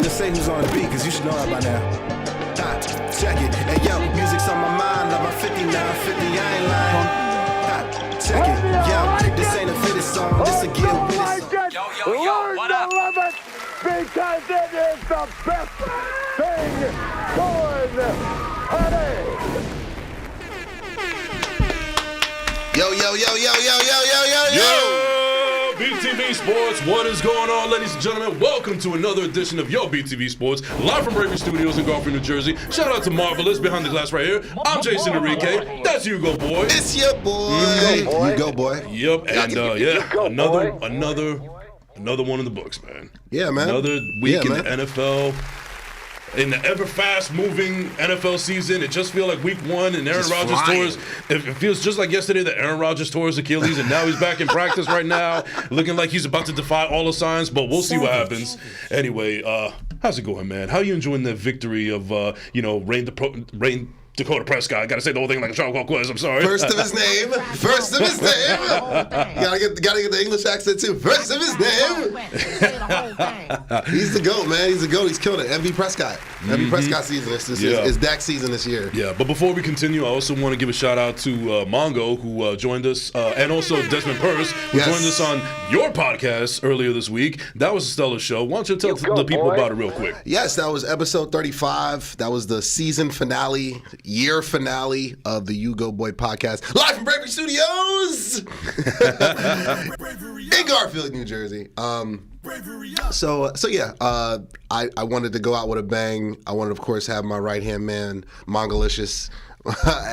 even say who's on the beat, cause you should know that by now. Check it. Hey yo, music's on my mind, love my 59, 50, I ain't lying. Check it. Yo, this ain't a fitted song, this a get with it. Yo, what up? Love it because it is the best thing going today. Yo. BTV Sports, what is going on, ladies and gentlemen? Welcome to another edition of Yo BTV Sports, live from Raven Studios in Garfield, New Jersey. Shout out to Marvelous behind the glass right here. I'm Jason and Ugo. That's Ugo boy. It's your boy. You go, boy. Yep, and another one in the books, man. Yeah, man. Another week in the NFL. In the ever fast-moving NFL season, it just feels like week one, and Aaron Rodgers tore his. It feels just like yesterday that Aaron Rodgers tore his Achilles, and now he's back in practice right now, looking like he's about to defy all the signs. But we'll see what happens. Anyway, how's it going, man? How are you enjoying the victory of Rain Dakota Prescott? I gotta say the whole thing like a Charles quiz. I'm sorry. First of his name. Gotta get the English accent too. First of his name. He's the GOAT, man. He's the GOAT. He's killing it. MV Prescott. MV Prescott season. It's Dak season this year. Yeah, but before we continue, I also want to give a shout out to Mongo, who joined us, and also Desmond Purse, who joined us on your podcast earlier this week. That was a stellar show. Why don't you tell the people about it real quick? Yes, that was episode 35. That was the season finale, year finale of the Ugo Boy podcast, live from Bravery Studios in Garfield, New Jersey. So yeah, I wanted to go out with a bang. I wanted, of course, have my right-hand man, Mongolicious,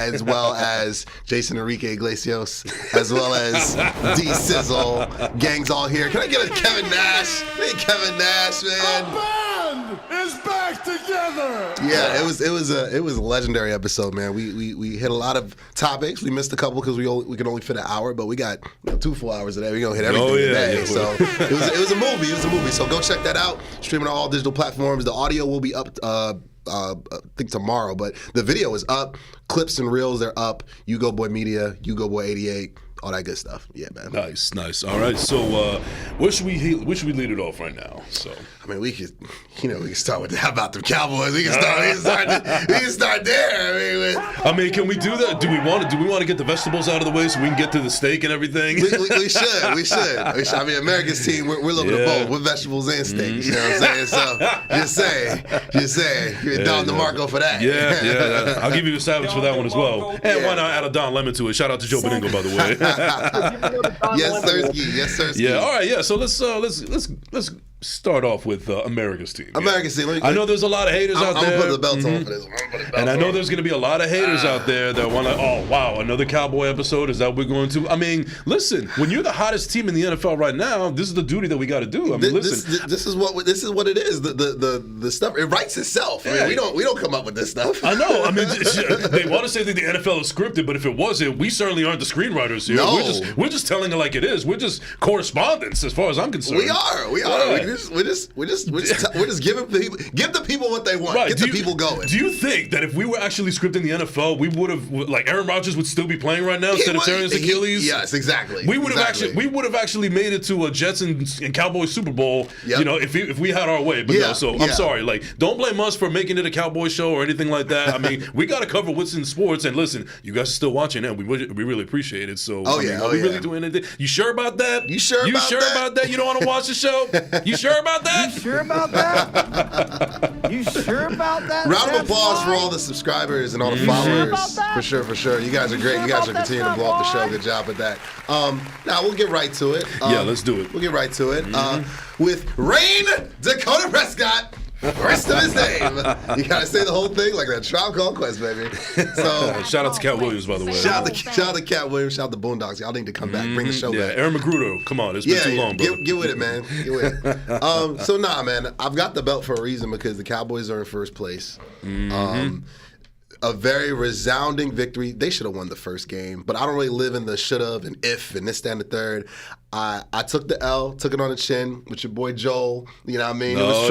as well as Jason Enrique Iglesias, as well as D Sizzle. Gang's all here. Can I get a Kevin Nash? Hey, Kevin Nash, man. The band is back together. Yeah, it was a legendary episode, man. We hit a lot of topics. We missed a couple because we could only fit an hour, but we got 2 full hours today. We're gonna hit everything today. Yeah, so it was a movie. It was a movie. So go check that out. Streaming on all digital platforms. The audio will be up. I think tomorrow, but the video is up. Clips and reels, they're up. Ugo Boy Media, Ugo Boy 88, all that good stuff. Yeah, man. Nice. All right, so where should we lead it off right now? So I mean, we can start with how about the Cowboys? We can start there. I mean, can we do that? Do we want to get the vegetables out of the way so we can get to the steak and everything? We should. I mean, America's team, we're a little bit of both, with vegetables and steak. You know what I'm saying? So just say, you're Don DeMarco for that. Yeah. I'll give you the savage for that one as well. And why not add a Don Lemon to it? Shout out to Joe Beningo, by the way. Yes, sir. Yeah. All right. Yeah. So let's start off with America's team. America's team. I know there's a lot of haters out there. I'm gonna put the belt on for this one. And I know there's gonna be a lot of haters out there that want to, oh wow, another Cowboy episode. Is that what we're going to? I mean, listen, when you're the hottest team in the NFL right now, this is the duty that we got to do. I mean, listen, this is what it is. The stuff, it writes itself. I mean, we don't come up with this stuff. I know. I mean, they want to say that the NFL is scripted, but if it wasn't, we certainly aren't the screenwriters here. No. We're just telling it like it is. We're just correspondents, as far as I'm concerned. We are. Right. We're just giving the people what they want. Right. Get the people going. Do you think that if we were actually scripting the NFL, we would have, like, Aaron Rodgers would still be playing right now instead of tearing his Achilles? Yes, exactly. We would have actually made it to a Jets and Cowboys Super Bowl. Yep. You know, if we had our way. But no, so I'm sorry. Like, don't blame us for making it a Cowboy show or anything like that. I mean, we got to cover what's in sports. And listen, you guys are still watching, and we really appreciate it. So, are we really doing anything? You sure about that? You sure about that? You don't want to watch the show? You sure about that? You sure about that? You sure about that? Round of applause for all the subscribers and all the followers. For sure. You guys are great. You guys are continuing to blow up the show. Good job with that. Now we'll get right to it. Let's do it. We'll get right to it. With Rain Dakota Prescott. Rest of his name. You gotta say the whole thing like that. Trial Called Quest, baby. So shout out to Cat Williams, by the way. Shout out to Cat Williams. Shout out to Boondocks. Y'all need to come back. Bring the show back. Aaron Magruder, come on. It's been too long, bro. Get with it, man. Get with it. So man, I've got the belt for a reason because the Cowboys are in first place. A very resounding victory. They should have won the first game, but I don't really live in the should have and if and this, that, and the third. I took the L, took it on the chin with your boy Joel. You know what I mean? It was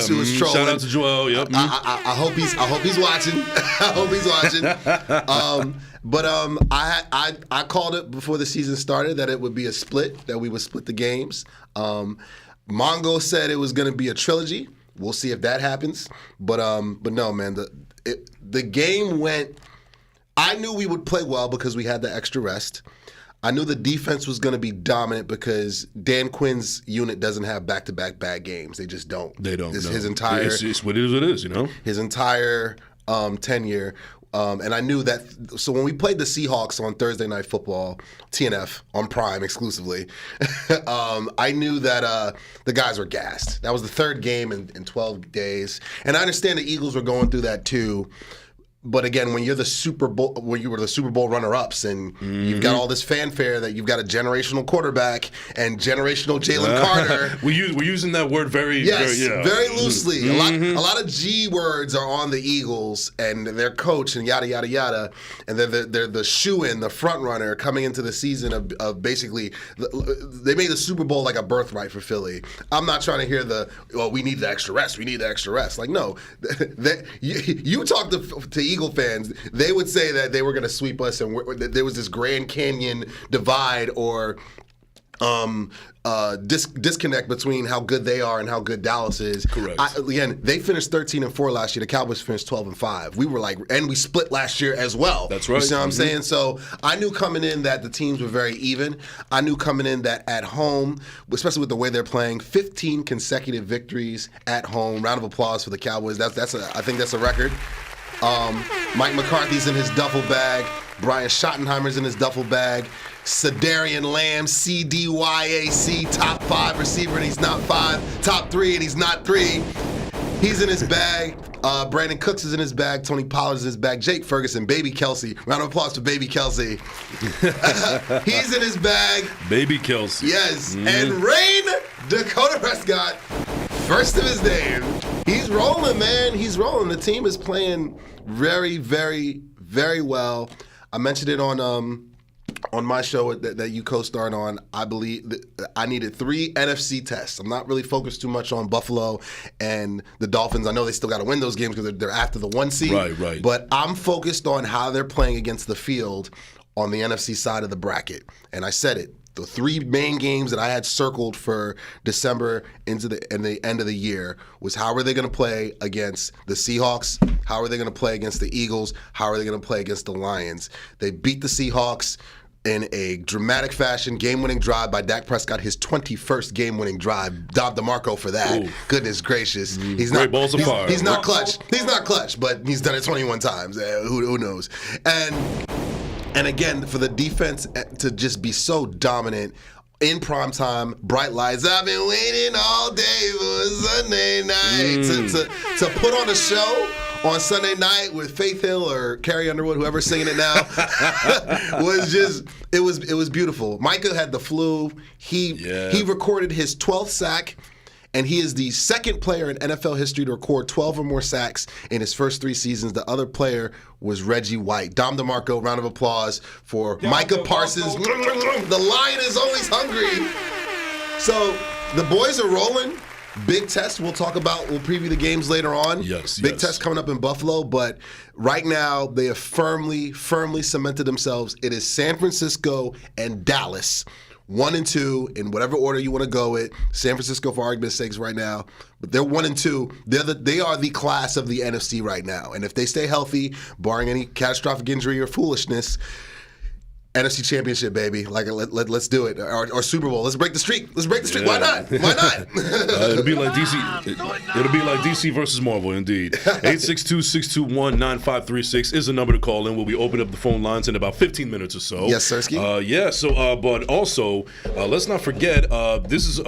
trolling. Shout out to Joel. Yep. I hope he's watching. I hope he's watching. But I called it before the season started that it would be a split, that we would split the games. Mongo said it was going to be a trilogy. We'll see if that happens. But no, man. The game went. I knew we would play well because we had the extra rest. I knew the defense was going to be dominant because Dan Quinn's unit doesn't have back-to-back bad games. They just don't. They don't. His entire. It's what it is, you know. His entire tenure. And I knew that. So when we played the Seahawks on Thursday Night Football, TNF on Prime exclusively, I knew that the guys were gassed. That was the third game in 12 days, and I understand the Eagles were going through that too. But again, when you're the Super Bowl, when you were the Super Bowl runner-ups, and you've got all this fanfare that you've got a generational quarterback and generational Jalen Carter. We're using that word very loosely. A lot of G words are on the Eagles and their coach and yada yada yada, and they're the shoe-in, the front runner coming into the season of basically they made the Super Bowl like a birthright for Philly. I'm not trying to hear we need the extra rest. We need the extra rest. Like no, you talk to Eagle fans, they would say that they were going to sweep us, and there was this Grand Canyon divide or disconnect between how good they are and how good Dallas is. Correct. Again, they finished 13-4 last year. The Cowboys finished 12-5. We were and we split last year as well. That's right. You see what I'm saying? So I knew coming in that the teams were very even. I knew coming in that at home, especially with the way they're playing, 15 consecutive victories at home. Round of applause for the Cowboys. I think that's a record. Mike McCarthy's in his duffel bag. Brian Schottenheimer's in his duffel bag. Cedarian Lamb, CDYAC, top 5 receiver, and he's not 5. Top 3, and he's not 3. He's in his bag. Brandon Cooks is in his bag. Tony Pollard's in his bag. Jake Ferguson, Baby Kelsey. Round of applause for Baby Kelsey. He's in his bag. Baby Kelsey. Yes. And Rain Dakota Prescott, first of his name. He's rolling, man. He's rolling. The team is playing very, very, very well. I mentioned it on my show that you co-starred on. I believe that I needed 3 NFC tests. I'm not really focused too much on Buffalo and the Dolphins. I know they still got to win those games because they're after the 1 seed. Right. But I'm focused on how they're playing against the field on the NFC side of the bracket. And I said it. The 3 main games that I had circled for December and the end of the year was how are they going to play against the Seahawks? How are they going to play against the Eagles? How are they going to play against the Lions? They beat the Seahawks in a dramatic fashion, game-winning drive by Dak Prescott, his 21st game-winning drive. Dob DeMarco for that. Ooh. Goodness gracious. He's not clutch. He's not clutch, but he's done it 21 times. Who knows? And again, for the defense to just be so dominant in primetime, bright lights. I've been waiting all day for Sunday night to put on a show on Sunday night with Faith Hill or Carrie Underwood, whoever's singing it now, it was beautiful. Micah had the flu. He recorded his 12th sack. And he is the second player in NFL history to record 12 or more sacks in his first 3 seasons. The other player was Reggie White. Dom DeMarco, round of applause for Micah Parsons. The lion is always hungry. So the boys are rolling. Big test we'll preview the games later on. Big test coming up in Buffalo. But right now, they have firmly cemented themselves. It is San Francisco and Dallas. 1 and 2 in whatever order you want to go with. San Francisco, for argument's sake, right now, but they're 1 and 2. They are the class of the NFC right now, and if they stay healthy, barring any catastrophic injury or foolishness, NFC Championship, baby. Let's do it. Or Super Bowl. Let's break the streak. Yeah. Why not? It'll be like DC. It'll be like DC versus Marvel, indeed. 862-621-9536 is the number to call in. We'll be opening up the phone lines in about 15 minutes or so. Yes, Sirski. But also, let's not forget, this is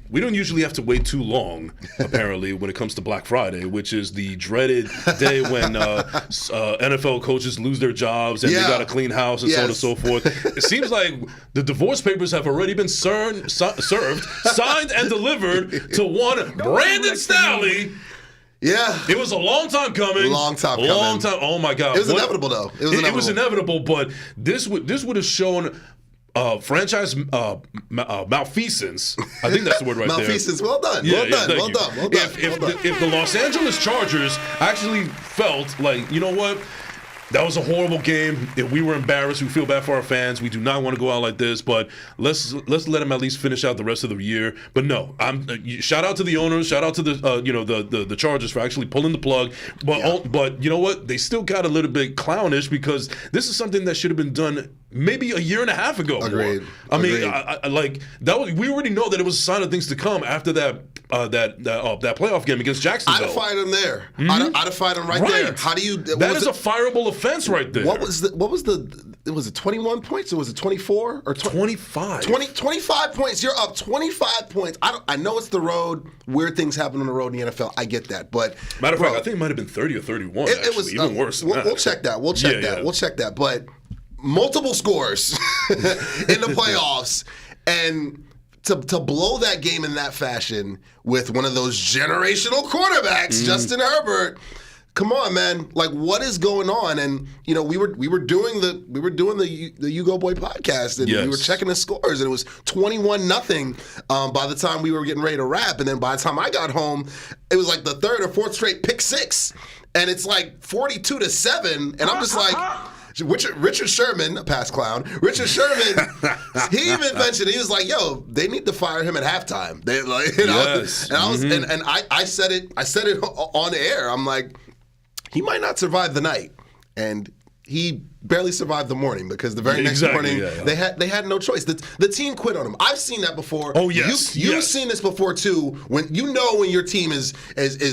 we don't usually have to wait too long, apparently, when it comes to Black Friday, which is the dreaded day when NFL coaches lose their jobs and they got to clean house and so on and so forth. It seems like the divorce papers have already been served, signed, and delivered to one Brandon Staley. Yeah. It was a long time coming. Long time. Oh, my God. It was inevitable, though. It was inevitable, but this would have shown franchise malfeasance. I think that's the word right there. Malfeasance. Well done. Well done. If the Los Angeles Chargers actually felt like, you know what, That was a horrible game. We were embarrassed. We feel bad for our fans. We do not want to go out like this, but let's let them at least finish out the rest of the year. But no, shout out to the owners. Shout out to the Chargers for actually pulling the plug. But you know what? They still got a little bit clownish because this is something that should have been done maybe a year and a half ago. Agreed. I mean, like that was, we already know that it was a sign of things to come after that playoff game against Jacksonville. I'd have fired him there. I'd have fired him right there. How do you? That is a fireable offense right there. What was it 21 points or was it 24 or 25? 25 points. You're up 25 points. I know it's the road. Weird things happen on the road in the NFL. I get that, but matter of fact, I think it might have been 30 or 31. It was even worse. We'll check that. We'll check that. But multiple scores in the playoffs, and to blow that game in that fashion with one of those generational quarterbacks, Justin Herbert. Come on, man! Like, what is going on? And we were doing the Ugo Boy podcast, and we were checking the scores, and it was 21-0 by the time we were getting ready to wrap. And then by the time I got home, it was like the third or fourth straight pick six, and it's like 42-7, and I'm just like. Richard Sherman, a past clown, Richard Sherman, he even mentioned, he was like, "Yo, they need to fire him at halftime." They like, Yes. And I was, and I said it on air. I'm like, he might not survive the night, and he barely survived the morning because the very next morning they had no choice. The team quit on him. I've seen that before. Oh yes, you've seen this before too. When when your team is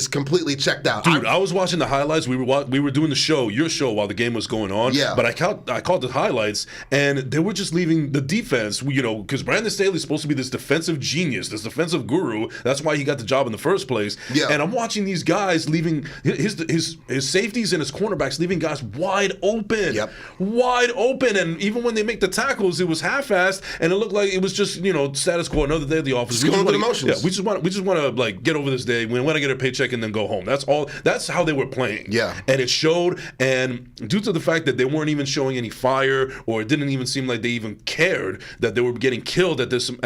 completely checked out. Dude, I was watching the highlights. We were doing your show while the game was going on. Yeah. But I caught the highlights, and they were just leaving the defense. Because Brandon Staley is supposed to be this defensive genius, this defensive guru. That's why he got the job in the first place. Yeah. And I'm watching these guys leaving his safeties and his cornerbacks leaving guys wide open. Yep. Wide open, and even when they make the tackles, it was half-assed, and it looked like it was just status quo. Another day at the office. Just going through the motions. Yeah, we just want to like get over this day. We want to get a paycheck and then go home. That's all. That's how they were playing. Yeah, and it showed. And due to the fact that they weren't even showing any fire, or it didn't even seem like they even cared that they were getting killed at this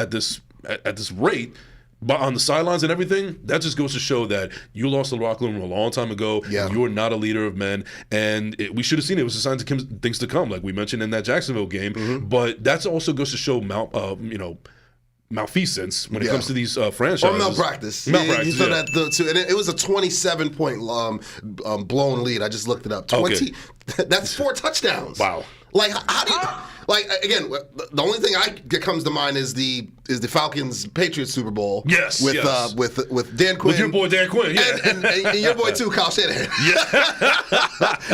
rate. But on the sidelines and everything, that just goes to show that you lost the locker room a long time ago. Yeah. You are not a leader of men, and we should have seen it. It was a sign of things to come, like we mentioned in that Jacksonville game. Mm-hmm. But that also goes to show malfeasance when it comes to these franchises. Or malpractice. You saw that too, and it was a 27-point blown lead. I just looked it up. 20. Okay. That's 4 touchdowns. Wow. Like, how do you? Like, again, the only thing that comes to mind is the Falcons Patriots Super Bowl. Yes, with Dan Quinn, with your boy Dan Quinn, and your boy too, Kyle Shanahan. Yeah,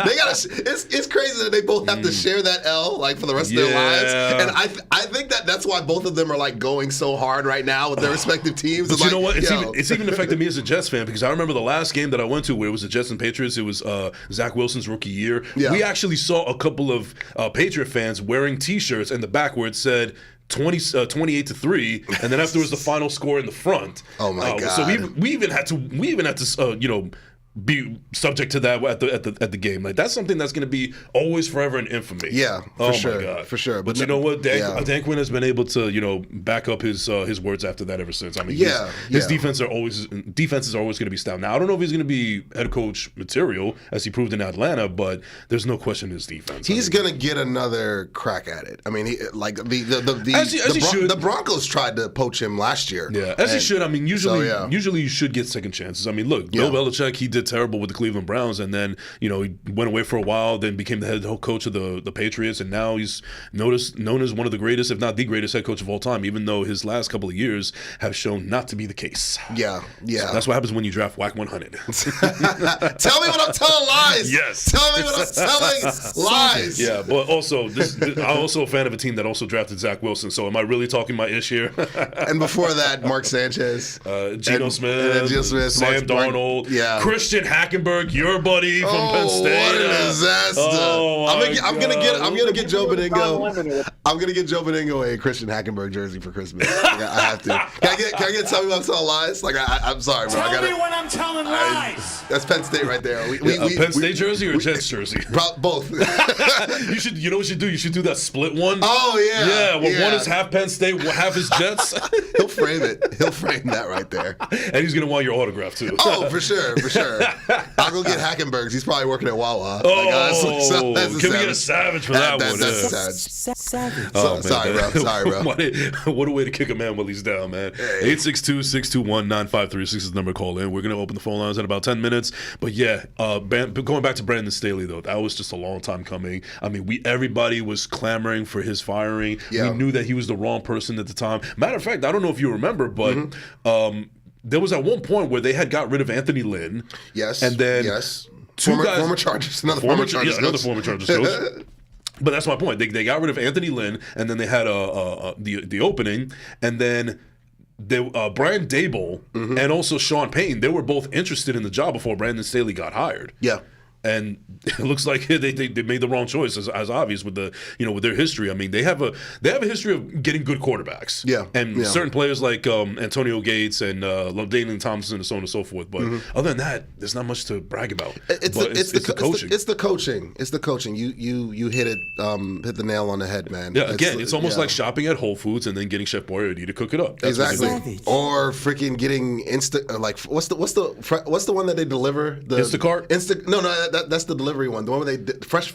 they got it's crazy that they both have to share that L like for the rest of their lives. And I think that's why both of them are like going so hard right now with their respective teams. But you know what? It's even affected me as a Jets fan because I remember the last game that I went to where it was the Jets and Patriots. It was Zach Wilson's rookie year. Yeah. We actually saw a couple of Patriot fans wearing T-shirts in the back where it said 28-3, and then afterwards the final score in the front. Oh my God! So we even had to be subject to that at the game. Like that's something that's going to be always forever in infamy. Yeah, for sure. But you know what? Dan Quinn has been able to back up his words after that ever since. I mean, his defenses are always going to be stout. Now I don't know if he's going to be head coach material as he proved in Atlanta, but there's no question his defense. He's going to get another crack at it. I mean, the Broncos tried to poach him last year. Yeah, as he should. I mean, usually you should get second chances. I mean, look, Bill Belichick, he did terrible with the Cleveland Browns, and then he went away for a while, then became the head coach of the Patriots, and now he's known as one of the greatest, if not the greatest head coach of all time, even though his last couple of years have shown not to be the case. Yeah. So that's what happens when you draft WAC 100. Tell me what I'm telling lies. Yes. Tell me what I'm telling lies. Yeah, but also I'm also a fan of a team that also drafted Zach Wilson. So am I really talking my ish here? And before that, Mark Sanchez, Geno Smith, Sam Darnold, Christian Hackenberg, your buddy from Penn State. What a disaster! Oh, I'm gonna get Joe Beningo. I'm gonna get Joe Beningo a Christian Hackenberg jersey for Christmas. I have to. Can I get tell me when I'm telling lies? Like I'm sorry, bro. Tell me when I'm telling lies. That's Penn State right there. Penn State jersey or Jets jersey? Both. You know what you should do? You should do that split one. Oh yeah. Yeah. Well, one is half Penn State, half is Jets. He'll frame it. He'll frame that right there. And he's gonna want your autograph too. Oh, for sure. I'll go get Hackenberg's. He's probably working at Wawa. Oh, that's can we get a savage for that one? That's Savage. Sorry, bro. What a way to kick a man while he's down, man. 862-621-9536 is the number to call in. We're going to open the phone lines in about 10 minutes. But yeah, going back to Brandon Staley, though, that was just a long time coming. I mean, everybody was clamoring for his firing. Yeah. We knew that he was the wrong person at the time. Matter of fact, I don't know if you remember, but there was at one point where they had got rid of Anthony Lynn. Yes. And then former Chargers. Another former Chargers coach. But that's my point. They got rid of Anthony Lynn, and then they had the opening, and then Brian Dable and also Sean Payton. They were both interested in the job before Brandon Staley got hired. Yeah. And it looks like they made the wrong choice, as obvious with with their history. I mean, they have a history of getting good quarterbacks. Yeah. And certain players like Antonio Gates and LaDainian Thompson and so on and so forth. But other than that, there's not much to brag about. It's the coaching. It's the coaching. You hit the nail on the head, man. Yeah. It's almost like shopping at Whole Foods and then getting Chef Boyardee to cook it up. That's exactly. Or freaking getting what's the one that they deliver? The Instacart. No. That's the delivery one. The one where they fresh.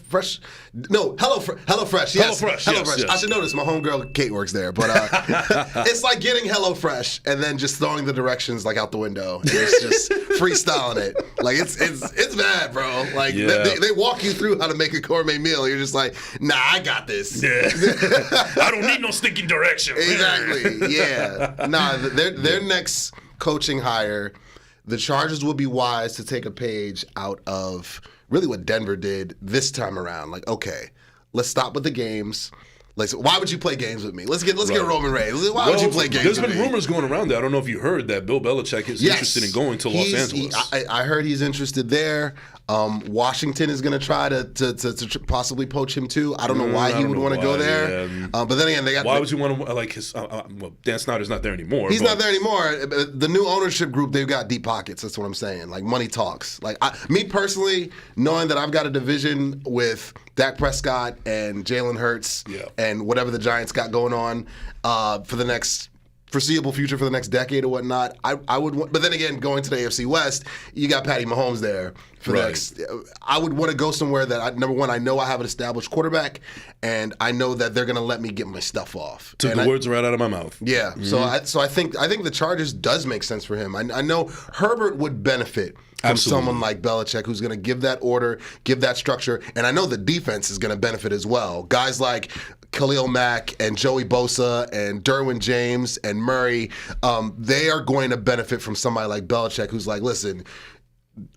No, HelloFresh. Yes, HelloFresh. Yes. I should know this. My homegirl Kate works there, but it's like getting HelloFresh and then just throwing the directions like out the window. And it's just freestyling it. Like it's bad, bro. Like they walk you through how to make a gourmet meal. You're just like, nah, I got this. Yeah. I don't need no stinking direction. Exactly. Yeah. Nah, their next coaching hire. The Chargers will be wise to take a page out of really what Denver did this time around. Like, okay, let's stop with the games. Why would you play games with me? Let's get Roman Reigns. Why would you play games with me? There's been rumors going around there. I don't know if you heard that Bill Belichick is interested in going to Los Angeles. I heard he's interested there. Washington is going to try to possibly poach him too. I don't know why he would want to go there. But then again, they got. Why would you want to like his? Dan Snyder's not there anymore. He's not there anymore. The new ownership group, they've got deep pockets. That's what I'm saying. Like money talks. Like me personally, knowing that I've got a division with Dak Prescott and Jalen Hurts and whatever the Giants got going on for the next foreseeable future for the next decade or whatnot, I would want, but then again, going to the AFC West, you got Patty Mahomes there for the next. I would want to go somewhere that number one, I know I have an established quarterback, and I know that they're going to let me get my stuff off. Took the words right out of my mouth. Yeah, so I think the Chargers does make sense for him. I know Herbert would benefit from someone like Belichick who's going to give that order, give that structure, and I know the defense is going to benefit as well. Guys like Khalil Mack and Joey Bosa and Derwin James and Murray, they are going to benefit from somebody like Belichick who's like, listen,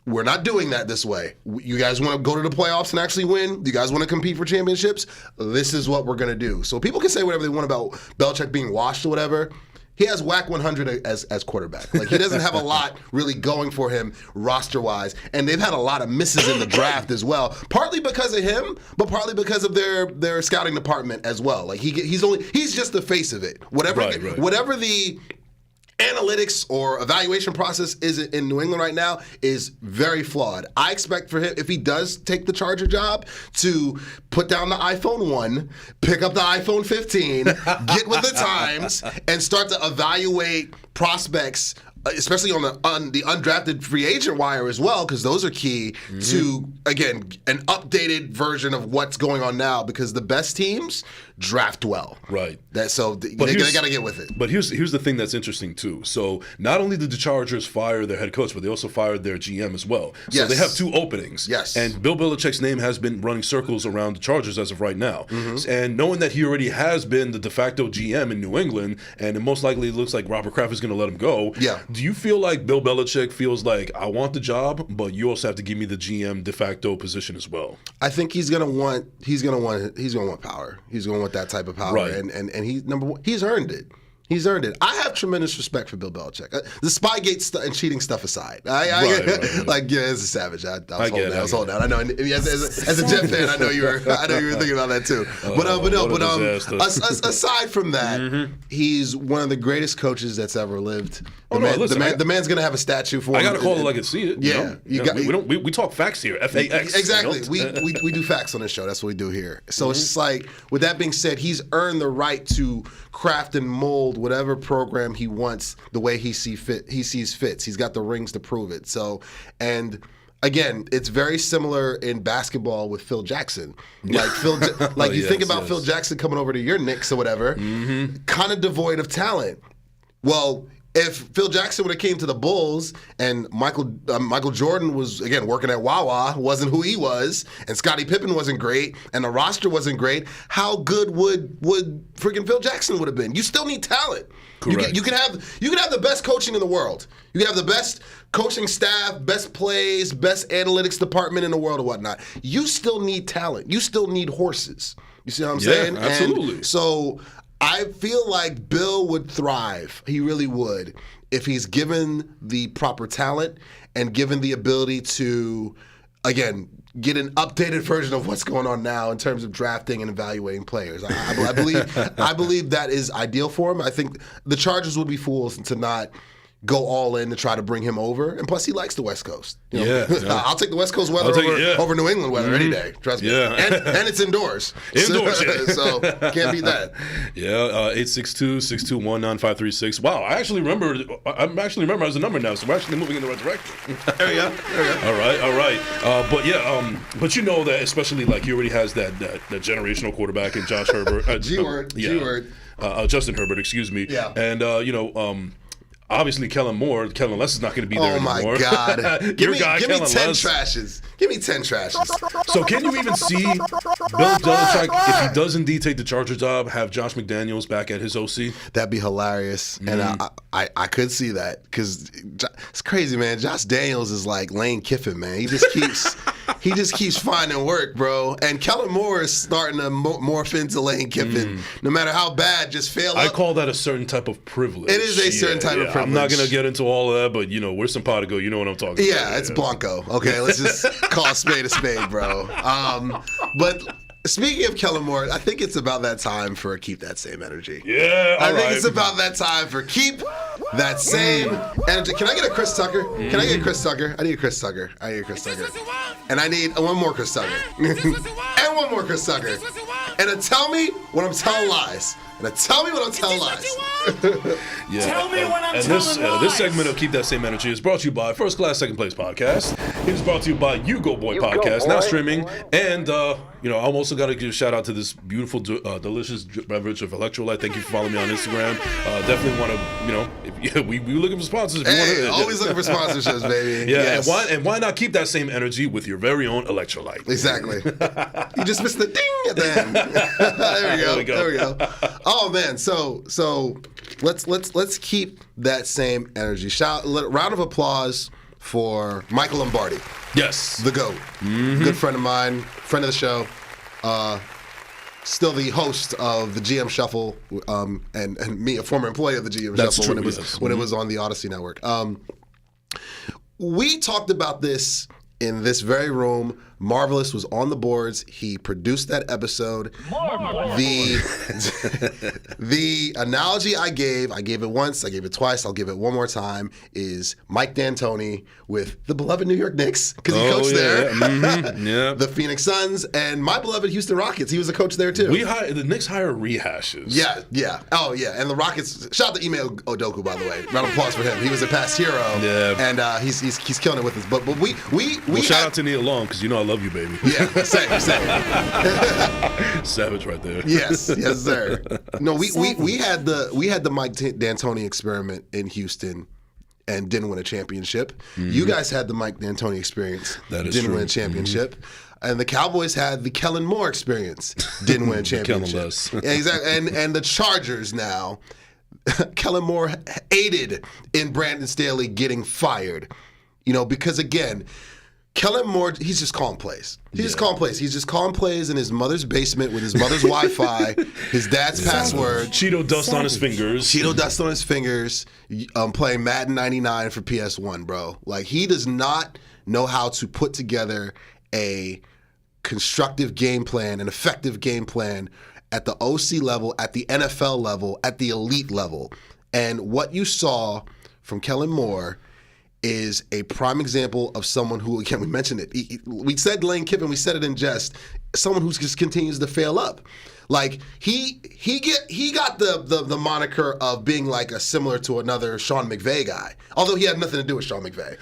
we're not doing that this way. You guys want to go to the playoffs and actually win? You guys want to compete for championships? This is what we're going to do. So people can say whatever they want about Belichick being washed or whatever. He has whack 100 as quarterback. Like, he doesn't have a lot really going for him roster-wise. And they've had a lot of misses in the draft as well, partly because of him, but partly because of their scouting department as well. Like, he's just the face of it. Whatever the analytics or evaluation process is in New England right now is very flawed. I expect for him, if he does take the Charger job, to put down the iPhone 1, pick up the iPhone 15, get with the times, and start to evaluate prospects, especially on the undrafted free agent wire as well, because those are key to, again, an updated version of what's going on now, because the best teams draft well. Right. They got to get with it. But here's the thing that's interesting too. So not only did the Chargers fire their head coach, but they also fired their GM as well. So they have two openings. Yes. And Bill Belichick's name has been running circles around the Chargers as of right now. And knowing that he already has been the de facto GM in New England, and it most likely looks like Robert Kraft is going to let him go. Yeah. Do you feel like Bill Belichick feels like, I want the job, but you also have to give me the GM de facto position as well? I think he's gonna want power. He's gonna want that type of power, right. and he number one, he's earned it. He's earned it. I have tremendous respect for Bill Belichick. The Spygate and cheating stuff aside, right. Like, yeah, as a savage, I was holding out. I know, as a Jet fan, I know you were thinking about that too. Aside from that, he's one of the greatest coaches that's ever lived. The man's gonna have a statue for him. I gotta call it like I see it. Yeah, we talk facts here. FAX. Exactly. We do facts on this show. That's what we do here. So it's just like, with that being said, he's earned the right to craft and mold build whatever program he wants the way he sees fits. He's got the rings to prove it. So, and again, it's very similar in basketball with Phil Jackson. Like you think about Phil Jackson coming over to your Knicks or whatever, kind of devoid of talent. Well, if Phil Jackson would have came to the Bulls and Michael Jordan was, again, working at Wawa, wasn't who he was, and Scottie Pippen wasn't great, and the roster wasn't great, how good would freaking Phil Jackson would have been? You still need talent. Correct. You can have the best coaching in the world. You can have the best coaching staff, best plays, best analytics department in the world or whatnot. You still need talent. You still need horses. You see what I'm saying? Absolutely. And so I feel like Bill would thrive. He really would if he's given the proper talent and given the ability to, again, get an updated version of what's going on now in terms of drafting and evaluating players. I believe that is ideal for him. I think the Chargers would be fools to not go all in to try to bring him over. And plus, he likes the West Coast. You know? I'll take the West Coast weather over New England weather any day. Trust me. Yeah. And it's indoors. So can't beat that. Yeah, 862-621-9536. Wow, I actually remember as a number now, so we're actually moving in the right direction. There you go. All right. But you know that, especially like he already has that generational quarterback in Josh Herbert. G-word. Justin Herbert, excuse me. Yeah. And, obviously, Kellen Less is not going to be there anymore. Oh, my God. Give me 10 Less. trashes. Give me 10 trashes. So can you even see Bill Belichick, if he does indeed take the Charger job, have Josh McDaniels back at his OC? That'd be hilarious. And I could see that because it's crazy, man. Josh Daniels is like Lane Kiffin, man. He just keeps finding work, bro. And Kellen Moore is starting to morph into Lane Kiffin. No matter how bad, just fail up. I call that a certain type of privilege. It is a certain type of privilege. I'm not going to get into all of that, but, we're simpatico. You know what I'm talking about. Yeah, it's Blanco. Okay, let's just call a spade, bro. But speaking of Kellen Moore, I think it's about that time for Keep That Same Energy. Yeah, I think it's about that time for Keep That Same Energy. Can I get a Chris Tucker? Can I get Chris Tucker? I need a Chris Tucker. And I need one more Chris Tucker. And one more Chris Tucker. And tell me when I'm telling lies. Tell me when I'm telling lies. Yeah. Tell me when I'm telling lies. This segment of Keep That Same Energy is brought to you by First Class Second Place Podcast. It is brought to you by Ugo Boy Podcast, now streaming. And, I'm also got to give a shout out to this beautiful, delicious beverage of electrolyte. Thank you for following me on Instagram. Definitely want to, we're looking for sponsors. Always looking for sponsorships, baby. Yeah, Yes. and why not keep that same energy with your very own electrolyte? Exactly. You just missed the ding at the end. There we go. Oh man, so let's keep that same energy. Round of applause for Michael Lombardi. Yes, the GOAT. Good friend of mine, friend of the show. Still the host of the GM Shuffle, and me, a former employee of the GM Shuffle when it was on the Odyssey Network. We talked about this in this very room. Marvelous was on the boards. He produced that episode. The analogy I gave it once, I gave it twice, I'll give it one more time, is Mike D'Antoni with the beloved New York Knicks, because he coached there. Yeah. The Phoenix Suns, and my beloved Houston Rockets. He was a coach there too. The Knicks hire rehashes. Yeah. Oh yeah. And the Rockets, shout out to Ime Udoka, by the way. Round of applause for him. He was a past hero. Yeah. And he's killing it with us. But we shout out to Neil Long, because I love you, baby. Yeah, same. Savage right there. Yes, sir. No, we had the Mike D'Antoni experiment in Houston and didn't win a championship. You guys had the Mike D'Antoni experience, didn't win a championship. And the Cowboys had the Kellen Moore experience, didn't win a championship. Yeah, exactly. And the Chargers now, Kellen Moore aided in Brandon Staley getting fired. Because again, Kellen Moore, he's just calling plays. He's just calling plays in his mother's basement with his mother's Wi-Fi, his dad's password. Cheeto dust on his fingers. Playing Madden 99 for PS1, bro. Like, he does not know how to put together a constructive game plan, an effective game plan at the OC level, at the NFL level, at the elite level. And what you saw from Kellen Moore is a prime example of someone who, again, we mentioned it. We said Lane Kiffin, we said it in jest, someone who just continues to fail up. Like he got the moniker of being like a similar to another Sean McVay guy, although he had nothing to do with Sean McVay.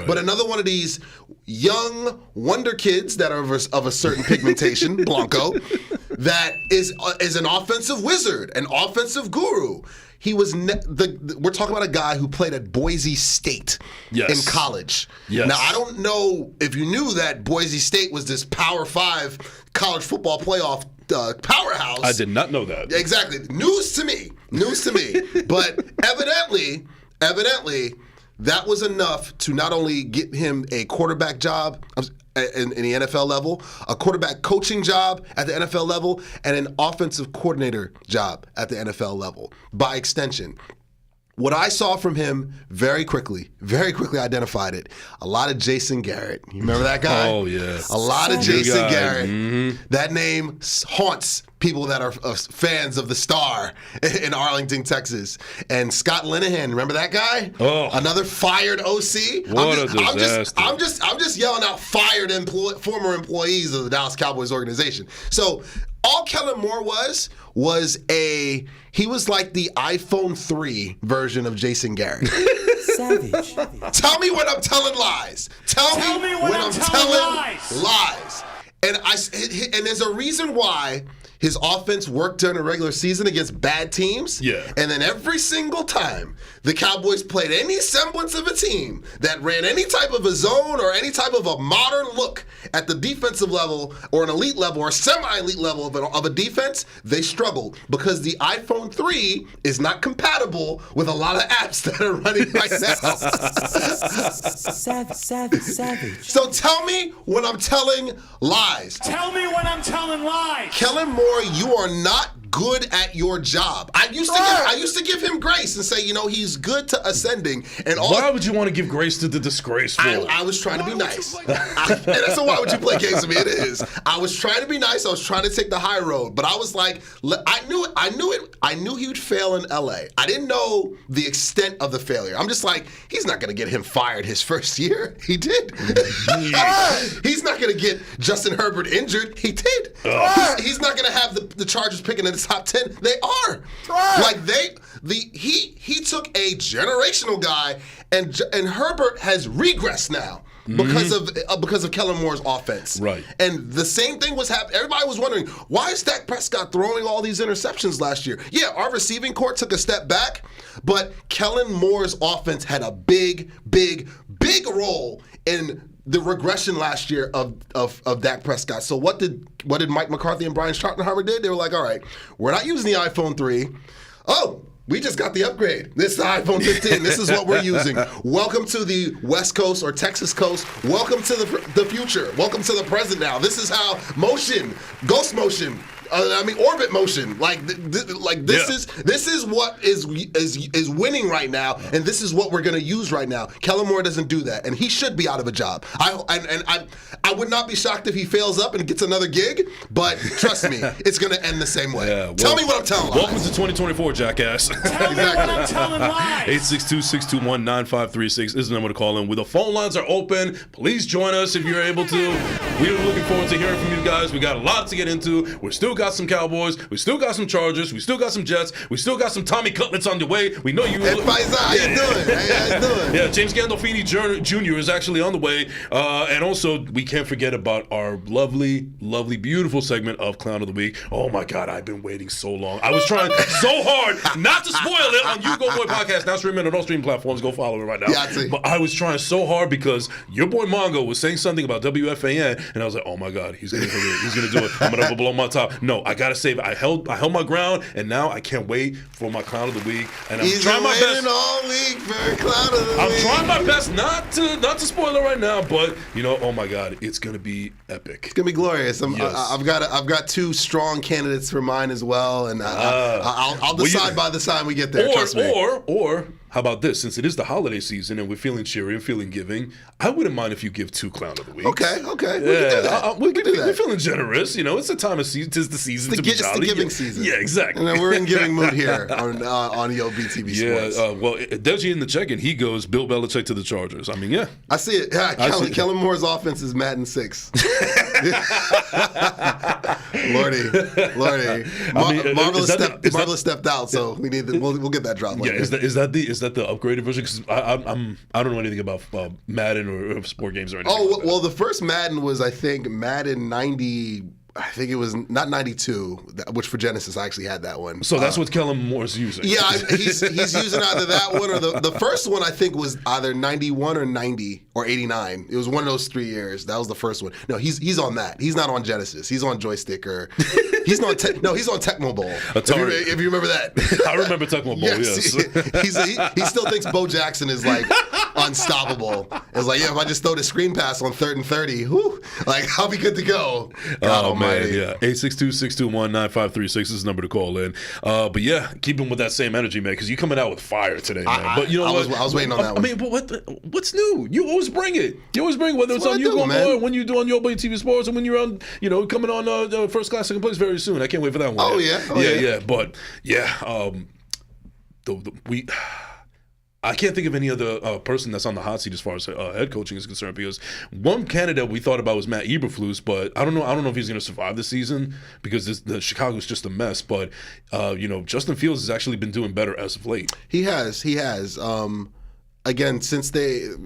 But another one of these young wonder kids that are of a certain pigmentation, Blanco, that is an offensive wizard, an offensive guru. He was we're talking about a guy who played at Boise State in college. Yes. Now I don't know if you knew that Boise State was this Power 5 college football playoff powerhouse. I did not know that. Exactly. News to me. But evidently, that was enough to not only get him a quarterback job in the NFL level, a quarterback coaching job at the NFL level, and an offensive coordinator job at the NFL level. By extension, what I saw from him very quickly identified it. A lot of Jason Garrett. You remember that guy? Oh, yeah. A lot of Jason Garrett. That name haunts people that are fans of the Star in Arlington, Texas. And Scott Linehan, remember that guy? Oh. Another fired OC. What a disaster. I'm just yelling out fired former employees of the Dallas Cowboys organization. So all Kellen Moore was he was like the iPhone 3 version of Jason Garrett. Savage. Tell me when I'm telling lies. Tell me when I'm telling lies. And there's a reason why his offense worked during the regular season against bad teams. Yeah. And then every single time the Cowboys played any semblance of a team that ran any type of a zone or any type of a modern look at the defensive level or an elite level or semi-elite level of a defense, they struggled because the iPhone 3 is not compatible with a lot of apps that are running right now. Savage. So tell me when I'm telling lies. Tell me when I'm telling lies. Kellen Moore, you are not good at your job. I used to give him grace and say, he's good to ascending. And why would you want to give grace to the disgraceful? I was trying to be nice. And that's why would you play games with me? It is. I was trying to be nice. I was trying to take the high road, but I was like, I knew he would fail in LA. I didn't know the extent of the failure. I'm just like, he's not going to get him fired his first year. He did. He's not going to get Justin Herbert injured. He did. He's not going to have the Chargers picking in the top 10. They are. Like he took a generational guy, and Herbert has regressed now. Because of Kellen Moore's offense. Right. And the same thing was happening. Everybody was wondering, why is Dak Prescott throwing all these interceptions last year? Yeah, our receiving corps took a step back, but Kellen Moore's offense had a big role in the regression last year of Dak Prescott. So what did Mike McCarthy and Brian Schottenheimer did? They were like, all right, we're not using the iPhone 3. Oh, we just got the upgrade. This is the iPhone 15. This is what we're using. Welcome to the West Coast or Texas Coast. Welcome to the future. Welcome to the present now. This is how ghost motion, orbit motion. This is what is winning right now, and this is what we're going to use right now. Kellen Moore doesn't do that, and he should be out of a job. I would not be shocked if he fails up and gets another gig, but trust me, it's going to end the same way. Yeah, Tell me what I'm telling lies. Welcome to 2024, jackass. Tell me when I'm telling lies. 862-621-9536 is the number to call in. The phone lines are open. Please join us if you're able to. We're looking forward to hearing from you guys. We got a lot to get into. We're still got some Cowboys. We still got some Chargers. We still got some Jets. We still got some Tommy Cutlets on the way. We know you. Hey, Faisal, how you doing? Hey, how you doing? Yeah, James Gandolfini Jr. is actually on the way. And also, we can't forget about our lovely, beautiful segment of Clown of the Week. Oh, my God, I've been waiting so long. I was trying so hard not to spoil it on You Go Boy Podcast. Now streaming on all streaming platforms. Go follow it right now. Yeah, I see. But I was trying so hard because your boy Mongo was saying something about WFAN, and I was like, oh, my God, he's going to do it. He's going to do it. I'm going to blow my top. No, I got to save it. I held my ground, and now I can't wait for my Clown of the Week. And I'm trying my best. All week for Clown of the Week. I'm trying my best not to spoil it right now, but oh my God, it's gonna be epic. It's gonna be glorious. I've got two strong candidates for mine as well, and I'll decide by the time we get there. Trust me. Or how about this? Since it is the holiday season and we're feeling cheery and feeling giving, I wouldn't mind if you give 2 Clown of the Week. Okay. We can do that. We can do that. We're feeling generous. It's the time of season. Tis the season to be jolly. It's the giving season. Yeah, exactly. And we're in giving mood here on Yo BTV Sports. Yeah. Well, Deji in the check-in, he goes Bill Belichick to the Chargers. I mean, yeah. I see it. Yeah, Kellen Moore's offense is Madden 6. Lordy. Marvelous stepped out, so we need. We'll get that drop. Yeah, is that the upgraded version? Because I don't know anything about Madden or sport games or anything. Oh well, the first Madden was I think Madden 90. I think it was not 92, which for Genesis I actually had that one. So that's what Kellen Moore's using. Yeah, he's using either that one or the first one I think was either 91 or 90 or 89. It was one of those 3 years. That was the first one. No, he's on that. He's not on Genesis. He's on Joystick or he's on he's on Tecmo Bowl. If you remember that. I remember Tecmo Bowl. Yes. He still thinks Bo Jackson is like unstoppable. It's like, yeah, if I just throw the screen pass on 3rd and 30, like I'll be good to go. Oh man, yeah. 862-621-9536 is the number to call in. But yeah, keep him with that same energy, man, because you're coming out with fire today, man. But you know what? I was waiting on that one. I mean, but what's new? You always bring it. Whether it's on Ugo or when you do on Yo BTV Sports, and when you're on, coming on First Class Second Place very soon. I can't wait for that one. Oh yeah. But yeah, I can't think of any other person that's on the hot seat as far as head coaching is concerned, because one candidate we thought about was Matt Eberflus, but I don't know if he's going to survive the season because the Chicago's just a mess. But Justin Fields has actually been doing better as of late. He has. Again, since their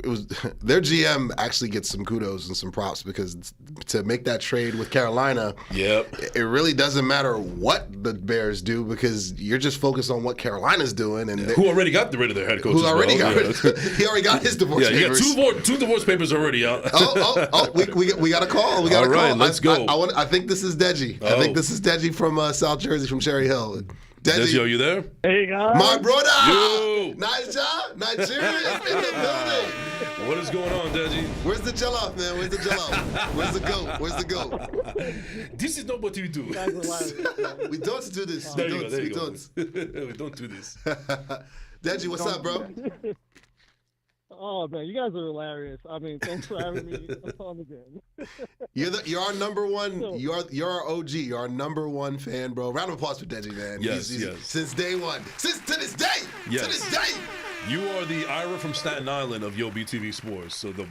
GM actually gets some kudos and some props, because to make that trade with Carolina, it really doesn't matter what the Bears do, because you're just focused on what Carolina's doing, and who already got rid of their head coach. He already got his divorce papers. You got two divorce papers already out. We got a call. We got a call. Right, let's go. I think this is Deji. I think this is Deji from South Jersey, from Cherry Hill. Deji, are you there? Hey guys. My brother. Yo. Nigeria in the building. What is going on, Deji? Where's the jollof, man? Where's the jollof? Where's the goat? Where's the goat? This is not what we do. We don't do this. There you go. We don't do this. Deji, what's up, bro? Oh man, you guys are hilarious. I mean, thanks for having me on again. You're our number one. You're our OG. You're our number one fan, bro. Round of applause for Deji, man. Yes. Since day one. To this day. Yes. To this day. You are the Ira from Staten Island of Yo BTV Sports. So the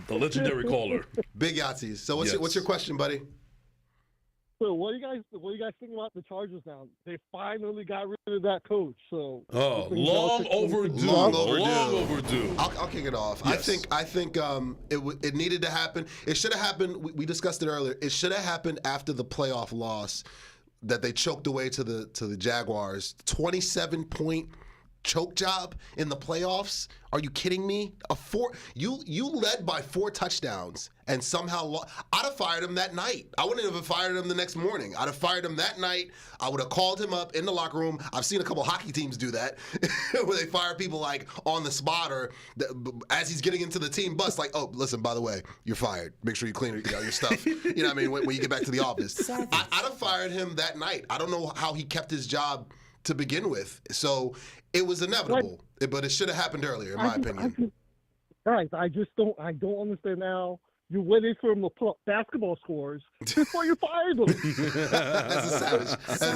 legendary caller. Big Yahtzees. So what's your question, buddy? So what do you guys think about the Chargers now? They finally got rid of that coach. So long overdue. I'll kick it off. Yes. I think it needed to happen. It should have happened. We discussed it earlier. It should have happened after the playoff loss that they choked away to the Jaguars. 27-point choke job in the playoffs. Are you kidding me? You led by 4 touchdowns and somehow I'd have fired him that night. I wouldn't have fired him the next morning. I'd have fired him that night. I would have called him up in the locker room. I've seen a couple hockey teams do that where they fire people like on the spot or as he's getting into the team bus, like, oh, listen, by the way, you're fired. Make sure you clean your stuff. You know what I mean? When you get back to the office. I'd have fired him that night. I don't know how he kept his job to begin with. So it was inevitable, but it should have happened earlier, in my opinion. Guys, I don't understand now. You waited for him to put up basketball scores before you fired him. That's a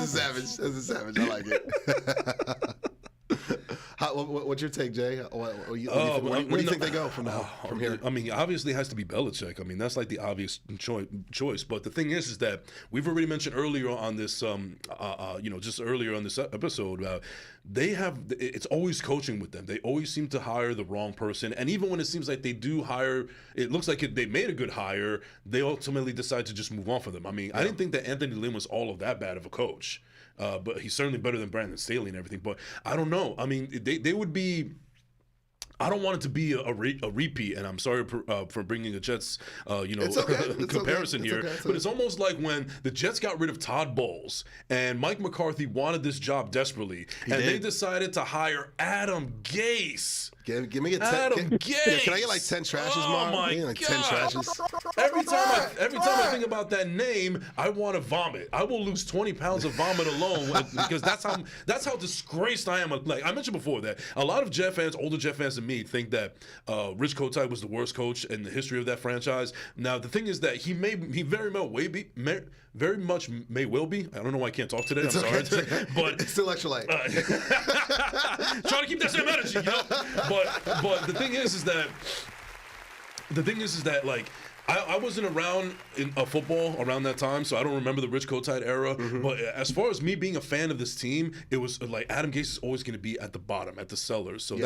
savage. I like it. What's your take, Jay? Where do you think they go from here? I mean, obviously it has to be Belichick. I mean, that's like the obvious choice. But the thing is that we've already mentioned earlier on this, just earlier on this episode, it's always coaching with them. They always seem to hire the wrong person. And even when it seems like they do hire, it looks like they made a good hire, they ultimately decide to just move on from them. I mean, I didn't think that Anthony Lynn was all of that bad of a coach. But he's certainly better than Brandon Staley and everything. But I don't know. I mean, they would be I don't want it to be a repeat, and I'm sorry for bringing a Jets, It's okay. comparison It's here. okay. It's But it's almost like when the Jets got rid of Todd Bowles, and Mike McCarthy wanted this job desperately, they decided to hire Adam Gase. Give me a 10. Adam Gase. Can I get like 10 trashes, Oh Mark? my Like God. 10 trashes. Every time I think about that name, I want to vomit. I will lose 20 pounds of vomit alone because that's how disgraced I am. Like I mentioned before, that a lot of Jet fans, older Jet fans than me, think that Rich Kotite was the worst coach in the history of that franchise. Now the thing is that he very much may well be. I don't know why I can't talk today. I'm sorry, but it's electrolyte. Trying to keep that same energy, you know. But the thing is that like I wasn't around in football around that time, so I don't remember the Rich Kotite era. Mm-hmm. But as far as me being a fan of this team, it was like Adam Gase is always going to be at the bottom, at the cellars. So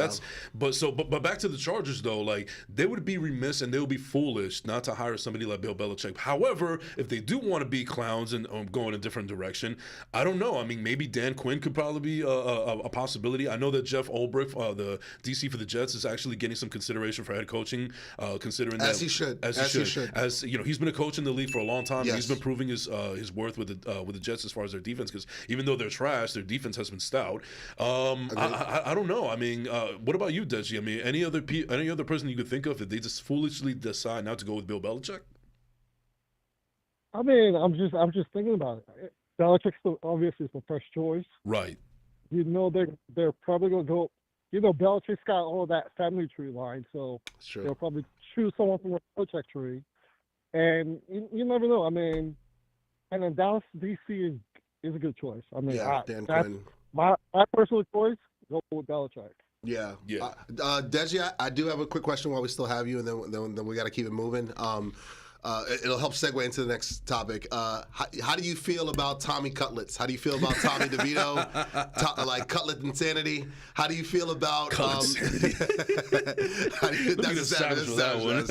but back to the Chargers though, like they would be remiss and they would be foolish not to hire somebody like Bill Belichick. However, if they do want to be clowns and go in a different direction, I don't know. I mean, maybe Dan Quinn could probably be a possibility. I know that Jeff Ulbrich, the DC for the Jets, is actually getting some consideration for head coaching, considering As he should. As you know, he's been a coach in the league for a long time. Yes. He's been proving his worth with the Jets as far as their defense, because even though they're trash, their defense has been stout. I don't know. I mean, what about you, Deji? I mean, any other person you could think of if they just foolishly decide not to go with Bill Belichick? I mean, I'm just thinking about it. Belichick's obviously the first choice. Right. You know they're probably gonna go. You know, Belichick's got all that family tree line, so they'll probably choose someone from the Belichick tree. And you never know. I mean, and then Dallas, DC is a good choice. I mean, Dan Quinn. My personal choice, go with Belichick. Yeah. Yeah. Deji, I do have a quick question while we still have you, and then we got to keep it moving. It'll help segue into the next topic. How do you feel about Tommy Cutlets? How do you feel about Tommy DeVito? Like Cutlet insanity? How do you feel about? That's a savage one.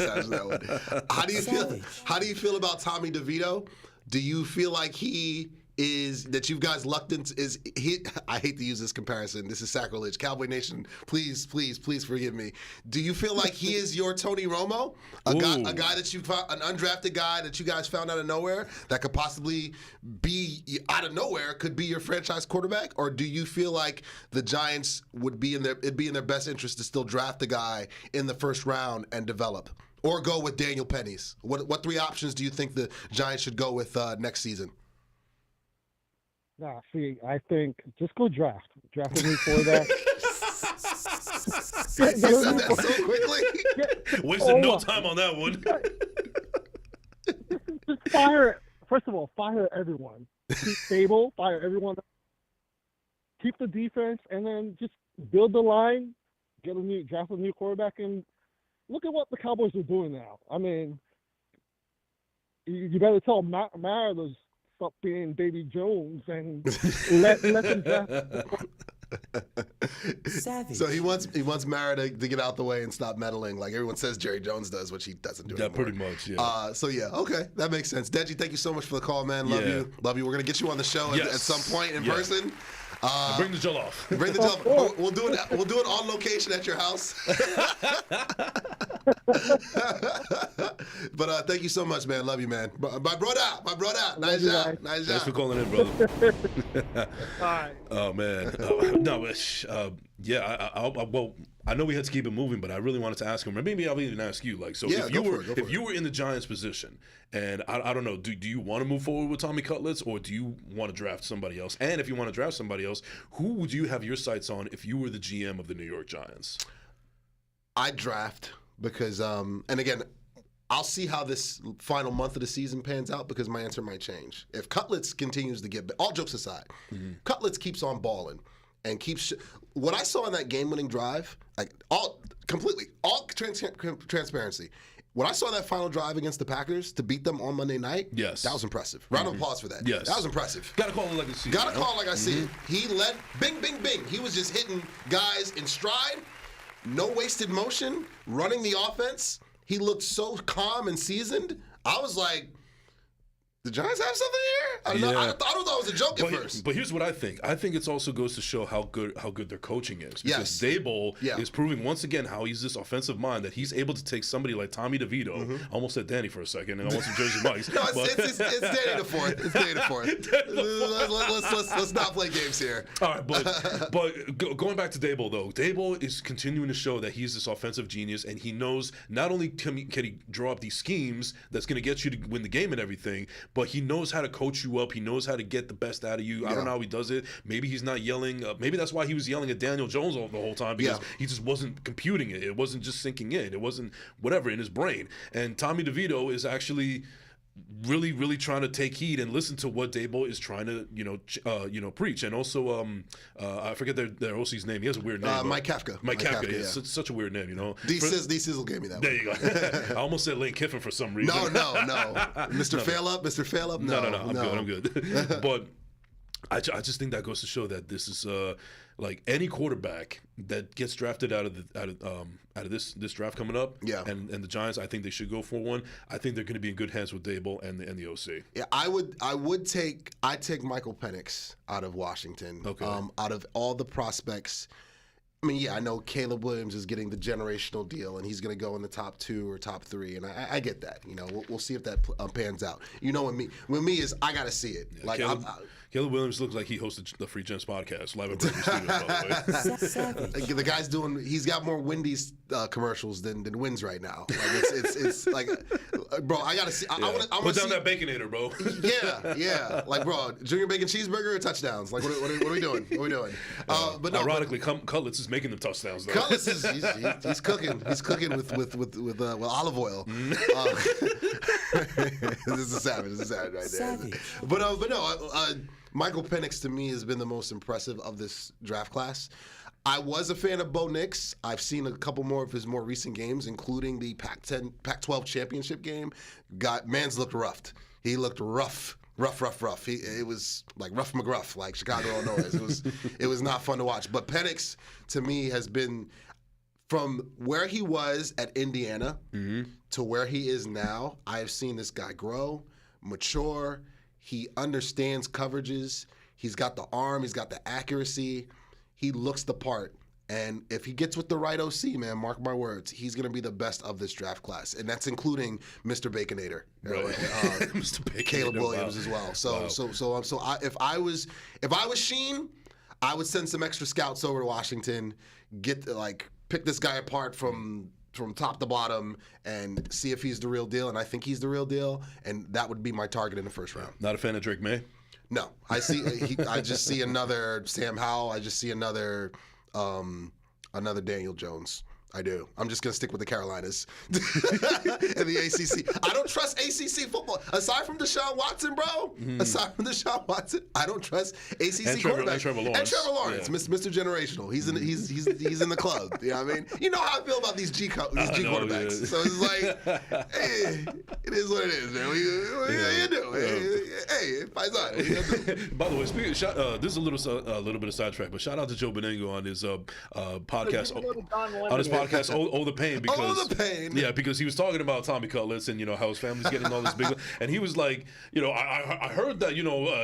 How do you feel? How do you feel about Tommy DeVito? Do you feel like he is that you guys lucked into? Is he? I hate to use this comparison. This is sacrilege. Cowboy Nation, please forgive me. Do you feel like he is your Tony Romo, a guy that you found, an undrafted guy that you guys found out of nowhere that could possibly be out of nowhere, could be your franchise quarterback, or do you feel like the Giants it'd be in their best interest to still draft the guy in the first round and develop, or go with Daniel Pennies? What three options do you think the Giants should go with next season? Nah, see, I think just go draft. Draft a new quarterback. You said that so quickly. Wasted no time on that one. Just fire. First of all, fire everyone. Keep stable. Fire everyone. Keep the defense, and then just build the line. Draft a new quarterback, and look at what the Cowboys are doing now. I mean, you better tell Mariota stop being Baby Jones and let them draft. Savage. So he wants Mariota to get out the way and stop meddling, like everyone says Jerry Jones does, which he doesn't do anymore. Pretty much. Yeah. So yeah, okay, that makes sense. Deji, thank you so much for the call, man. Love you. We're gonna get you on the show at some point in person. Bring the jollof. Bring the jollof. We'll do it. We'll do it on location at your house. But thank you so much, man. Love you, man. My brother. Nice job. Thanks for calling in, brother. All right. Oh man. Well, I know we had to keep it moving, but I really wanted to ask him, or maybe I'll even ask you. Like, so if you were in the Giants' position, and I don't know, do you want to move forward with Tommy Cutlets, or do you want to draft somebody else? And if you want to draft somebody else, who would you have your sights on if you were the GM of the New York Giants? I draft because, and again, I'll see how this final month of the season pans out because my answer might change. If Cutlets continues to get, all jokes aside, Cutlets keeps on balling and keeps what I saw in that game-winning drive, like all transparency. When I saw that final drive against the Packers to beat them on Monday night, yes, that was impressive. Round of applause for that. Yes, that was impressive. Got to call it like I see. Got to call it like I see it. He led, bing, bing, bing. He was just hitting guys in stride, no wasted motion, running the offense. He looked so calm and seasoned. I was like, The Giants have something here? I don't know. I thought it was a joke at first. But here's what I think. I think it also goes to show how good their coaching is. Because Daboll is proving once again how he's this offensive mind that he's able to take somebody like Tommy DeVito. I almost said Danny for a second, and I want some Jersey Mike's. No, it's Danny the fourth. It's Danny the fourth. Let's not play games here. All right, but going back to Daboll though, Daboll is continuing to show that he's this offensive genius, and he knows not only can he draw up these schemes that's going to get you to win the game and everything, but he knows how to coach you up. He knows how to get the best out of you. I don't know how he does it. Maybe he's not yelling. Maybe that's why he was yelling at Daniel Jones the whole time, because he just wasn't computing it. It wasn't just sinking in. It wasn't whatever in his brain. And Tommy DeVito is actually really, really trying to take heed and listen to what Daboll is trying to, preach. And also, I forget their OC's name. He has a weird name. Mike Kafka. Mike Kafka. Yeah. Such a weird name, D Sizzle gave me that. There you go. I almost said Lane Kiffin for some reason. No. Mr. Fail Up. No. I'm good. But I just think that goes to show that this is like any quarterback that gets drafted out of this draft coming up. Yeah. And the Giants, I think they should go for one. I think they're going to be in good hands with Daboll and the OC. Yeah, I'd take Michael Penix out of Washington. Okay. Out of all the prospects. I mean, I know Caleb Williams is getting the generational deal, and he's going to go in the top 2 or top 3, and I get that. We'll see if that pans out. With me is I got to see it. Yeah, Caleb Williams looks like he hosted the Free Gents podcast live at Breakfast Studios, by the way. The guy's he's got more Wendy's commercials than wins right now. It's like, bro, I got to see. I want Put down that Baconator, bro. Yeah. Like, bro, junior bacon cheeseburger or touchdowns? Like, what are we doing? But no, ironically, Cutlets is making them touchdowns, though. Cutlets he's cooking. He's cooking with olive oil. This is savage. Right there. But no. Michael Penix to me has been the most impressive of this draft class. I was a fan of Bo Nix. I've seen a couple more of his more recent games, including the Pac-12 championship game. Man's looked roughed. He looked rough. It was like Rough McGruff, like Chicago, Illinois. It was not fun to watch. But Penix, to me, has been from where he was at Indiana to where he is now. I have seen this guy grow, mature. He understands coverages. He's got the arm. He's got the accuracy. He looks the part. And if he gets with the right OC, man, mark my words, he's going to be the best of this draft class. And that's including Mr. Baconator, right. Mr. Baconator, Caleb Williams as well. If I was Sheen, I would send some extra scouts over to Washington, pick this guy apart from top to bottom and see if he's the real deal. And I think he's the real deal. And that would be my target in the first round. Not a fan of Drake May? No. I just see another Sam Howell. I just see another Daniel Jones. I do. I'm just going to stick with the Carolinas and the ACC. I don't trust ACC football. Aside from Deshaun Watson, bro. I don't trust ACC quarterbacks. And Trevor Lawrence. Yeah. Mr. Generational. He's in the club. You know what I mean? You know how I feel about these G quarterbacks. Yeah. So it's like, hey, it is what it is, man. What you do? Hey, Faisal. By the way, this is a little bit of sidetrack, but shout out to Joe Benigno on his podcast. On his podcast, Oh the Pain. Yeah, because he was talking about Tommy Cutlets and how his family's getting all this big. And he was like, I heard that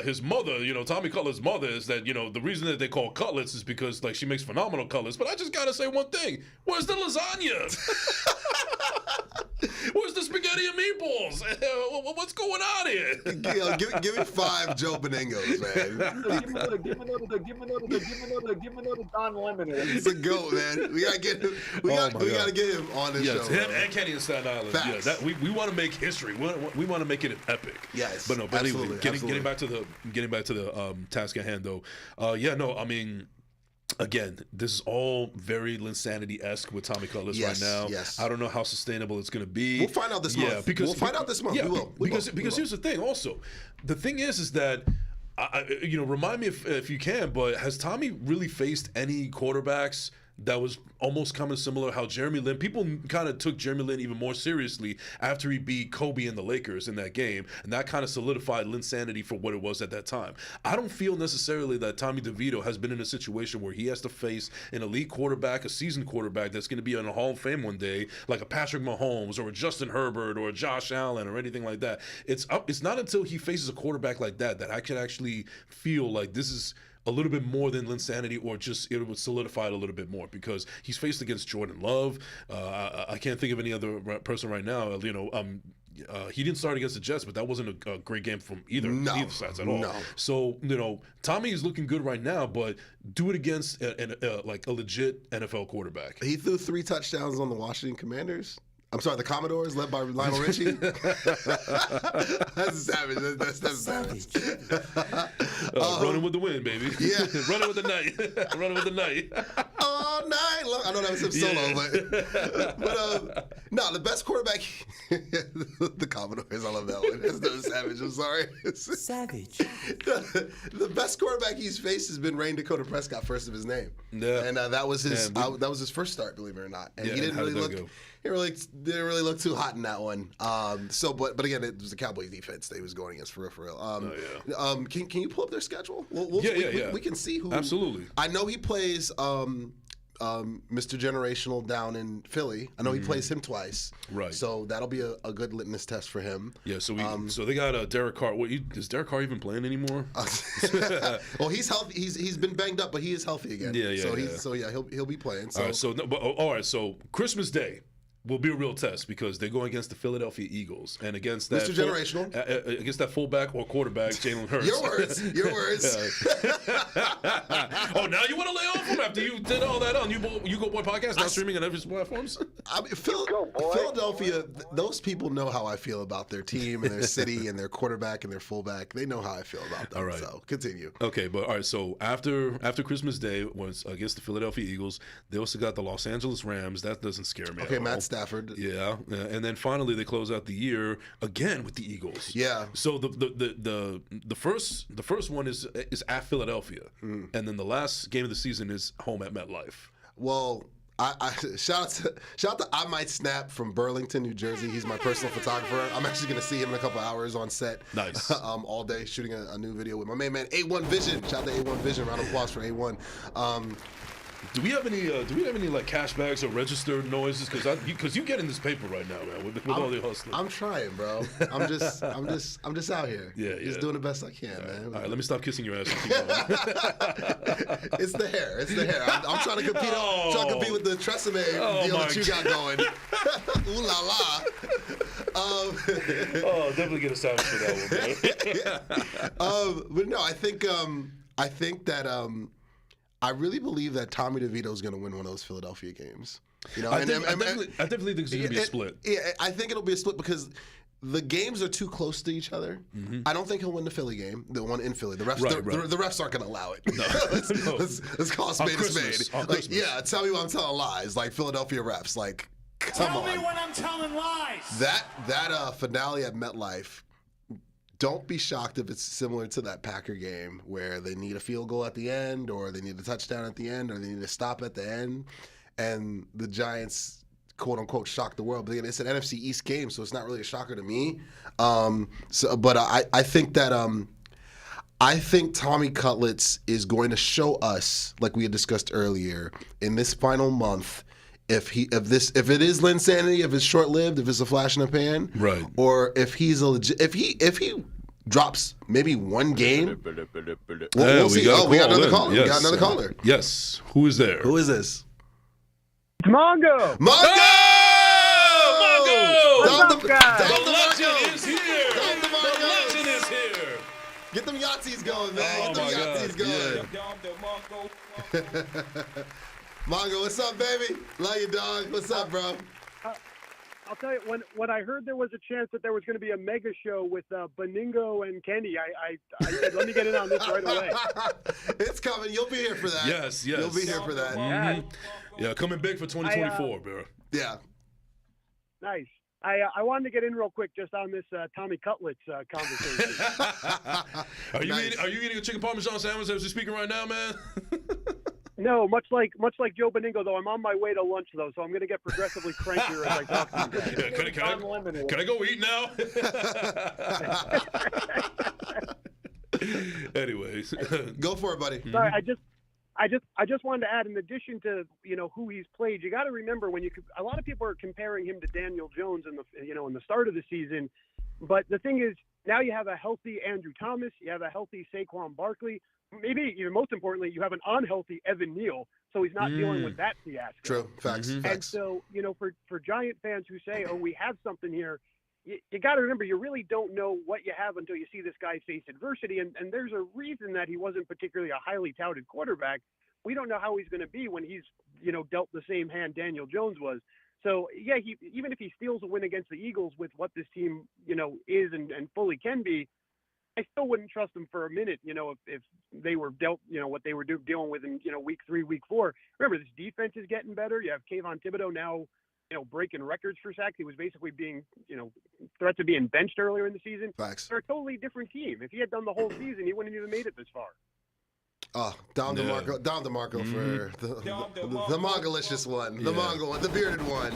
his mother, Tommy Cutlets' mother, is that the reason that they call Cutlets is because like she makes phenomenal cutlets. But I just gotta say one thing: where's the lasagna? Where's the spaghetti and meatballs? What's going on here? Give me 5 Joe Benignos, man. Give another Don Lemon. It's a goat, man. We gotta get him. We gotta get him on this show. Him and Kenny in Staten Island. Facts. Yeah, we want to make history. We want to make it an epic. Yes, but no. But anyway, getting back to the task at hand, though. I mean. Again, this is all very Linsanity-esque with Tommy Cutlets right now. Yes. I don't know how sustainable it's going to be. We'll find out this month. We'll find out this month. Yeah, we will. Because here's the thing also. The thing is that, remind me if you can, but has Tommy really faced any quarterbacks that was almost kind of similar how Jeremy Lin, people kind of took Jeremy Lin even more seriously after he beat Kobe and the Lakers in that game, and that kind of solidified Lin's sanity for what it was at that time. I don't feel necessarily that Tommy DeVito has been in a situation where he has to face an elite quarterback, a seasoned quarterback that's going to be in a Hall of Fame one day, like a Patrick Mahomes or a Justin Herbert or a Josh Allen or anything like that. It's not until he faces a quarterback like that I can actually feel like this is a little bit more than Linsanity, or just it would solidify it a little bit more, because he's faced against Jordan Love. I can't think of any other person right now. He didn't start against the Jets, but that wasn't a great game from either sides at all. No. So Tommy is looking good right now, but do it against a legit NFL quarterback. He threw 3 touchdowns on the Washington Commanders. I'm sorry, the Commodores, led by Lionel Richie. That's savage. That's savage. Running with the wind, baby. Yeah. Running with the night. Running with the night. All night long. I know that was him solo, but no, the best quarterback. The Commodores. I love that one. That's no savage. I'm sorry. Savage. The best quarterback he's faced has been Rain Dakota Prescott, first of his name. Yeah. And that was his. That was his first start, believe it or not. And he didn't really look. Didn't really look too hot in that one. But again, it was the Cowboys defense they was going against for real. Can you pull up their schedule? We can see who. Absolutely. I know he plays Mr. Generational down in Philly. I know he plays him twice. Right. So that'll be a good litmus test for him. Yeah. So they got Derek Carr. Is Derek Carr even playing anymore? Well, he's healthy. He's been banged up, but he is healthy again. He'll be playing. So. All right. So Christmas Day will be a real test, because they go against the Philadelphia Eagles and against that Mr. Generational, against that fullback or quarterback, Jalen Hurts. Your words. Oh, now you want to lay off him after you did all that on You Go Boy podcast, now streaming on every platforms? I mean, Philadelphia, those people know how I feel about their team and their city and their quarterback and their fullback. They know how I feel about them. All right. So continue. Okay, but all right. So after Christmas Day was against the Philadelphia Eagles. They also got the Los Angeles Rams. That doesn't scare me. Okay, at Matt all. Stafford. Yeah, and then finally they close out the year again with the Eagles. Yeah. So the first one is at Philadelphia, and then the last game of the season is home at MetLife. Well, I shout out to I Might Snap from Burlington, New Jersey. He's my personal photographer. I'm actually going to see him in a couple hours on set. Nice. All day shooting a new video with my main man A1 Vision. Shout out to A1 Vision. Round of applause for A1. Do we have any like cashbacks or registered noises? Because you get in this paper right now, man, with all the hustling. I'm trying, bro. I'm just out here. Just doing the best I can, man. All right, let me stop kissing your ass and keep going. It's the hair. I'm trying to compete. Trying to compete with the Tresemme deal that you got going. Ooh la la. Definitely get a sound for that one, man. But no, I think that. I really believe that Tommy DeVito is going to win one of those Philadelphia games. I definitely think it's going to be a split. Yeah, I think it'll be a split because the games are too close to each other. Mm-hmm. I don't think he'll win the Philly game, the one in Philly. The refs, the refs aren't going to allow it. No. let's call a spade a spade. Yeah, tell me when I'm telling lies. Like Philadelphia refs, like come on. Tell me when I'm telling lies. That finale at MetLife. Don't be shocked if it's similar to that Packer game where they need a field goal at the end, or they need a touchdown at the end, or they need a stop at the end, and the Giants, quote unquote, shock the world. But again, it's an NFC East game, so it's not really a shocker to me. But I think that I think Tommy Cutlets is going to show us, like we had discussed earlier, in this final month. If it is Linsanity, if it's short lived, if it's a flash in the pan, right? Or if he's a legit, if he drops maybe one game, we'll see. We got another caller. Yes. We got another caller. Yes. Who is there? Who is this? It's Mongo. Mongo! What's up, guys? The legend is here. The legend is here. Get them Yahtzees going, man. Get them Yahtzees going. Yeah. Mongo, what's up, baby? Love you, dog. What's up, bro? I'll tell you, when I heard there was a chance that there was going to be a mega show with Beningo and Kenny, I said, let me get in on this right away. It's coming. You'll be here for that. Yes. You'll be here for that. Mm-hmm. Yeah, coming big for 2024, bro. Yeah. Nice. I wanted to get in real quick just on this Tommy Cutlets conversation. Are you eating a chicken parmesan sandwich as you're speaking right now, man? No, much like Joe Beningo, though. I'm on my way to lunch, though, so I'm going to get progressively crankier as I talk to you guys. Yeah, can I go eat now? Anyways, Go for it, buddy. Sorry, I just wanted to add, in addition to who he's played, you got to remember a lot of people are comparing him to Daniel Jones in the start of the season, but the thing is, now you have a healthy Andrew Thomas, you have a healthy Saquon Barkley, maybe even most importantly, you have an unhealthy Evan Neal, so he's not dealing with that fiasco. True, facts. And so for Giant fans who say, "Oh, we have something here," you got to remember, you really don't know what you have until you see this guy face adversity. And there's a reason that he wasn't particularly a highly touted quarterback. We don't know how he's going to be when he's, dealt the same hand Daniel Jones was. So, yeah, even if he steals a win against the Eagles with what this team, is and fully can be, I still wouldn't trust him for a minute, if they were dealt, what they were dealing with in, week 3, week 4. Remember, this defense is getting better. You have Kayvon Thibodeau now, breaking records for sacks. He was basically being, threat to being benched earlier in the season. Facts. They're a totally different team. If he had done the whole season, he wouldn't have even made it this far. Oh, Don DeMarco for the Mongolicious one, the Mongol one, the bearded one.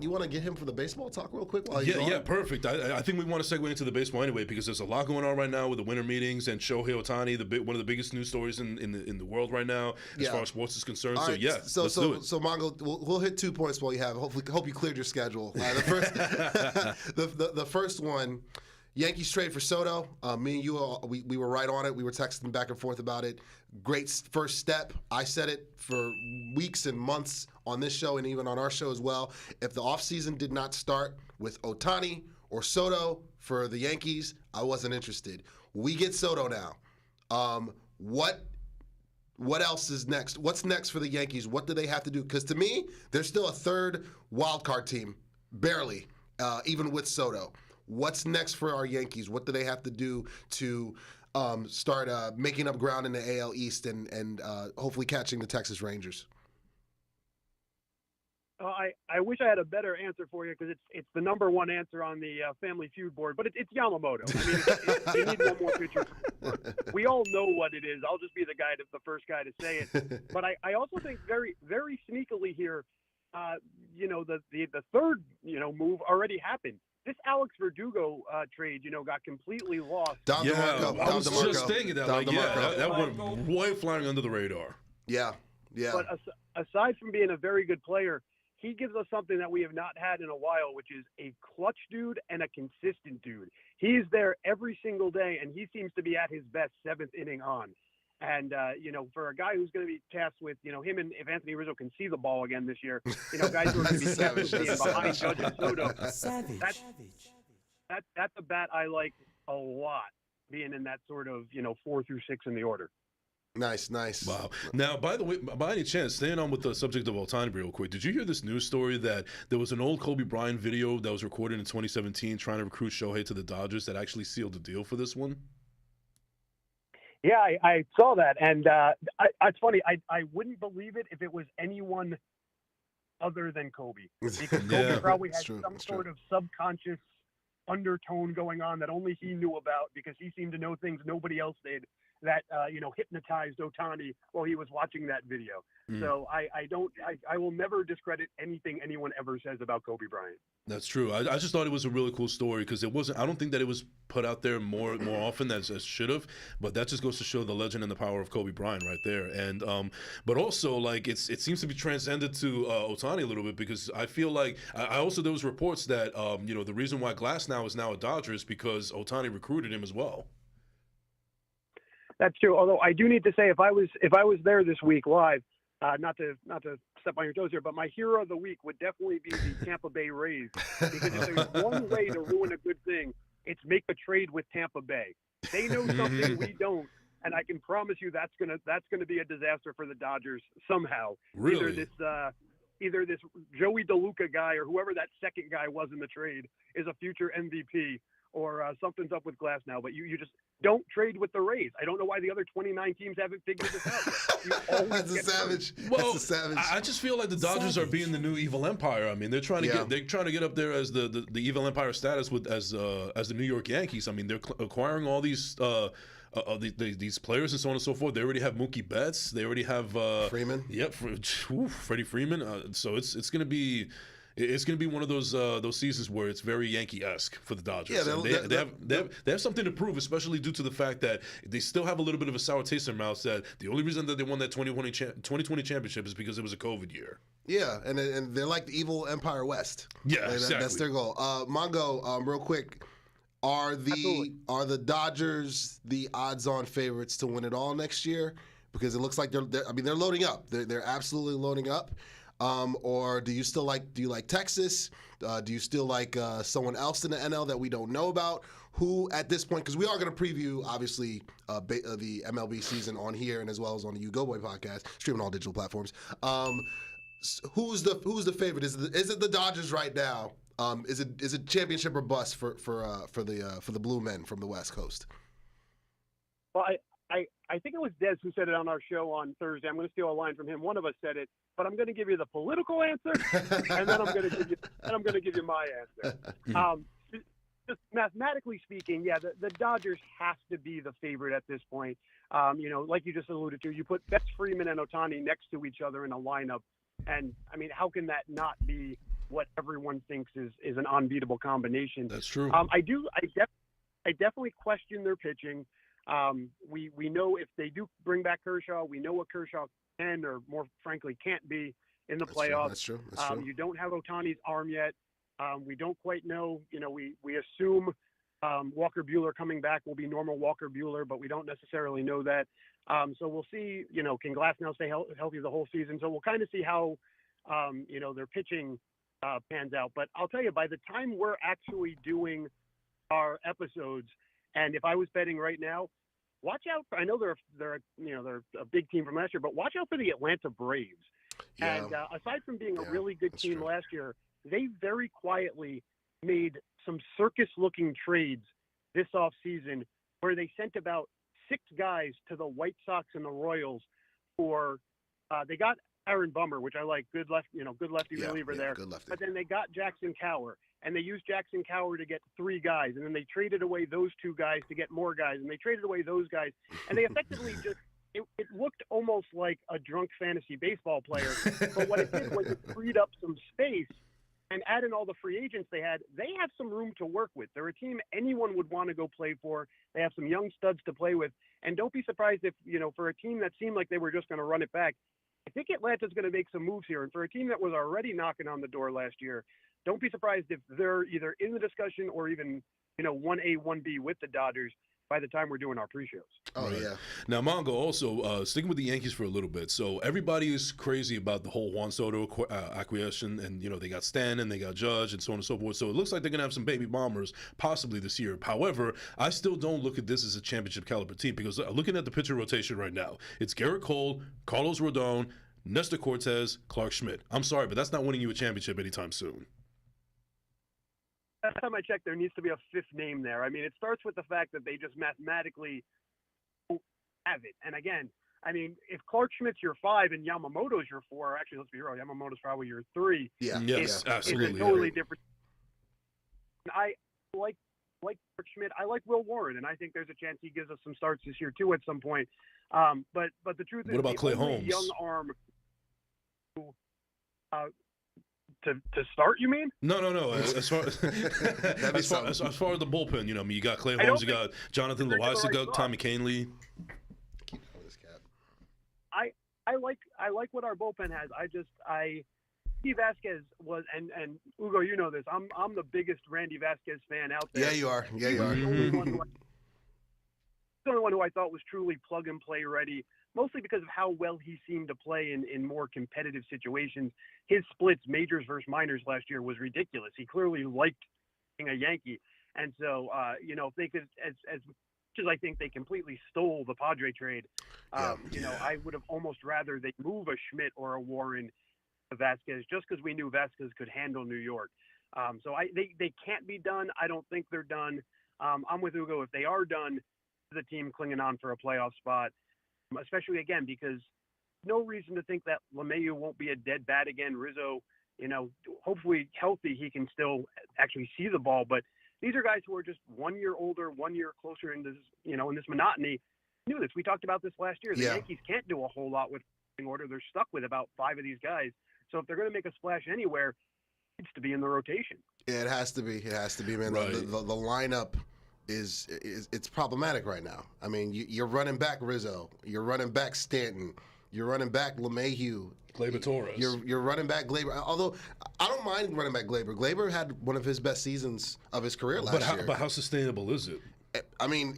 You want to get him for the baseball talk real quick? Yeah, perfect. I think we want to segue into the baseball anyway, because there's a lot going on right now with the winter meetings and Shohei Ohtani, one of the biggest news stories in the world right now as far as sports is concerned. All right, let's do it. So Mongo, we'll hit 2 points while you have it. Hope you cleared your schedule. The first one. Yankees trade for Soto. Me and you, we were right on it. We were texting back and forth about it. Great first step. I said it for weeks and months on this show and even on our show as well. If the offseason did not start with Ohtani or Soto for the Yankees, I wasn't interested. We get Soto now. What else is next? What's next for the Yankees? What do they have to do? Because to me, they're still a third wild card team, barely, even with Soto. What's next for our Yankees? What do they have to do to start making up ground in the AL East and hopefully catching the Texas Rangers? I wish I had a better answer for you, because it's the number one answer on the Family Feud board, but it's Yamamoto. I mean, you need one more pitcher. We all know what it is. I'll just be the first guy to say it. But I also think very, very sneakily here, the third move already happened. This Alex Verdugo trade, got completely lost. I was just thinking that. That went way flying under the radar. Yeah. But aside from being a very good player, he gives us something that we have not had in a while, which is a clutch dude and a consistent dude. He's there every single day, and he seems to be at his best 7th inning on. And, for a guy who's going to be tasked with, him and if Anthony Rizzo can see the ball again this year, guys who are going to be tasked with being behind Judge and Soto. That's a bat I like a lot, being in that sort of, 4 through 6 in the order. Nice. Wow. Now, by the way, by any chance, staying on with the subject of Ohtani real quick, did you hear this news story that there was an old Kobe Bryant video that was recorded in 2017 trying to recruit Shohei to the Dodgers that actually sealed the deal for this one? Yeah, I saw that, and it's funny. I wouldn't believe it if it was anyone other than Kobe, because Kobe probably had some sort of subconscious undertone going on that only he knew about, because he seemed to know things nobody else did that hypnotized Ohtani while he was watching that video. So I will never discredit anything anyone ever says about Kobe Bryant. That's true. I just thought it was a really cool story, because it wasn't. I don't think that it was put out there more often as should have. But that just goes to show the legend and the power of Kobe Bryant right there. And but also, like, it seems to be transcended to Ohtani a little bit, because I feel like I also, there was reports that the reason why Glass now is a Dodger is because Ohtani recruited him as well. That's true. Although I do need to say, if I was there this week live, not to step on your toes here, but my hero of the week would definitely be the Tampa Bay Rays, because if there's one way to ruin a good thing, it's make a trade with Tampa Bay. They know something we don't, and I can promise you that's gonna be a disaster for the Dodgers somehow. Really? Either this Joey DeLuca guy or whoever that second guy was in the trade is a future MVP, or something's up with Glass now. But you just don't trade with the Rays. I don't know why the other 29 teams haven't figured this out. That's a savage. Well, That's a savage. I just feel like the Dodgers are being the new evil empire. I mean, they're trying to get up there as the evil empire status as the New York Yankees. I mean, they're acquiring all these these players and so on and so forth. They already have Mookie Betts. They already have Freeman. Yep, Freddie Freeman. So it's going to be. It's going to be one of those seasons where it's very Yankee-esque for the Dodgers. Yeah, they have something to prove, especially due to the fact that they still have a little bit of a sour taste in their mouths. That the only reason that they won that 2020 championship is because it was a COVID year. Yeah, and they're like the evil Empire West. Yeah, exactly. That's their goal. Mongo, real quick, are the Dodgers the odds-on favorites to win it all next year? Because it looks like they're loading up. They're absolutely loading up. Or do you like Texas? Do you still like someone else in the NL that we don't know about? Who at this point, because we are going to preview obviously the MLB season on here and as well as on the Ugo Boy podcast, streaming on all digital platforms. Who's the favorite? Is it the Dodgers right now? Is it championship or bust for the Blue Men from the West Coast? Well, I think it was Des who said it on our show on Thursday. I'm going to steal a line from him. One of us said it, but I'm going to give you the political answer, and then I'm going to give you my answer. Just mathematically speaking, yeah, the Dodgers have to be the favorite at this point. Like you just alluded to, you put Betts, Freeman, and Ohtani next to each other in a lineup, and I mean, how can that not be what everyone thinks is an unbeatable combination? That's true. I definitely question their pitching. We know if they do bring back Kershaw, we know what Kershaw can, or more frankly, can't be in the playoffs. That's true. You don't have Ohtani's arm yet. We don't quite know. We assume Walker Buehler coming back will be normal Walker Buehler, but we don't necessarily know that. So we'll see. Can Glasnow stay healthy the whole season? So we'll kind of see how their pitching pans out. But I'll tell you, by the time we're actually doing our episodes, and if I was betting right now, watch out for, I know they're a big team from last year, but watch out for the Atlanta Braves. Yeah. And aside from being a really good team last year, they very quietly made some circus-looking trades this offseason where they sent about 6 guys to the White Sox and the Royals for they got Aaron Bummer, which I like, good lefty reliever there. Good lefty. But then they got Jackson Cower, and they used Jackson Cower to get 3 guys, and then they traded away those 2 guys to get more guys, and they traded away those guys, and they effectively just it looked almost like a drunk fantasy baseball player. But what it did was it freed up some space, and add in all the free agents they have some room to work with. They're a team anyone would want to go play for. They have some young studs to play with, and don't be surprised if for a team that seemed like they were just going to run it back, I think Atlanta's going to make some moves here. And for a team that was already knocking on the door last year, don't be surprised if they're either in the discussion or even, 1A, 1B with the Dodgers by the time we're doing our pre-shows. Oh, Right. yeah. Now, Mongo, also, sticking with the Yankees for a little bit. So everybody is crazy about the whole Juan Soto acquisition, and, they got Stanton, they got Judge, and so on and so forth. So it looks like they're going to have some baby bombers possibly this year. However, I still don't look at this as a championship caliber team because looking at the pitcher rotation right now, it's Garrett Cole, Carlos Rodon, Nestor Cortez, Clark Schmidt. I'm sorry, but that's not winning you a championship anytime soon. Last time I checked, there needs to be a 5th name there. I mean, it starts with the fact that they just mathematically don't have it. And again, I mean, if Clark Schmidt's your 5 and Yamamoto's your 4, actually, let's be real, Yamamoto's probably your 3. Yeah. Yes, absolutely. It's a totally different. I like Clark Schmidt. I like Will Warren, and I think there's a chance he gives us some starts this year too at some point. But the truth is, What about Clay only Holmes? young arm to start, you mean? No. As far as far as the bullpen, you got Clay Holmes, you got Jonathan Loaiza, Tommy Kahnle. Keep this cap. I like what our bullpen has. Steve Vasquez was, and Ugo, you know this. I'm the biggest Randy Vasquez fan out there. Yeah, you are. He's the only one who I thought was truly plug and play ready, mostly because of how well he seemed to play in more competitive situations. His splits, majors versus minors last year, was ridiculous. He clearly liked being a Yankee. And so, if they could, as much as I think they completely stole the Padre trade, I would have almost rather they move a Schmidt or a Warren to Vasquez just because we knew Vasquez could handle New York. So they can't be done. I don't think they're done. I'm with Ugo. If they are done, the team clinging on for a playoff spot, especially again because no reason to think that LeMahieu won't be a dead bat again. Rizzo, hopefully healthy, he can still actually see the ball, but These are guys who are just 1 year older, 1 year closer into this, in this monotony. We knew this. We talked about this last year. The Yankees can't do a whole lot with order. They're stuck with about 5 of these guys. So if they're going to make a splash anywhere, it needs to be in the rotation. Yeah, it has to be. It has to be, man. Right. The lineup is it's problematic right now. I mean, you're running back Rizzo. You're running back Stanton. You're running back LeMahieu. Gleyber Torres. You're running back Gleyber. Although I don't mind running back Gleyber. Gleyber had one of his best seasons of his career last year. But how sustainable is it? I mean,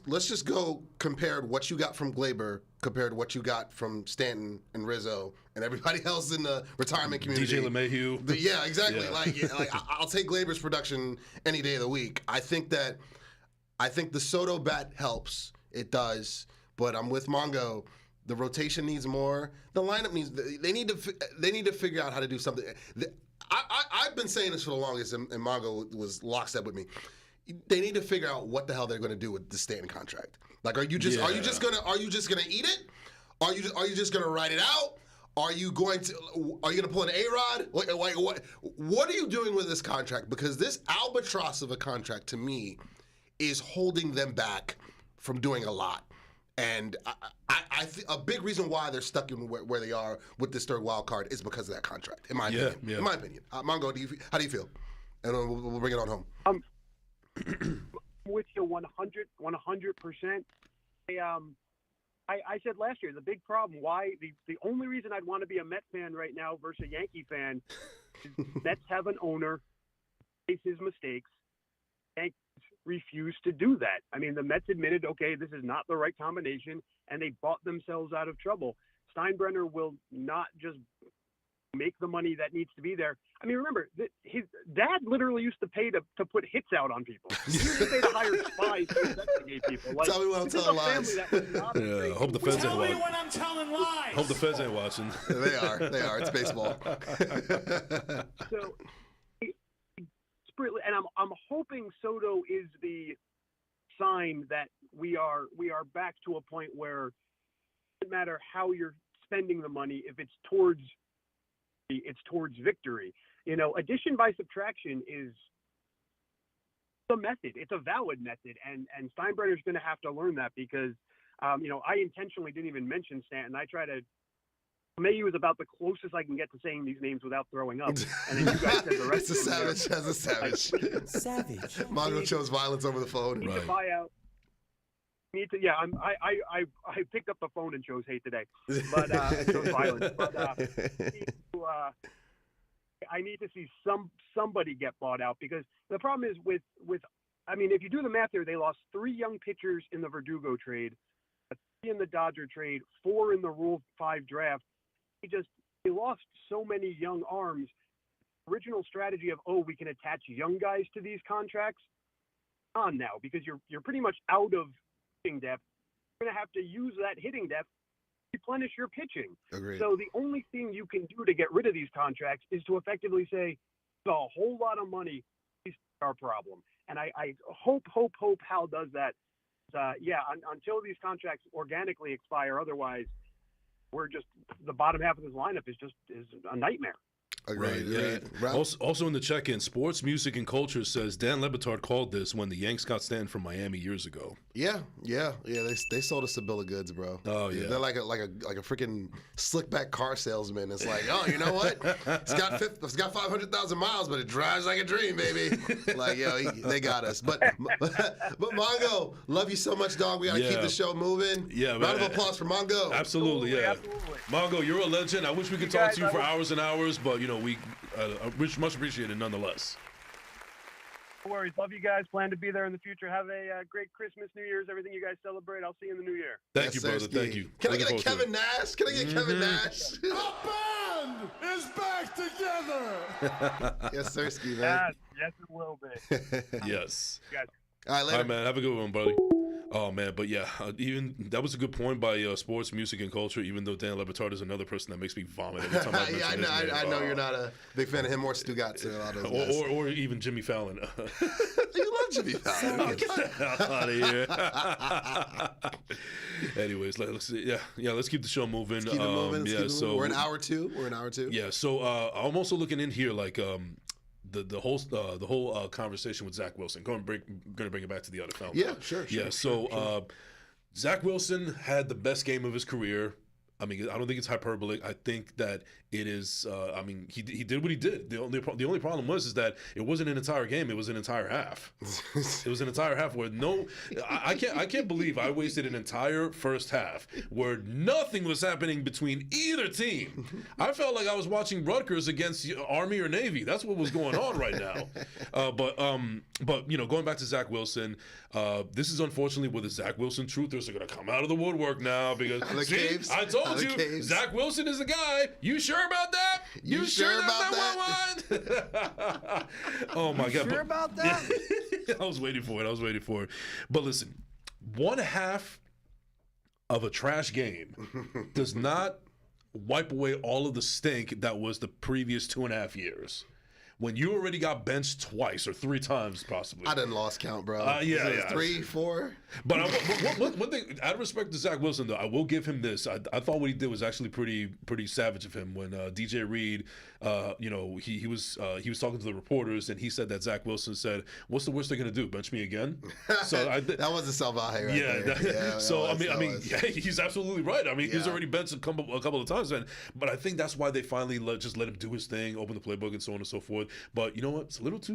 let's just go compare what you got from Gleyber compared to what you got from Stanton and Rizzo and everybody else in the retirement community. DJ LeMahieu. Yeah, exactly. Yeah. Like I'll take Gleyber's production any day of the week. I think the Soto bat helps. It does. But I'm with Mongo. The rotation needs more. The lineup needs. They need to figure out how to do something. I've been saying this for the longest, and Mongo was lockstep with me. They need to figure out what the hell they're going to do with the Stanton contract. Like, are you just gonna eat it? Are you just gonna write it out? Are you gonna pull an A-Rod? What are you doing with this contract? Because this albatross of a contract to me is holding them back from doing a lot. And I think a big reason why they're stuck in where they are with this third wild card is because of that contract. In my opinion. Yeah. In my opinion. Mongo, how do you feel? And we'll bring it on home. I'm with you 100%. I said last year, the big problem, why the only reason I'd want to be a Met fan right now versus a Yankee fan is Mets have an owner, face his mistakes. Yankees refuse to do that. I mean, the Mets admitted, okay, this is not the right combination, and they bought themselves out of trouble. Steinbrenner will not just make the money that needs to be there. I mean, remember, his dad literally used to pay to put hits out on people. He used to pay to hire spies to investigate people. Like, tell me when I'm telling lies. Hope the feds ain't watching. when I'm telling lies. Hope the feds ain't watching. They are. It's baseball. So, and I'm hoping Soto is the sign that we are back to a point where it doesn't matter how you're spending the money, if it's towards victory. Addition by subtraction is the method. It's a valid method, and Steinbrenner's going to have to learn that because, I intentionally didn't even mention Stanton. I try to. Maybe was about the closest I can get to saying these names without throwing up. And then you guys said the rest. It's a savage. Savage. Mongo chose violence over the phone. Need to buy out. I picked up the phone and chose hate today, but chose violence. But I need to see somebody get bought out because the problem is with if you do the math here, they lost 3 young pitchers in the Verdugo trade, 3 in the Dodger trade, 4 in the Rule 5 draft. They lost so many young arms. Original strategy of we can attach young guys to these contracts on now because you're pretty much out of hitting depth. You're going to have to use that hitting depth to replenish your pitching. Agreed. So the only thing you can do to get rid of these contracts is to effectively say it's a whole lot of money is our problem. And I hope Hal does that. Until these contracts organically expire, otherwise we're just the bottom half of this lineup is a nightmare. Agreed. Yeah. Also in the check-in, Sports, Music, and Culture says Dan Le Batard called this when the Yanks got Stanton from Miami years ago. Yeah. They sold us a bill of goods, bro. Oh yeah, they're like a freaking slick back car salesman. It's like, you know what? It's got 500,000 miles, but it drives like a dream, baby. Like, they got us. But Mongo, love you so much, dog. We gotta keep the show moving. Yeah, round of applause for Mongo. Absolutely. Mongo, you're a legend. I wish we could talk to you for hours and hours, but we much appreciate it nonetheless. No worries. Love you guys. Plan to be there in the future. Have a great Christmas, New Year's, everything you guys celebrate. I'll see you in the new year. Thank you, brother. Thank you. Can I get a Kevin Nash? Kevin Nash? The band is back together. Yes, Sirski, man. Yes, it will be. Yes. Guys. All right, later. All right, man. Have a good one, buddy. Oh man, but yeah, even that was a good point by Sports, Music, and Culture. Even though Dan Le Batard is another person that makes me vomit every time I mention his name. I know you're not a big fan of him or Stugatz or a lot of those guys. or even Jimmy Fallon. You love Jimmy Fallon. Get the hell out of here. Anyways, let's keep the show moving. Let's keep it moving. So we're in hour two. Yeah, so I'm also looking in here like the whole conversation with Zach Wilson. Going to bring it back to the NFL. Yeah, sure. Yeah. So Zach Wilson had the best game of his career. I mean, I don't think it's hyperbolic. I think that it is. I mean, he did what he did. The only problem was that it wasn't an entire game. It was an entire half. It was an entire half where I can't believe I wasted an entire first half where nothing was happening between either team. I felt like I was watching Rutgers against Army or Navy. That's what was going on right now. But going back to Zach Wilson, this is unfortunately where the Zach Wilson truthers are going to come out of the woodwork now because I told you, Zach Wilson is the guy. You sure about that? You sure about that? Oh my God! Sure about that? I was waiting for it. But listen, one half of a trash game does not wipe away all of the stink that was the previous 2.5 years. When you already got benched twice or 3 times, possibly. I done lost count, bro. Yeah. 3, 4. But one thing, out of respect to Zach Wilson, though, I will give him this. I thought what he did was actually pretty savage of him. When DJ Reed, he was talking to the reporters and he said that Zach Wilson said, "What's the worst they're gonna do? Bench me again?" So that was a self-out right there. So he's absolutely right. I mean, he's already benched a couple of times, but I think that's why they finally let him do his thing, open the playbook, and so on and so forth. But you know what? It's a little too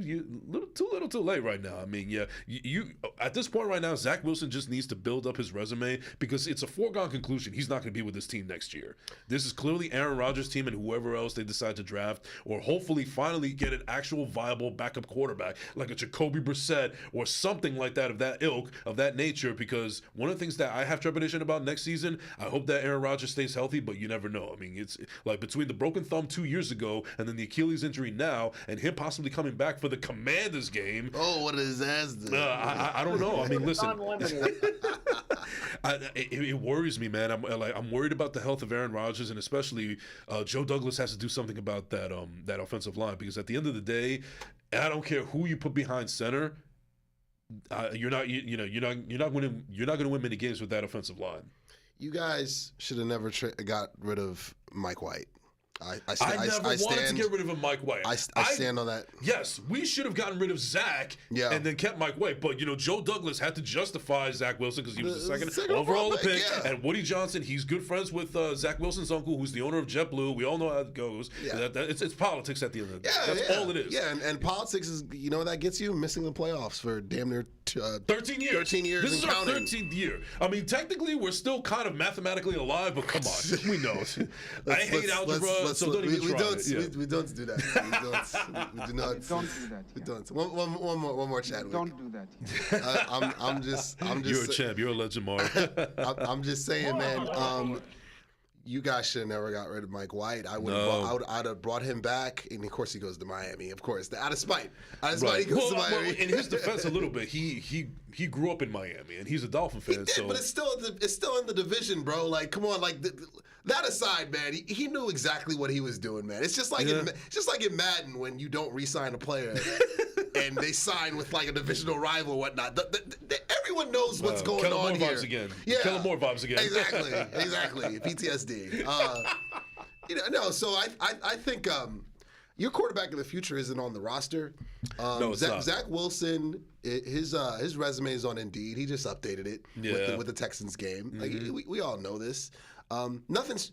late right now. I mean, you at this point right now, Zach Wilson just needs to build up his resume because it's a foregone conclusion he's not going to be with this team next year. This is clearly Aaron Rodgers' team and whoever else they decide to draft, or hopefully finally get an actual viable backup quarterback like a Jacoby Brissett or something like that of that ilk, of that nature. Because one of the things that I have trepidation about next season, I hope that Aaron Rodgers stays healthy, but you never know. I mean, it's like between the broken thumb 2 years ago and then the Achilles injury now, and him possibly coming back for the Commanders game. Oh, what a disaster! I don't know. I mean, listen, it worries me, man. I'm worried about the health of Aaron Rodgers, and especially Joe Douglas has to do something about that offensive line, because at the end of the day, I don't care who you put behind center, you're not going to win many games with that offensive line. You guys should have never got rid of Mike White. I never wanted to get rid of a Mike White. I stand on that. Yes, we should have gotten rid of Zach and then kept Mike White. But, Joe Douglas had to justify Zach Wilson because he was the second overall pick. Yeah. And Woody Johnson, he's good friends with Zach Wilson's uncle, who's the owner of JetBlue. We all know how it goes. Yeah. It's politics at the end of the day. That's all it is. Yeah, and politics is, what that gets you? Missing the playoffs for damn near 13 years. 13 years. This is our 13th year. I mean, technically, we're still kind of mathematically alive, but come on. We know. I hate algebra. So don't even try it. We don't do that. We do not. Don't do that. We don't. One more chat. Don't do that. I'm just. You're a champ. You're a legend, Mark. I'm just saying, man. You guys should have never got rid of Mike White. I'd have brought him back, and of course he goes to Miami. Of course, out of spite. He goes to Miami. In his defense, a little bit, he grew up in Miami, and he's a Dolphin fan. But it's still in the division, bro. Like, come on, like that aside, man. He knew exactly what he was doing, man. It's just like in Madden when you don't re-sign a player. And they sign with like a divisional rival or whatnot. Everyone knows what's going on here. Vibes again. Yeah, Kellen Moore vibes again. Exactly. PTSD. So I think your quarterback of the future isn't on the roster. No, it's not. Zach Wilson, his resume is on Indeed. He just updated it with the Texans game. Mm-hmm. Like we all know this. Nothing's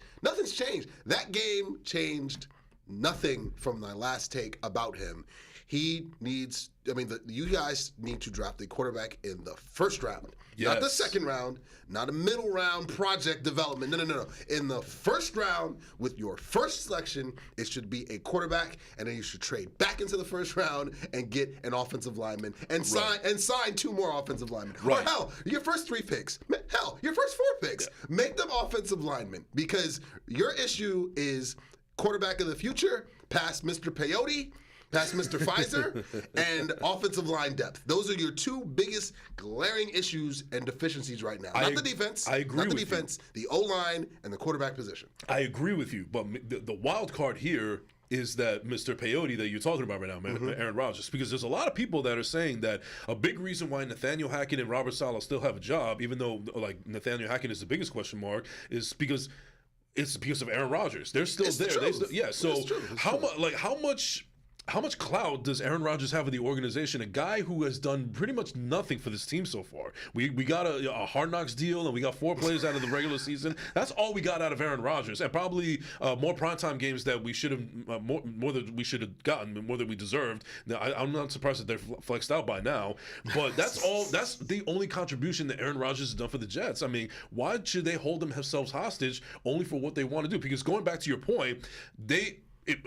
changed. That game changed nothing from my last take about him. He needs. You guys need to draft a quarterback in the first round, not the second round, not a middle round project development. No. In the first round, with your first selection, it should be a quarterback, and then you should trade back into the first round and get an offensive lineman and sign 2 more offensive linemen. Right. Or hell, your first 3 picks. Hell, your first 4 picks. Yeah. Make them offensive linemen, because your issue is quarterback of the future past Mr. Peyote, past Mr. Pfizer, and offensive line depth. Those are your 2 biggest glaring issues and deficiencies right now. Not the defense. I agree not the with defense, you. The O-line, and the quarterback position. I agree with you, but the wild card here is that Mr. Peyote that you're talking about right now, man, Aaron Rodgers, because there's a lot of people that are saying that a big reason why Nathaniel Hackett and Robert Saleh still have a job, even though like Nathaniel Hackett is the biggest question mark, is because it's because of Aaron Rodgers. They're still there. So how much how much clout does Aaron Rodgers have with the organization? A guy who has done pretty much nothing for this team so far. We got a Hard Knocks deal, and we got 4 players out of the regular season. That's all we got out of Aaron Rodgers, and probably more primetime games that we should have more than we should have gotten, more than we deserved. Now, I'm not surprised that they're flexed out by now, but that's all. That's the only contribution that Aaron Rodgers has done for the Jets. I mean, why should they hold themselves hostage only for what they want to do? Because going back to your point,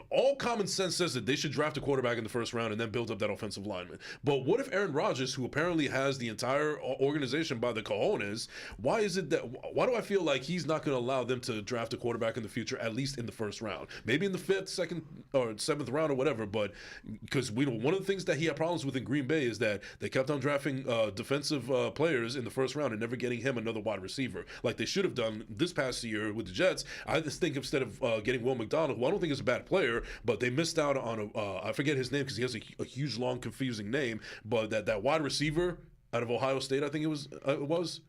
all common sense says that they should draft a quarterback in the first round and then build up that offensive lineman. But what if Aaron Rodgers, who apparently has the entire organization by the cojones, why do I feel like he's not going to allow them to draft a quarterback in the future, at least in the first round? Maybe in the 5th, 2nd, or 7th round or whatever, but because one of the things that he had problems with in Green Bay is that they kept on drafting defensive players in the first round and never getting him another wide receiver like they should have done this past year with the Jets. I just think instead of getting Will McDonald, who I don't think is a bad player, but they missed out on I forget his name because he has a huge, long, confusing name, but that wide receiver out of Ohio State, I think it was.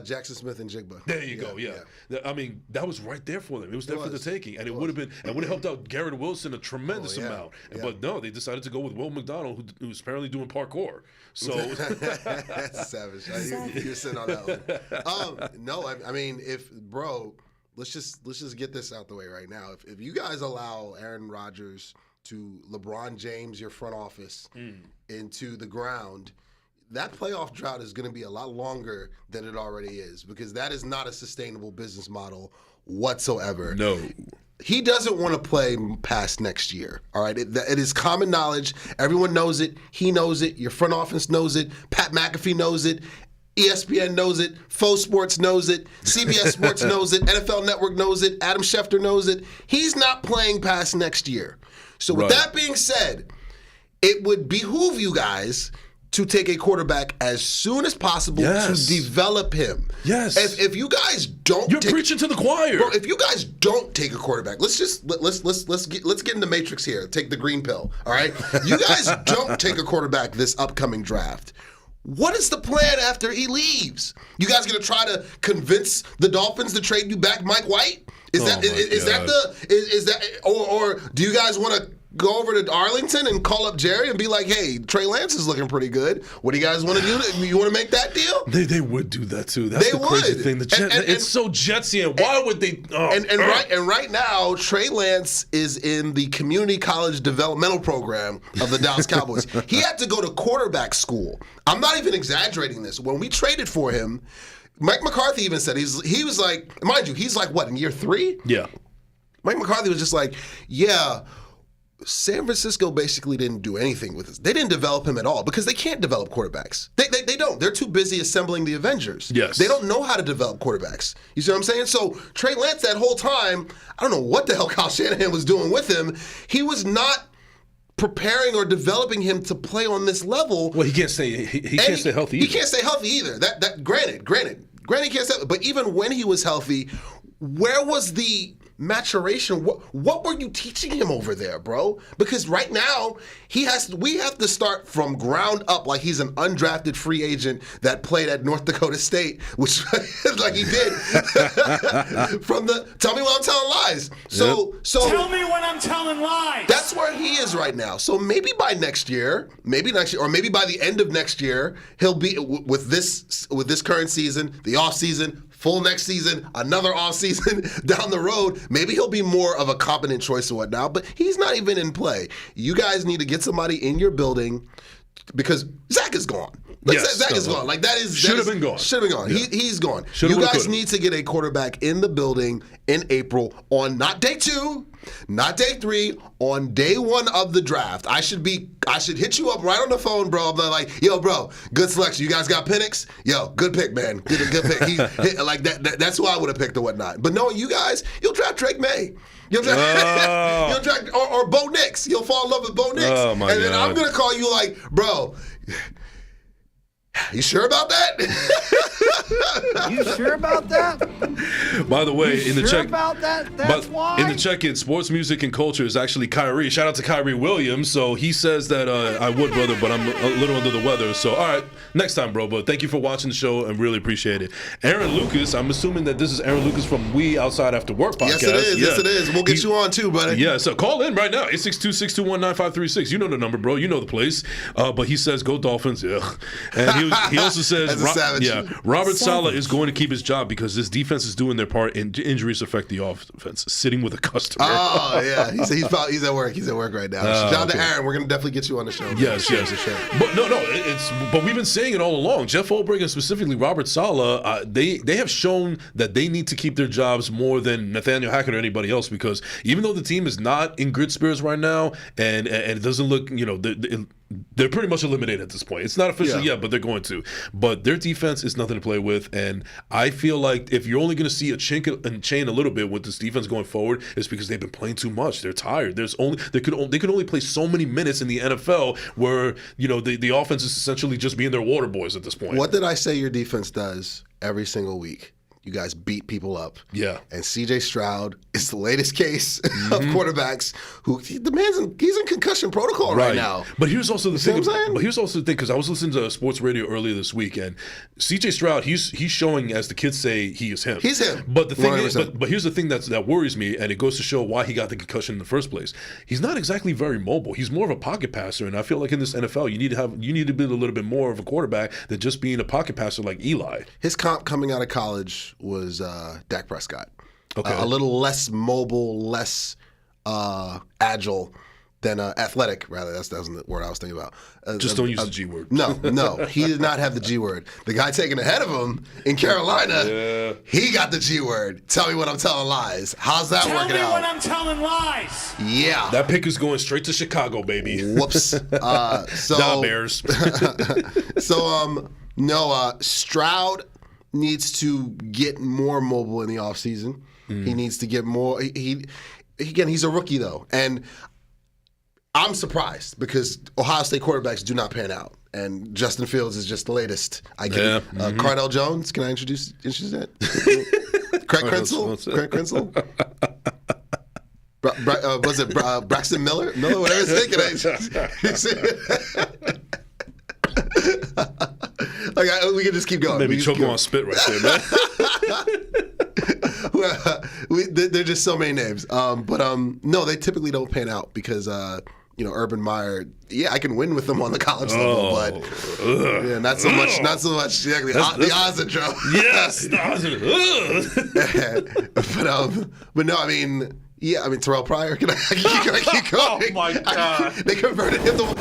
Jackson Smith and Jigba. There you go. Yeah. I mean, that was right there for them. It was there for the taking, and it would have helped out Garrett Wilson a tremendous amount. Yeah. But no, they decided to go with Will McDonald, who's apparently doing parkour. So that's savage. You're sitting on that one. No, I mean, let's just get this out the way right now. If you guys allow Aaron Rodgers to LeBron James your front office into the ground, that playoff drought is going to be a lot longer than it already is, because that is not a sustainable business model whatsoever. No. He doesn't want to play past next year, all right? It is common knowledge. Everyone knows it. He knows it. Your front office knows it. Pat McAfee knows it. ESPN knows it. Faux Sports knows it. CBS Sports knows it. NFL Network knows it. Adam Schefter knows it. He's not playing past next year. So with that being said, it would behoove you guys to take a quarterback as soon as possible to develop him. Yes. If you guys don't, you're preaching to the choir. Bro, if you guys don't take a quarterback, let's get in the matrix here. Take the green pill. All right. You guys don't take a quarterback this upcoming draft. What is the plan after he leaves? You guys gonna try to convince the Dolphins to trade you back Mike White? Or do you guys want to go over to Arlington and call up Jerry and be like, hey, Trey Lance is looking pretty good. What do you guys want to do? You want to make that deal? They would do that too. That's the crazy thing. It's so Jetsy, and why would they? Right now, Trey Lance is in the community college developmental program of the Dallas Cowboys. He had to go to quarterback school. I'm not even exaggerating this. When we traded for him, Mike McCarthy even said he was like, mind you, he's like what, in year 3? Yeah. Mike McCarthy was just like, yeah. San Francisco basically didn't do anything with this. They didn't develop him at all because they can't develop quarterbacks. They don't. They're too busy assembling the Avengers. Yes. They don't know how to develop quarterbacks. You see what I'm saying? So Trey Lance that whole time, I don't know what the hell Kyle Shanahan was doing with him. He was not preparing or developing him to play on this level. Well, he can't stay stay healthy either. He can't stay healthy either. That granted, he can't stay. But even when he was healthy, where was the maturation? What were you teaching him over there, bro? Because right now we have to start from ground up, like he's an undrafted free agent that played at North Dakota State, which like he did from the tell me when I'm telling lies. So tell me when I'm telling lies. That's where he is right now. So maybe by next year, or maybe by the end of next year, he'll be with this current season, the off season, full next season, another off season down the road. Maybe he'll be more of a competent choice or whatnot, but he's not even in play. You guys need to get somebody in your building because Zach is gone. Zach is gone. Like should have been gone. Should have been gone. Yeah. He's gone. You guys need to get a quarterback in the building in April on not day 2, not day 3, on day 1 of the draft. I should hit you up right on the phone, bro. I'm like, yo, bro, good selection. You guys got Penix? Yo, good pick, man. Good pick. Like that's who I would have picked or whatnot. But knowing you guys, you'll draft Drake May. You'll draft or Bo Nix. You'll fall in love with Bo Nix. Oh my God. Then I'm gonna call you like, bro. You sure about that? You sure about that? By the way, in the check about that? That's why. In the check-in, sports, music, and culture is actually Kyrie. Shout out to Kyrie Williams. So he says that I would, brother, but I'm a little under the weather. So all right, next time, bro. But thank you for watching the show and really appreciate it. Aaron Lucas, I'm assuming that this is Aaron Lucas from We Outside After Work podcast. Yes, it is. Yes, it is. We'll get you on too, buddy. Yeah, so call in right now. 862-621-9536. You know the number, bro. You know the place. But he says, go Dolphins. Ugh. And he also says, As a savage. Robert Saleh is going to keep his job because this defense is doing their part and injuries affect the offense. Sitting with a customer. Oh, yeah. He's at work. He's at work right now. Shout out to Aaron. We're going to definitely get you on the show. Yes. But no, but we've been saying it all along. Jeff Ulbrich and specifically Robert Saleh, they have shown that they need to keep their jobs more than Nathaniel Hackett or anybody else, because even though the team is not in good spirits right now and it doesn't look, they're pretty much eliminated at this point. It's not official yet, but they're going to. But their defense is nothing to play with, and I feel like if you're only going to see a chink and chain a little bit with this defense going forward, it's because they've been playing too much. They're tired. They could only play so many minutes in the NFL where the offense is essentially just being their water boys at this point. What did I say your defense does every single week? You guys beat people up. Yeah. And C.J. Stroud is the latest case of quarterbacks who he's in concussion protocol right now. But here's also the thing. what I'm saying? But here's also the thing, because I was listening to sports radio earlier this week, and C.J. Stroud, he's showing, as the kids say, he is him. He's him. But the thing 100%. is, but here's the thing that worries me, and it goes to show why he got the concussion in the first place. He's not exactly very mobile. He's more of a pocket passer, and I feel like in this NFL, you need to be a little bit more of a quarterback than just being a pocket passer like Eli. His comp coming out of college was Dak Prescott. Okay. A little less mobile, less agile than athletic, rather. That wasn't the word I was thinking about. Just don't use the G word. No, he did not have the G word. The guy taking ahead of him in Carolina, he got the G word. Tell me when I'm telling lies. How's that working out? Tell me when I'm telling lies. Yeah. That pick is going straight to Chicago, baby. Whoops. Da Bears. Stroud needs to get more mobile in the offseason. He needs to get more. He's a rookie, though. And I'm surprised because Ohio State quarterbacks do not pan out. And Justin Fields is just the latest. I get Cardell Jones. Can I introduce that? Craig Krenzel? Craig Krenzel? Was it Braxton Miller? Whatever his name. We can just keep going. Maybe choke on spit right there, man. There are just so many names. No, they typically don't pan out because Urban Meyer. Yeah, I can win with them on the college level, but not so much. Not so much. The odds are Joe. Yes, the odds are. But no, I mean. Yeah, I mean Terrell Pryor. Can I keep going? Oh my God! They converted him to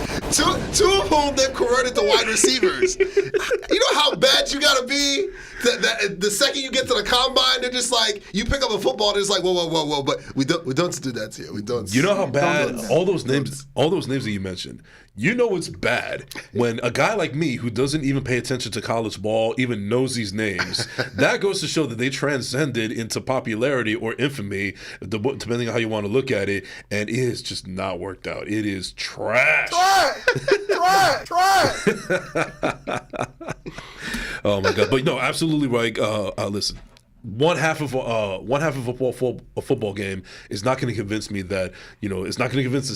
two of whom they've converted to wide receivers. You know how bad you gotta be that the second you get to the combine, they're just like you pick up a football, they're just like whoa, but we don't do that to you. We don't. You know how bad all those names that you mentioned. You know it's bad when a guy like me who doesn't even pay attention to college ball even knows these names. That goes to show that they transcended into popularity or infamy, depending on how you want to look at it, and it has just not worked out. It is trash. Trash. Oh my God! But no, absolutely right. Listen. One half of a football game is not going to convince me that it's not going to convince the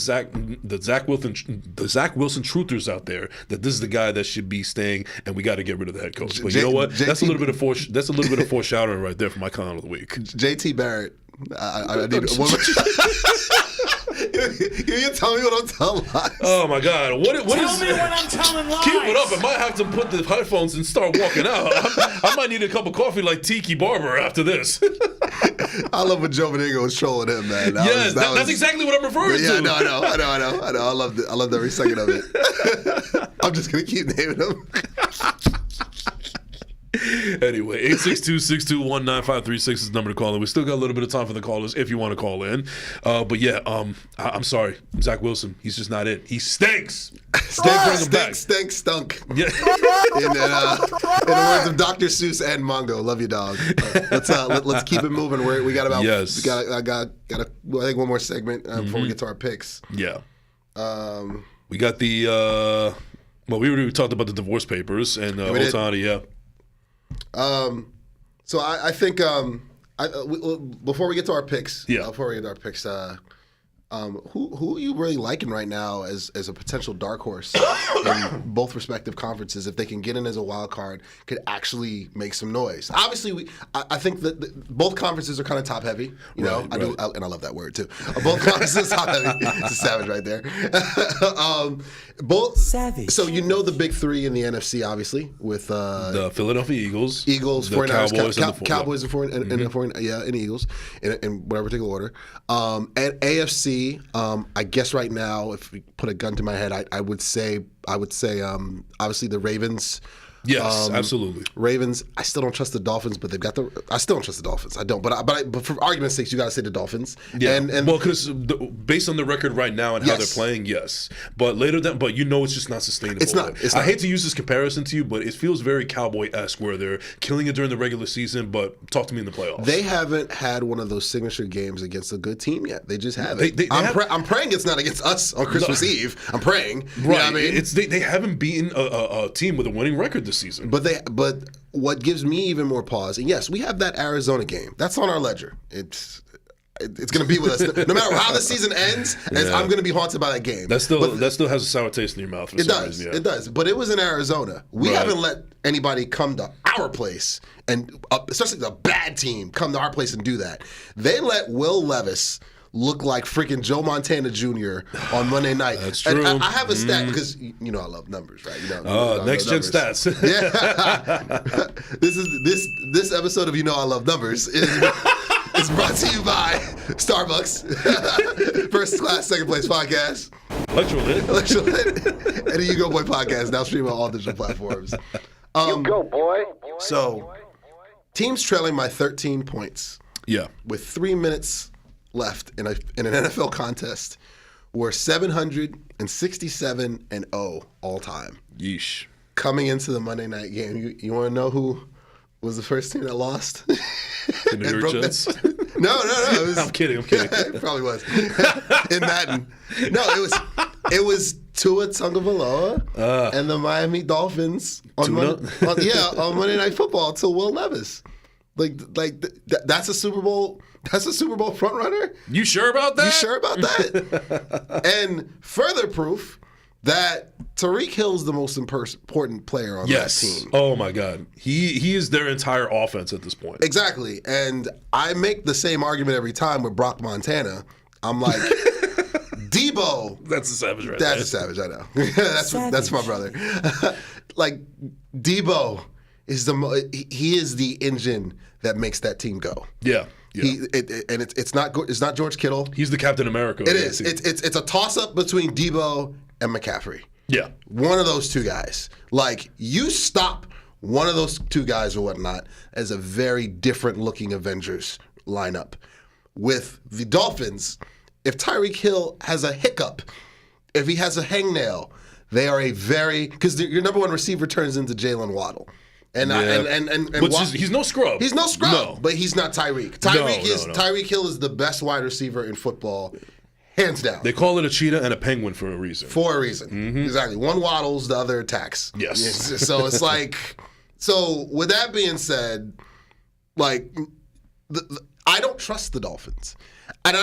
Zach Wilson truthers out there that this is the guy that should be staying and we got to get rid of the head coach. But you know what? That's a little bit of foreshadowing right there for my comment of the week. JT Barrett. I need one. You tell me what I'm telling lies. Oh my God! What Tell is? me when I'm telling lies. Keep it up. I might have to put the headphones and start walking out. I might need a cup of coffee like Tiki Barber after this. I love when Joe Benigno was trolling him, man. That's exactly what I'm referring to. Yeah, I know. I loved it. I loved every second of it. I'm just gonna keep naming them. Anyway, 862-621-9536 is the number to call in. We still got a little bit of time for the callers if you want to call in. But yeah, I'm sorry. Zach Wilson, he's just not it. He stinks. Stunk. Yeah. In the words of Dr. Seuss and Mongo, love you, dog. Let's keep it moving. We got about I think one more segment before we get to our picks. Yeah. We got the we already talked about the divorce papers and Ohtani. Yeah. So I think before we get to our picks, who are you really liking right now as a potential dark horse in both respective conferences? If they can get in as a wild card, could actually make some noise. Obviously, I think that both conferences are kind of top heavy. You know, I do, and I love that word too. Both conferences top heavy. It's a savage right there. Both savage. So you know the big three in the NFC, obviously, with the Philadelphia Eagles, the 49ers, Cowboys, and the Eagles in whatever particular order. And AFC. I guess right now, if we put a gun to my head, I would say obviously the Ravens. Yes, absolutely. Ravens. I still don't trust the Dolphins, but they've got the. I still don't trust the Dolphins. I don't. But for argument's sake, you got to say the Dolphins. Yeah. And well, because based on the record right now and how they're playing, yes. But later down, but you know, it's just not sustainable. It's not. I hate to use this comparison to you, but it feels very Cowboy-esque, where they're killing it during the regular season, but talk to me in the playoffs. They haven't had one of those signature games against a good team yet. They just haven't. I'm praying it's not against us on Christmas Eve. I'm praying. Right. You know what I mean? They haven't beaten a team with a winning record this season. But what gives me even more pause, and yes, we have that Arizona game. That's on our ledger. It's going to be with us no matter how the season ends. I'm going to be haunted by that game. That still has a sour taste in your mouth. It does. It does. But it was in Arizona. We haven't let anybody come to our place, and especially the bad team come to our place and do that. They let Will Levis look like freaking Joe Montana Jr. on Monday night. That's true. And I have a stat because you know I love numbers, right? Next gen stats. Yeah. This episode of I Love Numbers is brought to you by Starbucks, First Class Second Place Podcast, Electrolyte, and the Ugo Boy Podcast, now streaming on all digital platforms. You go, boy. So, teams trailing by 13 points. Yeah. With 3 minutes left in an NFL contest, were 767-0 all time. Yeesh. Coming into the Monday night game, you want to know who was the first team that lost? The New York Jets? No. I'm kidding. It probably was. In Madden. No, it was Tua Tagovailoa and the Miami Dolphins on Monday Night Football to Will Levis. That's a Super Bowl. That's a Super Bowl front runner. You sure about that? You sure about that? And further proof that Tyreek Hill's the most important player on that team. Oh my God, he is their entire offense at this point. Exactly, and I make the same argument every time with Brock Montana. I'm like, Debo. That's a savage, right? That's a savage. I know. That's my brother. Like Debo is he is the engine that makes that team go. Yeah. It's not George Kittle. He's the Captain America. It is. It's a toss up between Debo and McCaffrey. Yeah. One of those two guys. Like, you stop one of those two guys or whatnot as a very different looking Avengers lineup. With the Dolphins, if Tyreek Hill has a hiccup, if he has a hangnail, they are because your number one receiver turns into Jalen Waddle. He's no scrub. He's no scrub, no. But he's not Tyreek. Tyreek Hill is the best wide receiver in football, hands down. They call it a cheetah and a penguin for a reason. Mm-hmm. Exactly. One waddles, the other attacks. Yes. So it's like, with that being said, like, I don't trust the Dolphins. And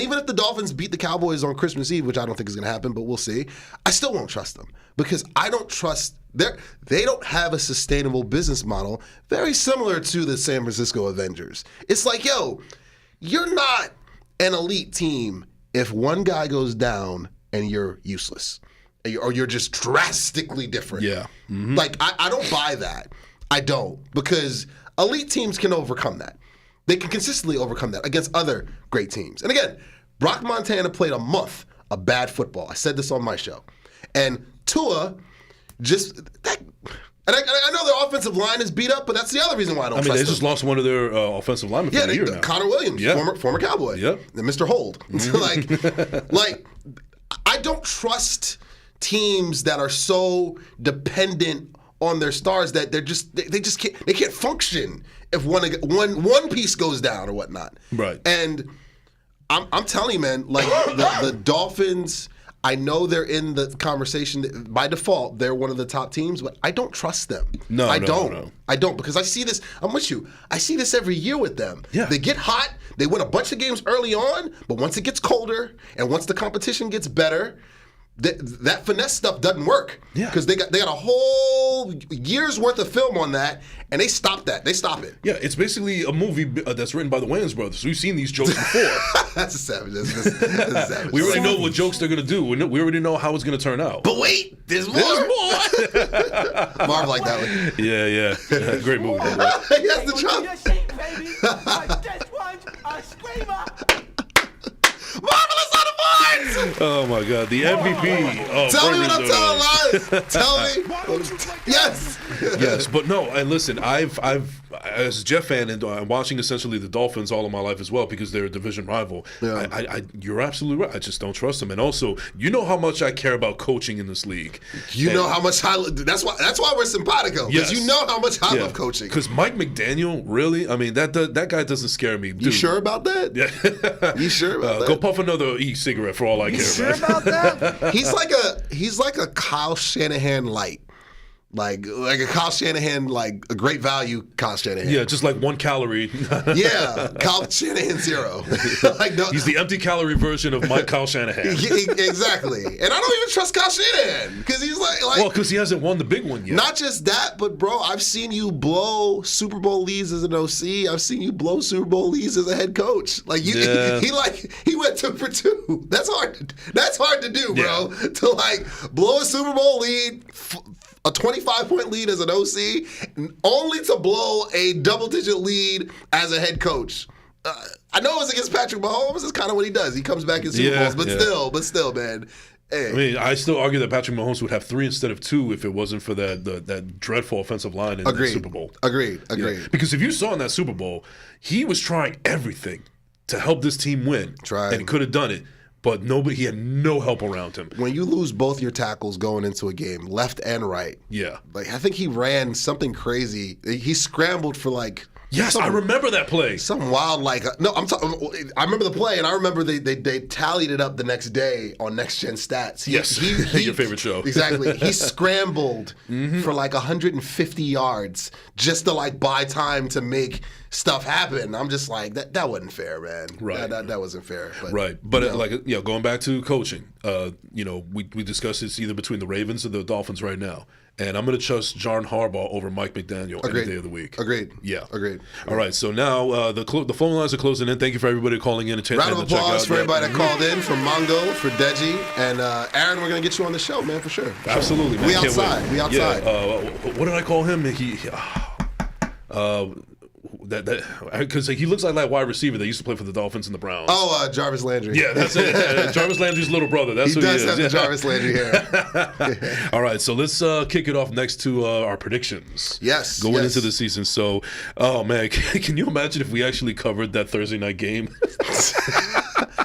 even if the Dolphins beat the Cowboys on Christmas Eve, which I don't think is going to happen, but we'll see, I still won't trust them because I don't trust they don't have a sustainable business model very similar to the San Francisco Avengers. It's like, you're not an elite team if one guy goes down and you're useless or you're just drastically different. Yeah. Mm-hmm. Like, I don't buy that. I don't, because elite teams can overcome that. They can consistently overcome that against other great teams. And again, Brock Montana played a month of bad football. I said this on my show. And Tua and I know their offensive line is beat up, but that's the other reason why I don't trust them. They just lost one of their offensive linemen for the year now. Connor Williams, former Cowboy. Yep. And Mr. Hold. like, I don't trust teams that are so dependent on their stars that they can't function if one piece goes down or whatnot. Right. And I'm telling you, man, like the Dolphins, I know they're in the conversation by default. They're one of the top teams, but I don't trust them. I don't because I see this. I'm with you. I see this every year with them. Yeah. They get hot. They win a bunch of games early on, but once it gets colder and once the competition gets better, that finesse stuff doesn't work. Yeah. Because they got a whole year's worth of film on that, and they stop that. They stop it. Yeah, it's basically a movie that's written by the Wayans brothers. We've seen these jokes before. That's a savage. That's a savage. We already know what jokes they're going to do. We already know how it's going to turn out. But wait, there's more. Marv like that one. Yeah. Great movie. He has the trump. Marvelous on the boards! Oh my God, the MVP. Oh, Tell me what I'm telling lies. Tell me. Yes. Yes, but no. And listen, I've as a Jet fan and watching essentially the Dolphins all of my life as well because they're a division rival. Yeah. You're absolutely right. I just don't trust them. And also, you know how much I care about coaching in this league. You know how much that's why we're simpatico. Because you know how much I love coaching. Because Mike McDaniel, really, I mean that guy doesn't scare me. Dude. You sure about that? Yeah. You sure about that? Go puff another e-cigarette for all I care. Sure about that? He's like a Kyle Shanahan light. Like a Kyle Shanahan, like a great value Kyle Shanahan. Yeah, just like 1 calorie. Yeah, Kyle Shanahan 0. He's the empty calorie version of Kyle Shanahan. Exactly. And I don't even trust Kyle Shanahan because he's like well, because he hasn't won the big one yet. Not just that, but bro, I've seen you blow Super Bowl leads as an OC. I've seen you blow Super Bowl leads as a head coach. Like he went 2 for 2. That's hard to do, bro. Yeah. To like blow a Super Bowl lead. A 25-point lead as an OC, only to blow a double-digit lead as a head coach. I know it was against Patrick Mahomes. It's kind of what he does. He comes back in Super Bowls, but still, man. Hey. I mean, I still argue that Patrick Mahomes would have 3 instead of 2 if it wasn't for that dreadful offensive line in the Super Bowl. Agreed. Yeah. Because if you saw in that Super Bowl, he was trying everything to help this team win. And he could have done it. But he had no help around him. When you lose both your tackles going into a game, left and right. Yeah. Like I think he ran something crazy. He scrambled for like. Yes, I remember that play. Some wild I remember the play, and I remember they tallied it up the next day on Next Gen Stats. Your favorite show. Exactly. He scrambled for like 150 yards just to like buy time to make stuff happen. I'm just like that wasn't fair, man. Right. That wasn't fair. But going back to coaching, we discussed this either between the Ravens or the Dolphins right now. And I'm going to trust John Harbaugh over Mike McDaniel any day of the week. Agreed. Yeah. Agreed. All right. So now the phone lines are closing in. Thank you for everybody calling in. Round of applause for everybody that called in, from Mongo, for Deji, and Aaron. We're going to get you on the show, man, for sure. Absolutely, man. We outside. We outside. Yeah. What did I call him? Because he looks like that wide receiver that used to play for the Dolphins and the Browns. Oh, Jarvis Landry. Yeah, that's it. Jarvis Landry's little brother. That's he who does he is. have the Jarvis Landry hair. All right, so let's kick it off next to our predictions. Yes. Going into the season. So, oh man, can you imagine if we actually covered that Thursday night game?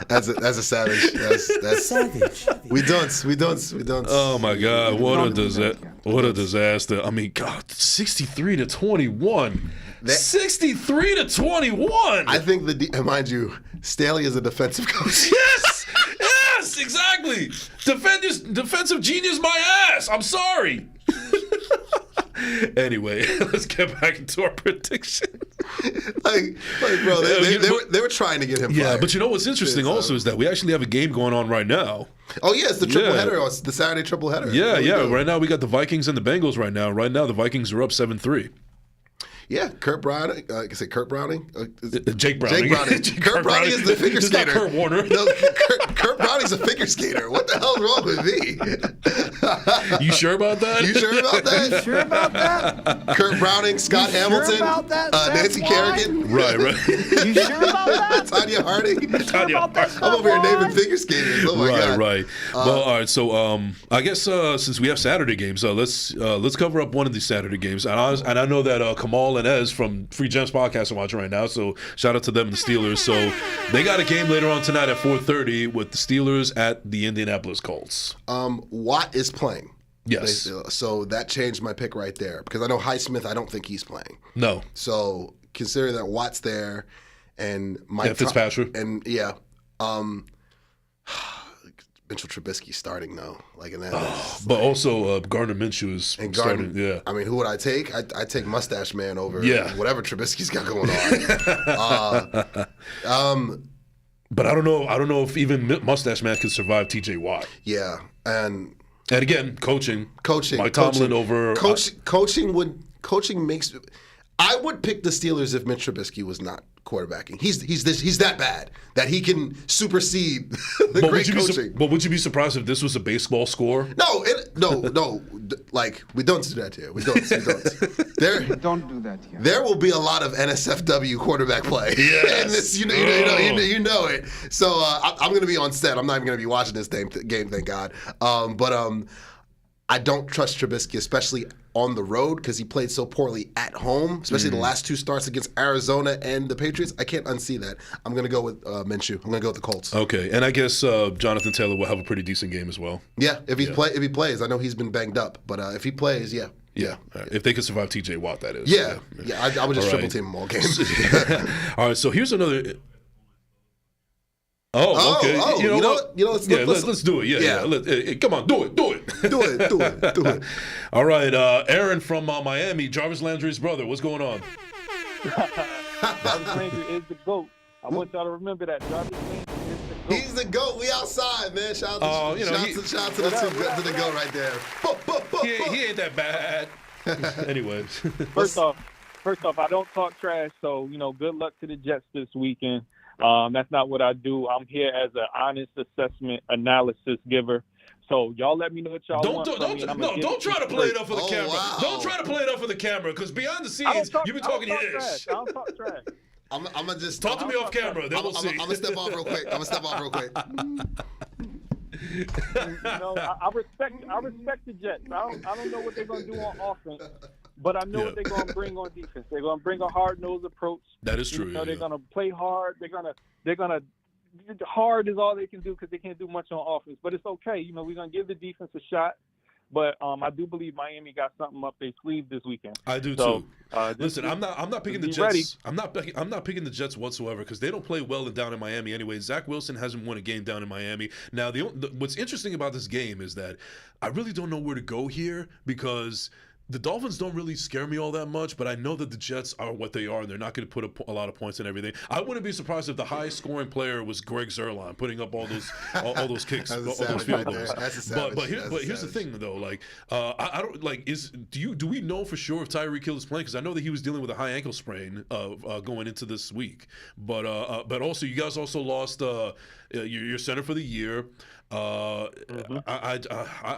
That's a savage. That's savage. We don't. Oh my God, what a disaster! I mean, God, 63-21. 63-21. I think mind you, Staley is a defensive coach. Yes, exactly. Defensive genius, my ass. I'm sorry. Anyway, let's get back into our predictions. Bro, they were trying to get him fired. Yeah, but you know what's interesting also is that we actually have a game going on right now. Oh, yeah, it's the triple header. It's the Saturday triple header. Yeah. Right now we got the Vikings and the Bengals right now. Right now the Vikings are up 7-3. Yeah, Kurt Browning. Kurt Browning? Jake Browning. Kurt Browning is the figure skater. Kurt Warner. No, Kurt Browning's a figure skater. What the hell's wrong with me? You sure about that? You sure about that? Kurt Browning, Scott Hamilton, Nancy Kerrigan. Right. You sure about that? Tanya Harding. I'm over here naming figure skaters. Oh my God. Right. Well, all right. So I guess since we have Saturday games, let's cover up one of these Saturday games. And I know that Kamal and Ez from Free Gems Podcast are watching right now, so shout out to them and the Steelers. So they got a game later on tonight at 4:30 with the Steelers at the Indianapolis Colts. Watt is playing. Yes. So that changed my pick right there because I know Highsmith, I don't think he's playing. No. So considering that Watt's there and Fitzpatrick. Mitchell Trubisky starting though. Like, and that. But also Gardner Minshew is starting. Yeah. I mean, who would I take? I take Mustache Man over whatever Trubisky's got going on. But I don't know if even Mustache Man can survive T.J. Watt. Yeah, and again, coaching. Mike Tomlin over coaching makes. I would pick the Steelers if Mitch Trubisky was not quarterbacking. He's that bad that he can supersede the great coaching. But would you be surprised if this was a baseball score? No. Like, we don't do that here. We don't. Don't do that here. There will be a lot of NSFW quarterback play. Yes. And this, you know it. So I'm going to be on set. I'm not even going to be watching this game, thank God. But I don't trust Trubisky, especially on the road, because he played so poorly at home, especially the last two starts against Arizona and the Patriots. I can't unsee that. I'm going to go with Minshew. I'm going to go with the Colts. Okay, and I guess Jonathan Taylor will have a pretty decent game as well. Yeah, if he plays. I know he's been banged up, but if he plays, yeah. Right. If they could survive T.J. Watt, that is. Yeah. I would just triple team him all games. All right, so here's another. Oh, okay. Let's do it. Yeah. Come on, do it. do it. All right, Aaron from Miami, Jarvis Landry's brother. What's going on? Jarvis Landry is the GOAT. I want y'all to remember that. Jarvis Landry is the GOAT. He's the GOAT. We outside, man. Shout out to the GOAT right there. He ain't that bad. Anyways. First off, I don't talk trash, so, good luck to the Jets this weekend. That's not what I do. I'm here as an honest assessment analysis giver. So y'all let me know what y'all want. Don't try to play it up for the camera. Wow. Don't try to play it up for the camera, because behind the scenes, you be talking your ish. I don't talk trash. I'm gonna just talk to me off camera. Then we'll see. I'm gonna step off real quick. I respect the Jets. I don't know what they're gonna do on offense, but I know what they're gonna bring on defense. They're gonna bring a hard-nosed approach. That is true. They're gonna play hard. They're gonna hard is all they can do, because they can't do much on offense. But it's okay. We're gonna give the defense a shot. But I do believe Miami got something up their sleeve this weekend. I do too. Listen, I'm not picking the Jets. Ready. I'm not picking the Jets whatsoever, because they don't play well down in Miami anyway. Zach Wilson hasn't won a game down in Miami. Now, what's interesting about this game is that I really don't know where to go here, because the Dolphins don't really scare me all that much, but I know that the Jets are what they are, and they're not going to put a lot of points and everything. I wouldn't be surprised if the highest scoring player was Greg Zerline, putting up all those kicks, all those field goals. But here's the thing, though. Like, I don't like. Do we know for sure if Tyreek Hill is playing? Because I know that he was dealing with a high ankle sprain going into this week. But also, you guys also lost your center for the year. I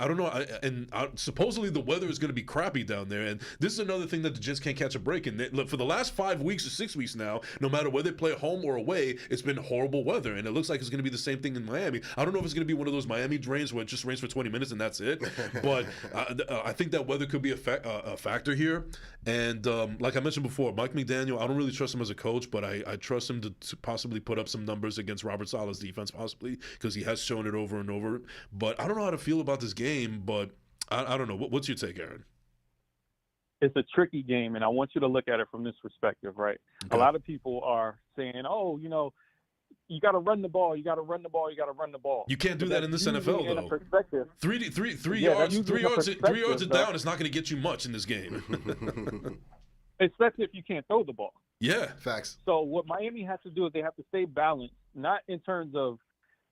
don't know. Supposedly the weather is going to be crappy down there, and this is another thing that the Jets can't catch a break in. Look, for the last 5 weeks or 6 weeks now, no matter whether they play home or away, it's been horrible weather, and it looks like it's going to be the same thing in Miami. I don't know if it's going to be one of those Miami drains where it just rains for 20 minutes and that's it, but I think that weather could be a factor here. And like I mentioned before, Mike McDaniel, I don't really trust him as a coach, but I trust him to possibly put up some numbers against Robert Saleh's defense, possibly, because he has shown it over and over. But I don't know how to feel about this game, but I don't know. What's your take, Aaron? It's a tricky game, and I want you to look at it from this perspective, right? Okay. A lot of people are saying, you got to run the ball, you got to run the ball, you got to run the ball. You can't do that in this NFL, though. Perspective. Three yards down is not going to get you much in this game. Especially if you can't throw the ball. Yeah, facts. So what Miami has to do is they have to stay balanced, not in terms of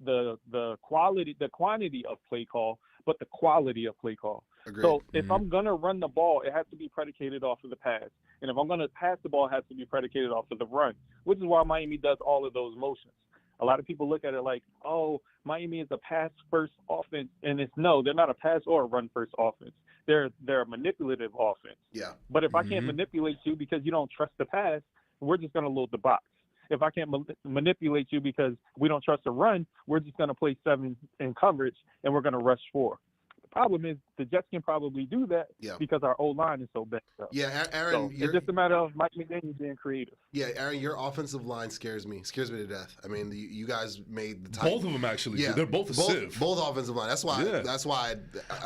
the quantity of play call, but the quality of play call. Agreed. So if I'm gonna run the ball, it has to be predicated off of the pass, and if I'm gonna pass the ball, it has to be predicated off of the run, which is why Miami does all of those motions. A lot of people look at it like, oh, Miami is a pass-first offense, and they're not a pass or a run-first offense. They're a manipulative offense. Yeah. But if I can't manipulate you because you don't trust the pass, we're just gonna load the box. If I can't manipulate you because we don't trust the run, we're just going to play 7 in coverage, and we're going to rush 4. The problem is the Jets can probably do that because our O-line is so bad. Yeah, Aaron, it's just a matter of Mike McDaniel being creative. Yeah, Aaron, your offensive line scares me to death. I mean, you guys made the both of them actually. Yeah, they're both a sieve. Both offensive line. That's why. Yeah. That's why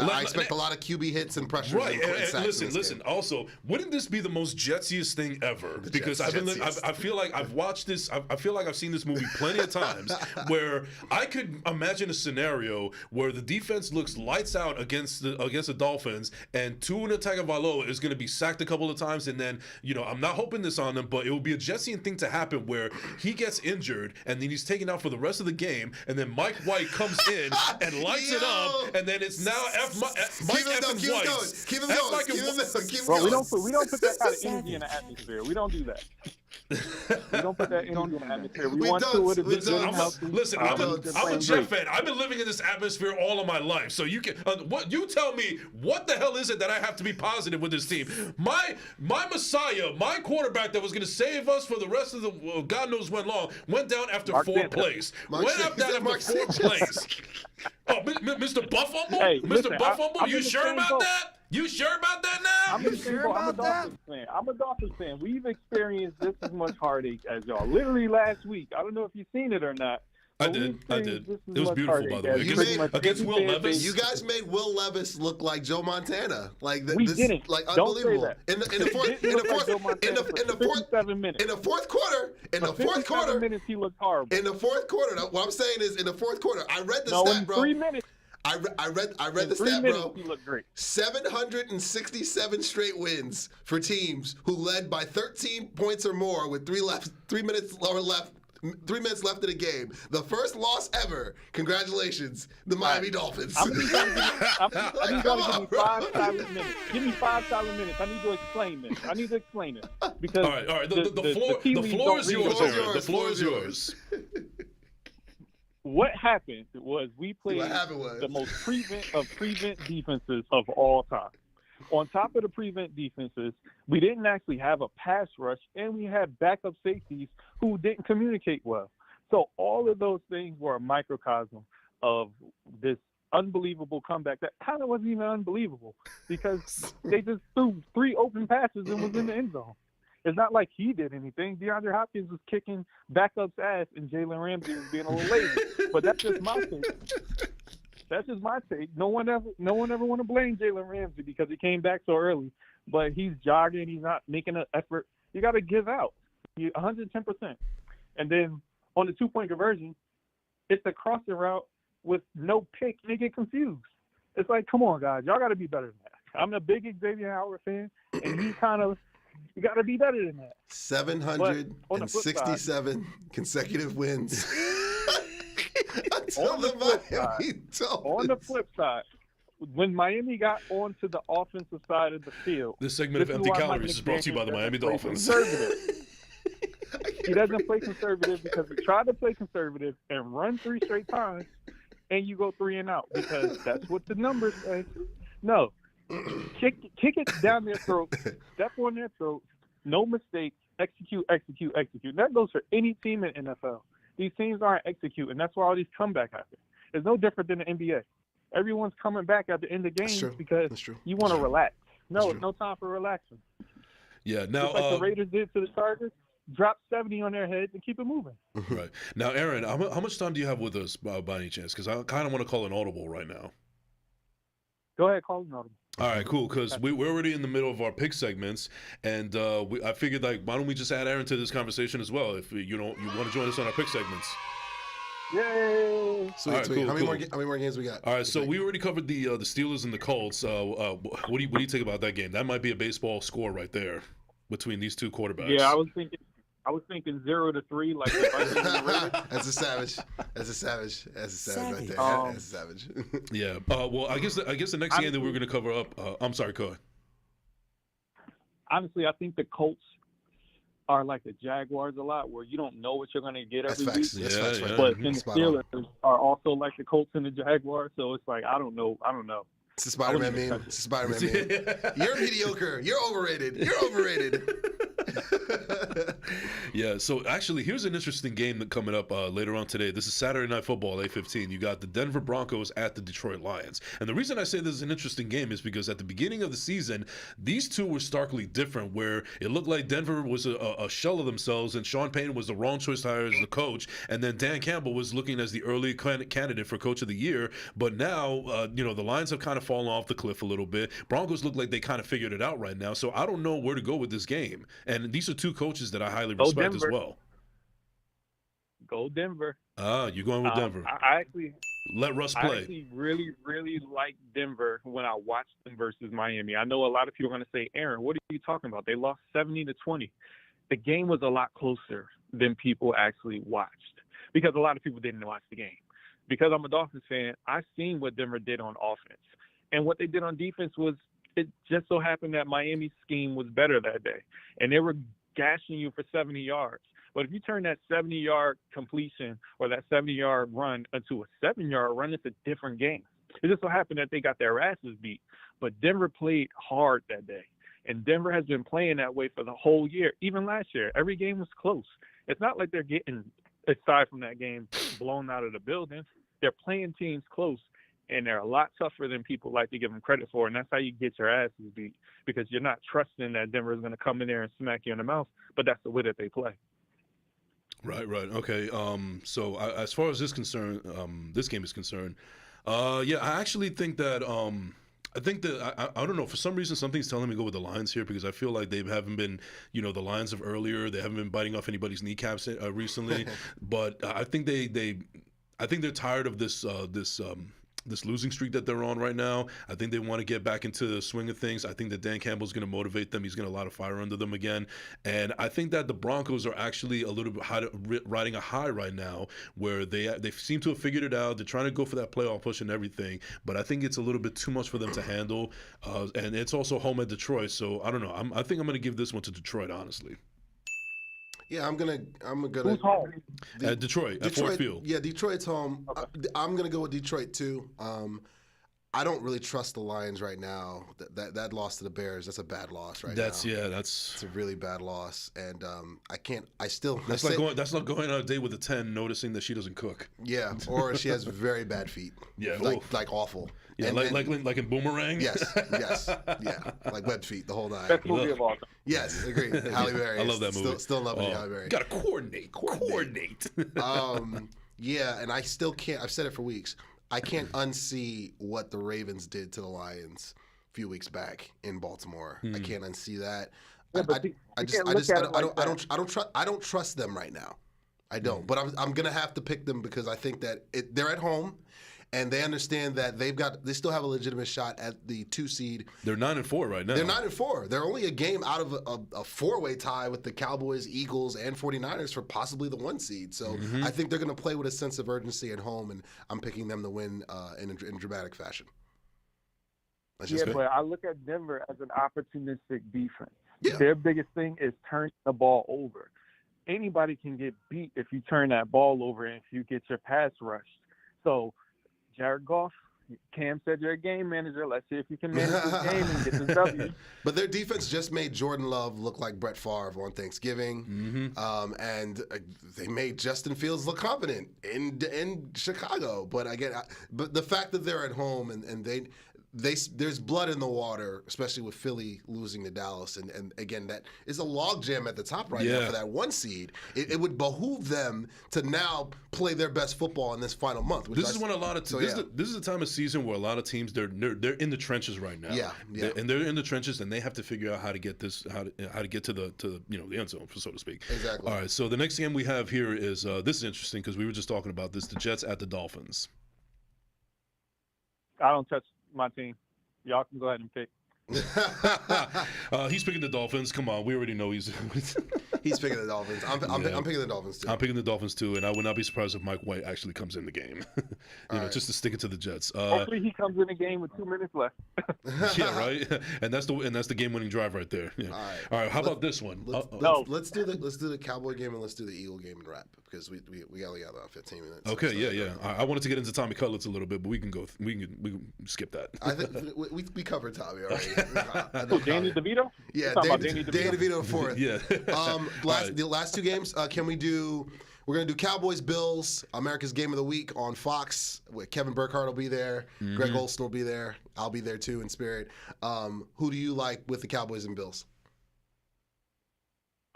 I expect a lot of QB hits and pressure. Right, and listen. Also, wouldn't this be the most Jetsiest thing ever? Because I feel like I've watched this. I feel like I've seen this movie plenty of times, where I could imagine a scenario where the defense looks lights out against the Dolphins, and Tua Tagovailoa is going to be sacked a couple of times, and then I'm not hoping this on them, but it will be a Jetsian thing to happen where he gets injured and then he's taken out for the rest of the game, and then Mike White comes in and lights it up, and then it's now Mike Effin White. Keep him going. Bro, we don't put that kind of energy in the atmosphere. We don't do that. We don't put that energy in the atmosphere. We want Tua to be good and healthy. Listen, I'm a Jet fan. I've been living in this atmosphere all of my life. So you can you tell me what the hell is it that I have to be positive with this team? My Messiah, my quarterback that was going to save us for the rest of the God knows when long, went down after 4 plays. Went up down after 4 plays. Oh, Mr. Buffumble? Hey, Mr. Buffumble, you sure about that? You sure about that now? I'm a Dolphins fan. I'm a Dolphins fan. We've experienced just as much heartache as y'all. Literally last week. I don't know if you've seen it or not. I did. It was beautiful, by the way. Against Will Levis. You guys made Will Levis look like Joe Montana. Like we didn't. Like don't unbelievable. Say that. In the fourth quarter, 7 minutes he looked horrible. In the fourth quarter, what I'm saying is, in the fourth quarter, I read the stat, bro. 3 minutes. I read the stat, bro. He looked great. 767 straight wins for teams who led by 13 points or more with 3 minutes left. 3 minutes left in the game. The first loss ever. Congratulations, the Miami Dolphins. I need y'all to give me 5 silent minutes. Give me 5 silent minutes. I need to explain this. Because all right. The floor is yours. The floor is yours. What happened was we played the most prevent defenses of all time. On top of the prevent defenses, we didn't actually have a pass rush, and we had backup safeties who didn't communicate well. So all of those things were a microcosm of this unbelievable comeback that kind of wasn't even unbelievable because they just threw 3 open passes and was in the end zone. It's not like he did anything. DeAndre Hopkins was kicking backup's ass, and Jalen Ramsey was being a little lazy. But that's just my take. No one ever want to blame Jalen Ramsey because he came back so early. But he's jogging. He's not making an effort. You got to give out. 110%. And then on the 2-point conversion, it's a crossing route with no pick. They get confused. It's like, come on, guys. Y'all got to be better than that. I'm a big Xavier Howard fan, and he kind of – you got to be better than that. 767 consecutive wins. On the flip side, when Miami got onto the offensive side of the field, this segment of Empty Calories is brought to you by the Miami Dolphins. He doesn't play conservative because he tried to play conservative and run 3 straight times, and you go 3 and out because that's what the numbers say. No. Kick it down their throat, step on their throat, no mistakes, execute. That goes for any team in NFL. These teams aren't executing. That's why all these comebacks happen. It's no different than the NBA. Everyone's coming back at the end of games because you want to relax. No time for relaxing. Yeah, now just like the Raiders did to the Chargers, drop 70 on their heads and keep it moving. Right. Now, Aaron, how much time do you have with us by any chance? Because I kind of want to call an audible right now. Go ahead, call an audible. All right, cool. Because we're already in the middle of our pick segments, and I figured, like, why don't we just add Aaron to this conversation as well? If you want to join us on our pick segments. Yay! Sweet, right, sweet. Cool, how many more games we got? All right, so we already covered the Steelers and the Colts. What do you think about that game? That might be a baseball score right there between these two quarterbacks. Yeah, I was thinking 0-3, like the Vikings and the Raiders. That's a savage. That's a savage right there. That's a savage. Yeah. Well, I guess the next game that we're going to cover up. I'm sorry, go ahead. Honestly, I think the Colts are like the Jaguars a lot, where you don't know what you're going to get every week. That's facts, right? But then the Steelers are also like the Colts and the Jaguars, so it's like I don't know. It's a Spider-Man meme. You're mediocre. You're overrated. Yeah, so actually, here's an interesting game that coming up later on today. This is Saturday Night Football, 8:15. You got the Denver Broncos at the Detroit Lions. And the reason I say this is an interesting game is because at the beginning of the season, these two were starkly different, where it looked like Denver was a shell of themselves, and Sean Payton was the wrong choice to hire as the coach, and then Dan Campbell was looking as the early candidate for Coach of the Year. But now, the Lions have kind of fallen off the cliff a little bit. Broncos look like they kind of figured it out right now, so I don't know where to go with this game. And these are two coaches that I highly respect as well. Go Denver. You're going with Denver. I actually let Russ I play. actually really, really like Denver when I watched them versus Miami. I know a lot of people are going to say, Aaron, what are you talking about? They lost 70-20. The game was a lot closer than people actually watched because a lot of people didn't watch the game. Because I'm a Dolphins fan, I've seen what Denver did on offense. And what they did on defense was, it just so happened that Miami's scheme was better that day. And they were gashing you for 70 yards. But if you turn that 70-yard completion or that 70-yard run into a 7-yard run, it's a different game. It just so happened that they got their asses beat. But Denver played hard that day. And Denver has been playing that way for the whole year. Even last year, every game was close. It's not like they're getting, aside from that game, blown out of the building. They're playing teams close. And they're a lot tougher than people like to give them credit for. And that's how you get your asses beat, because you're not trusting that Denver is going to come in there and smack you in the mouth, but that's the way that they play. Right. Okay. So as far as this game is concerned, I actually think that I don't know, for some reason something's telling me to go with the Lions here, because I feel like they haven't been, the Lions of earlier, they haven't been biting off anybody's kneecaps recently. But I think they're tired of this losing streak that they're on right now. I think they want to get back into the swing of things. I think that Dan Campbell's going to motivate them. He's going to light a fire under them again. And I think that the Broncos are actually a little bit riding a high right now, where they seem to have figured it out. They're trying to go for that playoff push and everything. But I think it's a little bit too much for them to handle. And it's also home at Detroit. So I don't know. I think I'm going to give this one to Detroit, honestly. Yeah, I'm gonna. Who's home? At Detroit, at Ford Field. Yeah, Detroit's home. Okay. I'm gonna go with Detroit too. I don't really trust the Lions right now. That loss to the Bears, that's a bad loss right now. That's It's a really bad loss, and I can't. That's like going on a date with a 10, noticing that she doesn't cook. Yeah, or she has very bad feet. Yeah, like awful. Yeah, like in Boomerang. Yes, yeah, like web feet the whole night. Best movie of all time. Yes, agreed. Halle Berry. I love that movie. Still in love with Halle Berry. Got to coordinate. Yeah, and I still can't. I've said it for weeks. I can't unsee what the Ravens did to the Lions a few weeks back in Baltimore. I can't unsee that. I don't trust them right now. I don't. But I'm gonna have to pick them because I think that they're at home, and they understand that they still have a legitimate shot at the 2 seed. They're 9-4 right now. They're 9-4. They're only a game out of a 4-way tie with the Cowboys, Eagles, and 49ers for possibly the 1 seed. So I think they're going to play with a sense of urgency at home, and I'm picking them to win in dramatic fashion. But I look at Denver as an opportunistic defense. Yeah. Their biggest thing is turning the ball over. Anybody can get beat if you turn that ball over and if you get your pass rushed. So Jared Goff, Cam said you're a game manager. Let's see if you can manage this game and get this W. But their defense just made Jordan Love look like Brett Favre on Thanksgiving, and they made Justin Fields look competent in Chicago. But again, but the fact that they're at home and there's blood in the water, especially with Philly losing to Dallas, and again, that is a logjam at the top right now for that 1 seed. It would behoove them to now play their best football in this final month. This is when a lot of this is the time of season where a lot of teams they're in the trenches right now. Yeah. And they're in the trenches, and they have to figure out how to get this how to get to the end zone, so to speak. Exactly. All right. So the next game we have here is this is interesting because we were just talking about this: the Jets at the Dolphins. I don't touch my team. Y'all can go ahead and pick. He's picking the Dolphins. Come on, we already know he's picking the Dolphins. I'm picking the Dolphins too. I'm picking the Dolphins too, and I would not be surprised if Mike White actually comes in the game. Just to stick it to the Jets. Hopefully, he comes in the game with 2 minutes left. Yeah, right. And that's the game-winning drive right there. Yeah. All right. How about this one? Let's do the Cowboy game and let's do the Eagle game and wrap because we only got about 15 minutes. Okay. Yeah. I wanted to get into Tommy Cutlets a little bit, but we can skip that. I think we covered Tommy already. Danny DeVito? Yeah, Danny DeVito fourth. Yeah. The last 2 games, can we do? We're going to do Cowboys Bills, America's Game of the Week on Fox. Kevin Burkhardt will be there. Greg Olson will be there. I'll be there too in spirit. Who do you like with the Cowboys and Bills?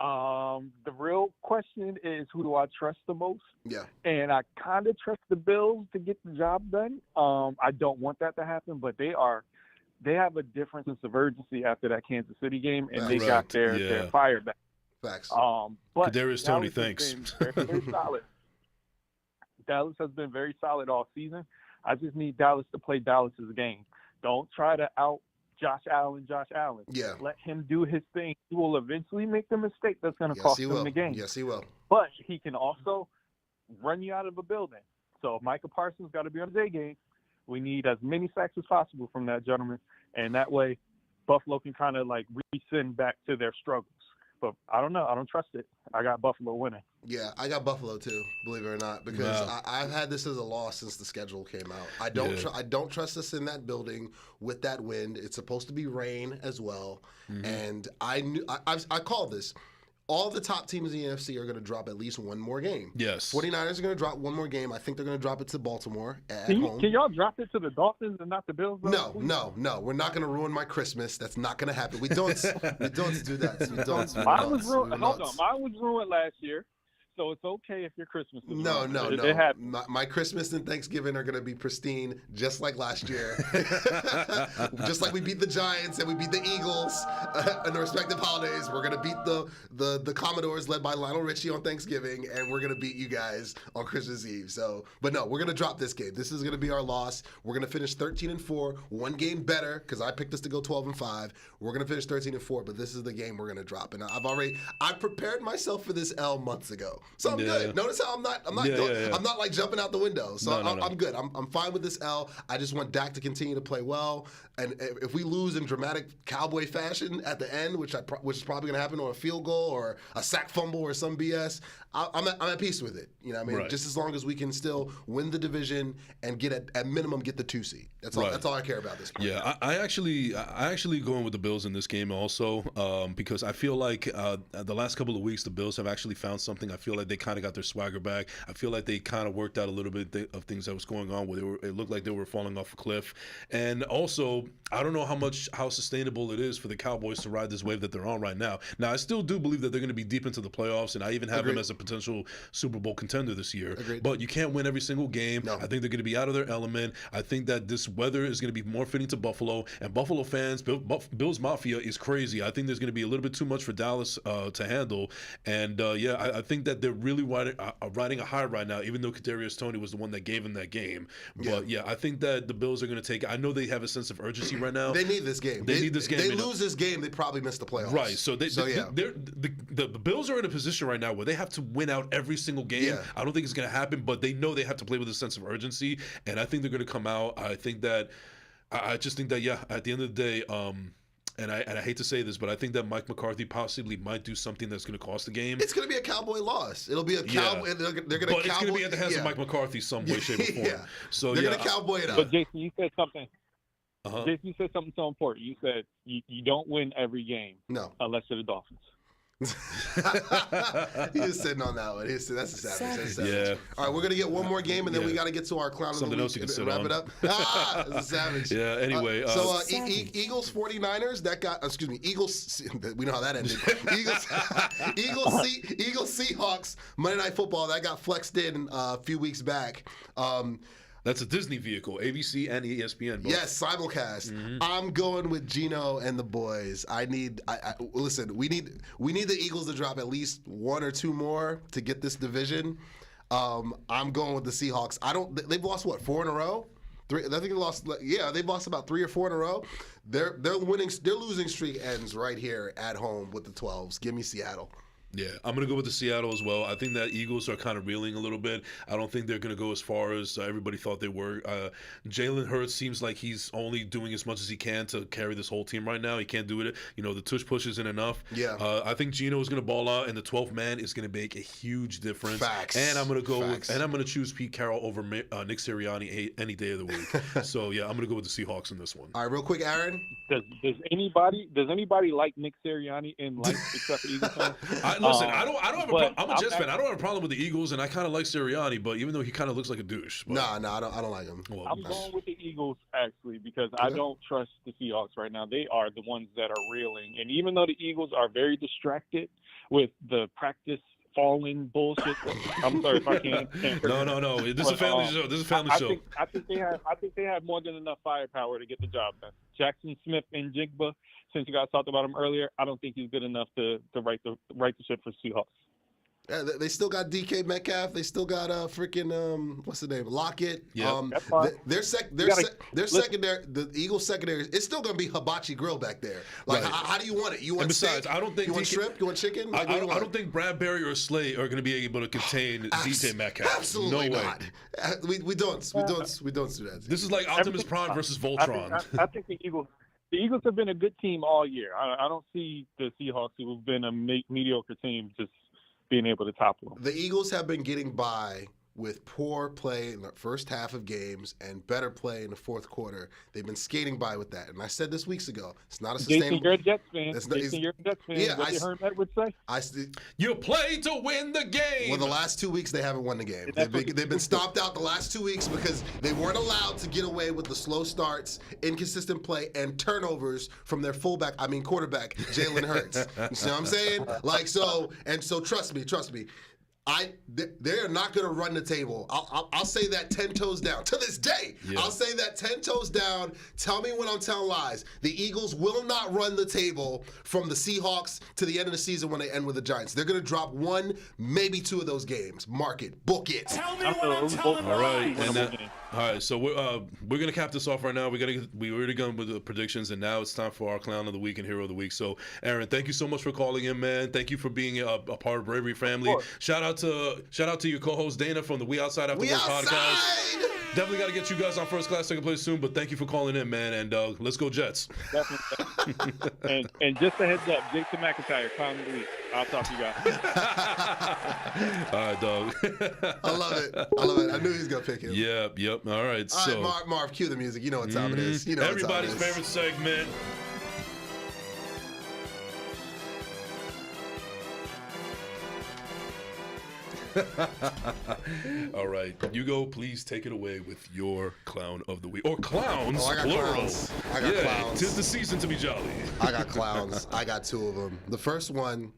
The real question is, who do I trust the most? Yeah. And I kind of trust the Bills to get the job done. I don't want that to happen, but they have a different sense of urgency after that Kansas City game, and they got their fire back. Facts. But Kadarius Toney, thanks. Very solid. Dallas has been very solid all season. I just need Dallas to play Dallas's game. Don't try to out Josh Allen. Yeah. Let him do his thing. He will eventually make the mistake that's going to cost him the game. Yes, he will. But he can also run you out of a building. So if Micah Parsons got to be on his A game, we need as many sacks as possible from that gentleman. And that way, Buffalo can kind of like rescind back to their struggles. But I don't know. I don't trust it. I got Buffalo winning. Yeah, I got Buffalo too, believe it or not, because I've had this as a loss since the schedule came out. I don't trust us in that building with that wind. It's supposed to be rain as well, and I called this. All the top teams in the NFC are going to drop at least one more game. Yes. 49ers are going to drop one more game. I think they're going to drop it to Baltimore at home. Can y'all drop it to the Dolphins and not the Bills? No. We're not going to ruin my Christmas. That's not going to happen. We don't do that. We don't. Mine was ruined. Hold on. Mine was ruined last year. So it's okay if your Christmas is No. ruined. My Christmas and Thanksgiving are going to be pristine, just like last year. Just like we beat the Giants and we beat the Eagles in the respective holidays. We're going to beat the Commodores led by Lionel Richie on Thanksgiving, and we're going to beat you guys on Christmas Eve. But no, we're going to drop this game. This is going to be our loss. We're going to finish 13-4, one game better because I picked us to go 12-5. We're going to finish 13-4, but this is the game we're going to drop. And I prepared myself for this L months ago. So I'm good. Notice how I'm not like jumping out the window. So I'm good. I'm fine with this L. I just want Dak to continue to play well. And if we lose in dramatic Cowboy fashion at the end, which is probably going to happen, or a field goal or a sack fumble or some BS, I'm at peace with it. You know what I mean? Right. Just as long as we can still win the division and get at minimum get the 2 seed. That's all. Right. That's all I care about this point. Yeah, I actually going with the Bills in this game also because I feel like the last couple of weeks the Bills have actually found something. I feel like they kind of got their swagger back. I feel like they kind of worked out a little bit of things that was going on where it looked like they were falling off a cliff. And also, I don't know how sustainable it is for the Cowboys to ride this wave that they're on right now. Now, I still do believe that they're going to be deep into the playoffs, and I even have them as a potential Super Bowl contender this year. Agreed. But you can't win every single game. No. I think they're going to be out of their element. I think that this weather is going to be more fitting to Buffalo, and Buffalo fans, Bills Mafia is crazy. I think there's going to be a little bit too much for Dallas to handle. And I think that they're really riding a high right now, even though Kadarius Toney was the one that gave him that game. But I think that the Bills are going to take it. I know they have a sense of urgency right now. They need this game. They need this game. They lose this game, they probably miss the playoffs. Right. So the Bills are in a position right now where they have to win out every single game. Yeah. I don't think it's going to happen, but they know they have to play with a sense of urgency, and I think they're going to come out. I just think that at the end of the day, and I hate to say this, but I think that Mike McCarthy possibly might do something that's going to cost the game. It's going to be a Cowboy loss. It'll be a Cowboy. They're going to. But it's going to be at the hands of Mike McCarthy some way, shape, or form. So they're going to Cowboy it up. But Jason, you said something. Jason, you said something so important. You said you don't win every game. No, unless you're the Dolphins. He was sitting on that one. That's a savage. Yeah. All right, we're gonna get one more game, and then we got to get to our clown of the week else you can wrap it up. That's a savage. Yeah. Anyway, Eagles 49ers. That got Eagles. We know how that ended. Eagles Seahawks Monday Night Football. That got flexed in a few weeks back. That's a Disney vehicle, ABC and ESPN. Both. Yes, simulcast. Mm-hmm. I'm going with Gino and the boys. Listen. We need the Eagles to drop at least 1 or 2 more to get this division. I'm going with the Seahawks. They've lost 4 in a row. 3. I think they lost. Yeah, they've lost about 3 or 4 in a row. Their losing streak ends right here at home with the 12s. Give me Seattle. Yeah, I'm going to go with the Seattle as well. I think that Eagles are kind of reeling a little bit. I don't think they're going to go as far as everybody thought they were. Jalen Hurts seems like he's only doing as much as he can to carry this whole team right now. He can't do it. The tush push isn't enough. Yeah. I think Geno is going to ball out, and the 12th man is going to make a huge difference. Facts. And I'm going to go Facts. and I'm going to choose Pete Carroll over Nick Sirianni any day of the week. So yeah, I'm going to go with the Seahawks in this one. All right, real quick, Aaron. Does anybody like Nick Sirianni in life except for Eagles fans? Listen, I'm a Jets fan. I don't have a problem with the Eagles, and I kind of like Sirianni, but even though he kind of looks like a douche. But, I don't like him. Well, I'm going with the Eagles, actually, because I don't trust the Seahawks right now. They are the ones that are reeling. And even though the Eagles are very distracted with the practice falling bullshit, I'm sorry if I can't No. This is a family show. This is a family show. I think they have more than enough firepower to get the job done. Jackson Smith and Jigba, since you guys talked about him earlier, I don't think he's good enough to right the ship for Seahawks. Yeah, they still got DK Metcalf. They still got freaking what's the name? Lockett. Yeah, that's fine. Their secondary, the Eagles secondary, it's still going to be hibachi grill back there. Like, Right. how do you want it? You want besides, steak? I don't think you want DK shrimp. You want chicken. Like, I don't think Bradbury or Slay are going to be able to contain DK Metcalf. Absolutely no way. not. We don't do that. This is like Optimus Prime versus Voltron. I think the Eagles have been a good team all year. I don't see the Seahawks, who have been a mediocre team, just being able to topple them. The Eagles have been getting by with poor play in the first half of games and better play in the fourth quarter. They've been skating by with that. And I said this weeks ago, it's not a sustainable... Jason, you're a Jets fan. You're a Jets fan. Yeah, what did Herm would say? You play to win the game. Well, the last 2 weeks, they haven't won the game. They've been stomped out the last 2 weeks because they weren't allowed to get away with the slow starts, inconsistent play, and turnovers from their quarterback, Jalen Hurts. You see what I'm saying? So trust me. They're not going to run the table. I'll say that 10 toes down. To this day, yeah. I'll say that 10 toes down. Tell me when I'm telling lies. The Eagles will not run the table from the Seahawks to the end of the season when they end with the Giants. They're going to drop one, maybe two of those games. Mark it. Book it. Tell me when I'm telling All right, so we're gonna cap this off right now. We already gone with the predictions, and now it's time for our clown of the week and hero of the week. So, Aaron, thank you so much for calling in, man. Thank you for being a part of Bravery Family. Shout out to your co-host Dana from the We Outside After Work podcast. Definitely got to get you guys on first class, second place soon. But thank you for calling in, man, and let's go Jets. Definitely. and just a heads up, Jason McIntyre, clown of the week. I'll talk to you guys. All right, dog. I love it. I knew he was gonna pick him. Yep. All right. So, Marv, cue the music. You know what time it is. You know everybody's favorite segment. All right, Ugo, please take it away with your clown of the week, or clowns, I got plural. clowns. I got clowns. 'Tis the season to be jolly. I got clowns. I got two of them. The first one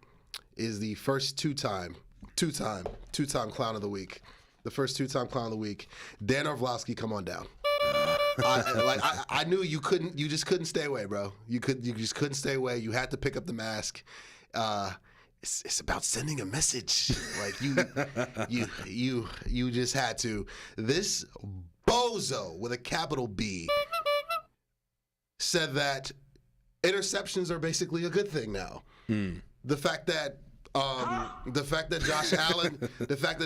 is the first two-time clown of the week. The first two-time clown of the week. Dan Orlovsky, come on down. I knew you couldn't. You just couldn't stay away, bro. You just couldn't stay away. You had to pick up the mask. It's about sending a message. Like you just had to. This bozo with a capital B said that interceptions are basically a good thing now. The fact that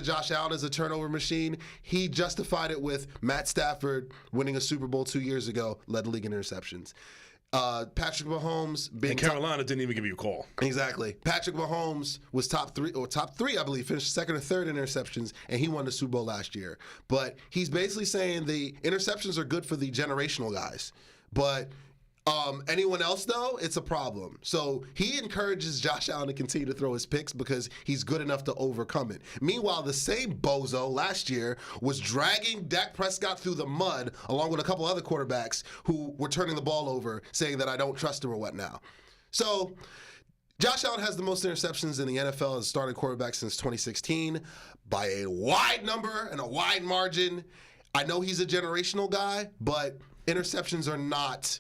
Josh Allen is a turnover machine, he justified it with Matt Stafford winning a Super Bowl 2 years ago, led the league in interceptions. Patrick Mahomes being and Carolina didn't even give you a call. Exactly. Patrick Mahomes was top three, I believe, finished second or third in interceptions, and he won the Super Bowl last year. But he's basically saying the interceptions are good for the generational guys. But anyone else, though, it's a problem. So he encourages Josh Allen to continue to throw his picks because he's good enough to overcome it. Meanwhile, the same bozo last year was dragging Dak Prescott through the mud along with a couple other quarterbacks who were turning the ball over, saying that I don't trust him or what now. So Josh Allen has the most interceptions in the NFL as a starting quarterback since 2016 by a wide number and a wide margin. I know he's a generational guy, but interceptions are not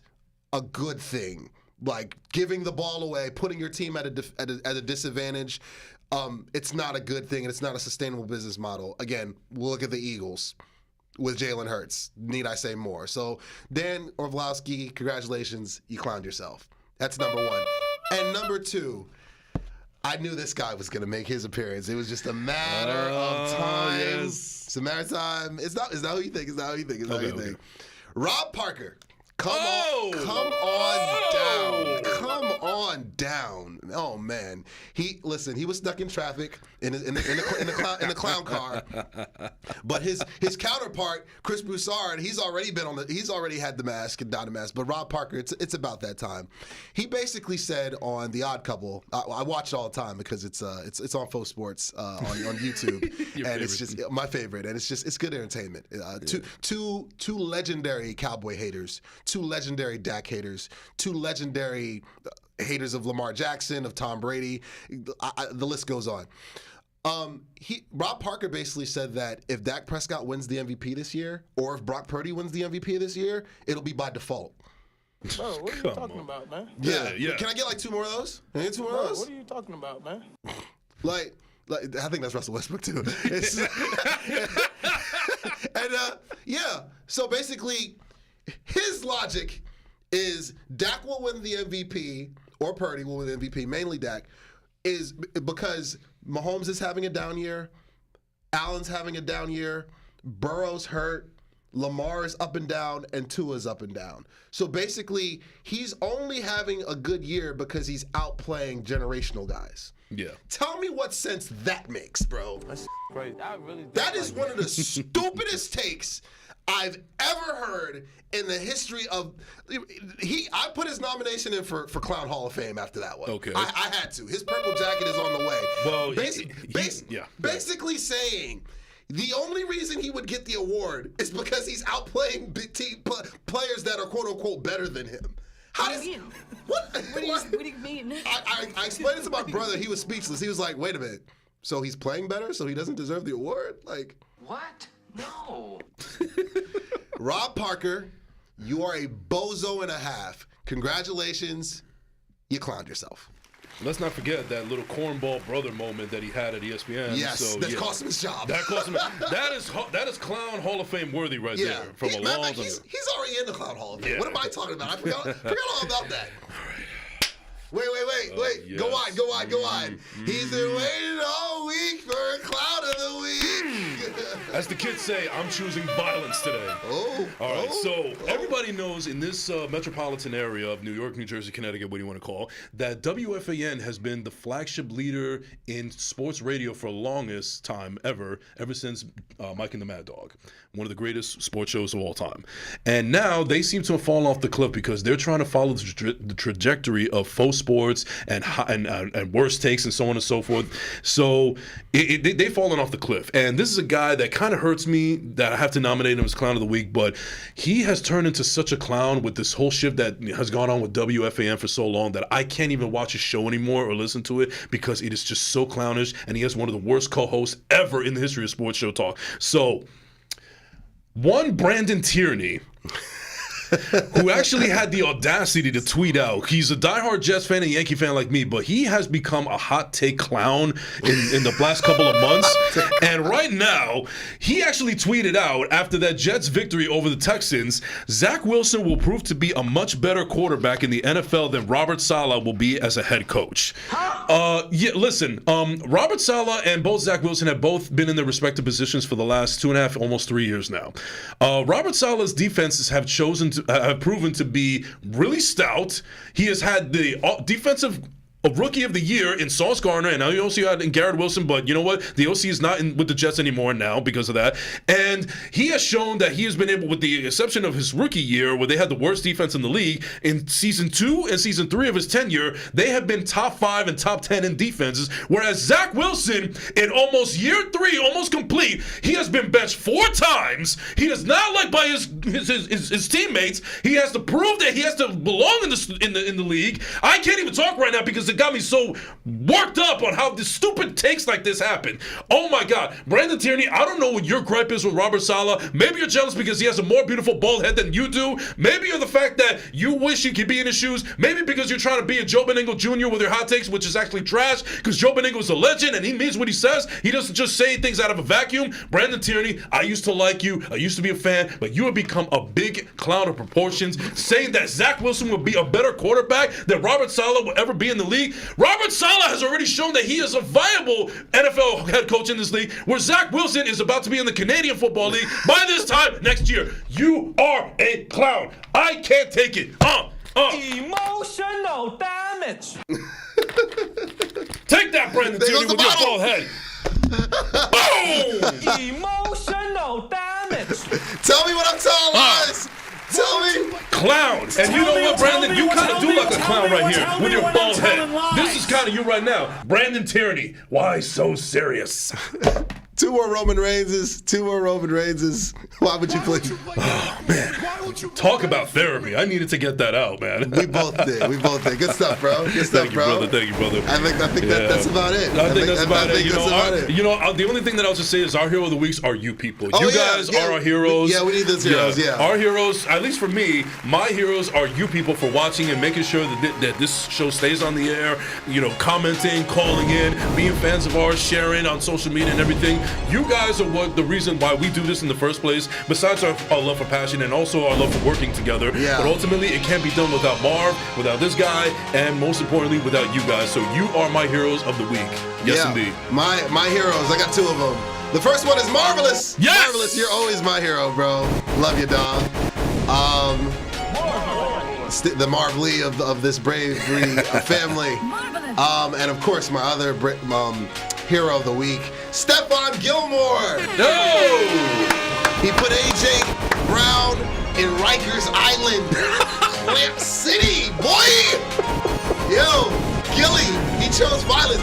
a good thing. Like giving the ball away, putting your team at a disadvantage, it's not a good thing, and it's not a sustainable business model. Again, we'll look at the Eagles with Jalen Hurts. Need I say more? So Dan Orlovsky, congratulations, you clowned yourself. That's number one. And number two, I knew this guy was going to make his appearance. It was just a matter of time. Yes. It's a matter of time. Is that who you think? Is that who you think? Is that who you think? Rob Parker. Come on down. Oh man, he was stuck in traffic in the clown car, but his counterpart Chris Broussard, he's already had the mask and donned the mask. But Rob Parker, it's about that time. He basically said on The Odd Couple, I watch it all the time because it's on Faux Sports on YouTube, and it's just my favorite, and it's good entertainment. Two legendary Cowboy haters, two legendary Dak haters, two legendary haters of Lamar Jackson, of Tom Brady. The list goes on. Rob Parker basically said that if Dak Prescott wins the MVP this year, or if Brock Purdy wins the MVP this year, it'll be by default. Bro, what are you talking about, man? Yeah. Can I get like two more of those? Can I get two more of those? What are you talking about, man? Like I think that's Russell Westbrook too. So basically, his logic is Dak will win the MVP, or Purdy will win the MVP, mainly Dak, is because Mahomes is having a down year, Allen's having a down year, Burrow's hurt, Lamar is up and down, and Tua's up and down. So basically, he's only having a good year because he's outplaying generational guys. Yeah. Tell me what sense that makes, bro. That's crazy. That is one of the stupidest takes I've ever heard in the history of. I put his nomination in for Clown Hall of Fame after that one. Okay. I had to. His purple jacket is on the way. Well, basically saying the only reason he would get the award is because he's outplaying players that are quote unquote better than him. What do you mean? What do you mean? I explained it to my brother. He was speechless. He was like, "Wait a minute. So he's playing better? So he doesn't deserve the award?" Like What? No. Rob Parker, you are a bozo and a half. Congratulations. You clowned yourself. Let's not forget that little cornball brother moment that he had at ESPN. Yes, cost him his job. That cost him. That is Clown Hall of Fame worthy right there. From a long time. He's already in the Clown Hall of Fame. Yeah. What am I talking about? I forgot all about that. Wait. Yes. Go on. He's been waiting all week for a Clown of the Week. As the kids say, I'm choosing violence today. All right, so everybody knows in this metropolitan area of New York, New Jersey, Connecticut, what do you want to call, that WFAN has been the flagship leader in sports radio for the longest time ever since Mike and the Mad Dog, one of the greatest sports shows of all time. And now they seem to have fallen off the cliff because they're trying to follow the trajectory of faux sports and worse takes and so on and so forth. So they've fallen off the cliff. And this is a guy that kind of hurts me that I have to nominate him as Clown of the Week, but he has turned into such a clown with this whole shift that has gone on with WFAN for so long that I can't even watch his show anymore or listen to it because it is just so clownish, and he has one of the worst co-hosts ever in the history of sports show talk. So, one Brandon Tierney, who actually had the audacity to tweet out, he's a diehard Jets fan and Yankee fan like me, but he has become a hot take clown in the last couple of months. And right now, he actually tweeted out after that Jets victory over the Texans, Zach Wilson will prove to be a much better quarterback in the NFL than Robert Saleh will be as a head coach. Robert Saleh and both Zach Wilson have both been in their respective positions for the last 2.5, almost 3 years now. Robert Saleh's defenses have proven to be really stout. He has had the defensive Rookie of the Year in Sauce Gardner, and now you also had in Garrett Wilson, but you know what? The OC is not with the Jets anymore now because of that. And he has shown that he has been able, with the exception of his rookie year, where they had the worst defense in the league, in season 2 and season 3 of his tenure, they have been top 5 and top 10 in defenses, whereas Zach Wilson, in almost year 3, almost complete, he has been benched 4 times. He is not liked by his teammates. He has to prove that he has to belong in the league. I can't even talk right now because it got me so worked up on how the stupid takes like this happen. Oh my God. Brandon Tierney, I don't know what your gripe is with Robert Saleh. Maybe you're jealous because he has a more beautiful bald head than you do. Maybe you're the fact that you wish you could be in his shoes. Maybe because you're trying to be a Joe Beningo Jr. with your hot takes, which is actually trash because Joe Beningo is a legend and he means what he says. He doesn't just say things out of a vacuum. Brandon Tierney, I used to like you. I used to be a fan, but you have become a big clown of proportions, saying that Zach Wilson would be a better quarterback than Robert Saleh will ever be in the league. Robert Saleh has already shown that he is a viable NFL head coach in this league, where Zach Wilson is about to be in the Canadian Football League by this time next year. You are a clown. I can't take it. Emotional damage. Take that, Brandon Tierney, with your bald head. Boom! Emotional damage. Tell me what I'm telling lies. Tell me. Clown. And you know what, Brandon? You kind of do like a clown right here with your bald head. This is kind of you right now. Brandon Tierney, why so serious? 2 more Roman Reigns. 2 more Roman Reigns. Why would you play? Oh, man. Talk about therapy. I needed to get that out, man. We both did. Good stuff, bro. Good stuff, bro. Thank you, brother. I think that's about it. I think that's about it. The only thing that I'll just say is our hero of the weeks are you people. You guys are our heroes. Yeah, we need those heroes. Yeah. Our heroes, at least for me, my heroes are you people for watching and making sure that this show stays on the air. Commenting, calling in, being fans of ours, sharing on social media and everything. You guys are the reason why we do this in the first place, besides our love for passion and also our love for working together. Yeah. But ultimately, it can't be done without Marv, without this guy, and most importantly, without you guys. So you are my heroes of the week. Yes, indeed. My heroes. I got 2 of them. The first one is Marvelous. Yes! Marvelous, you're always my hero, bro. Love you, dog. The Marv Lee of this bravery family. And of course, my other hero of the week, Stephon Gilmore. No! He put AJ Brown in Rikers Island, Clamp City, boy. Yo, Gilly, he chose violence.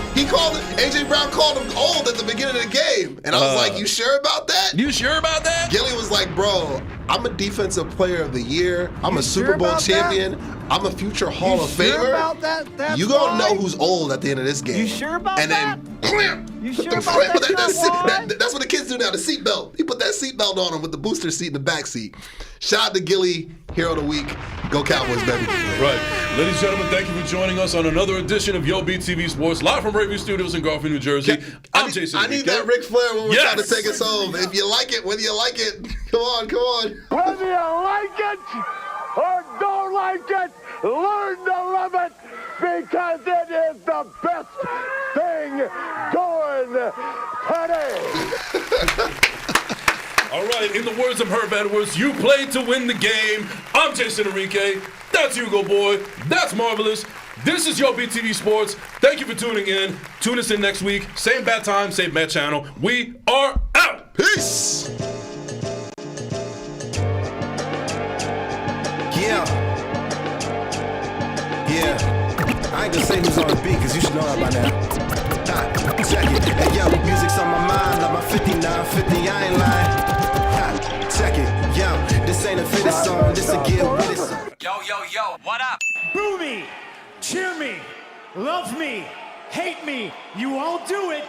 AJ Brown called him old at the beginning of the game. And I was like, you sure about that? You sure about that? Gilly was like, bro, I'm a defensive player of the year. I'm a Super Bowl champion. I'm a future Hall of Famer. Sure about that? You gonna know who's old at the end of this game. You sure about that? And then, clamp. You sure about that? That's what the kids do now, the seatbelt. He put that seatbelt on him with the booster seat in the back seat. Shout out to Gilly, hero of the week. Go Cowboys, baby. Right. Ladies and gentlemen, thank you for joining us on another edition of Yo BTV Sports, live from Braveview Studios in Garfield, New Jersey. I'm Jason. I need that Ric Flair when we're trying to take us home. If you like it, whether you like it, come on. Whether you like it or don't like it, learn to love it because it is the best thing going today. All right, in the words of Herb Edwards, you played to win the game. I'm Jason Enrique. That's Ugo Boy. That's Marvelous. This is Yo BTV Sports. Thank you for tuning in. Tune us in next week. Same bad time, same bad channel. We are out. Peace. Yeah. I ain't gonna say who's on the beat, cause you should know that by now. Check it. Hey, yo, music's on my mind, like my 5950, I ain't lying. Check it. Yo, this ain't a fitted song, this a get with it. Yo, what up? Boo me, cheer me, love me, hate me, you all do it.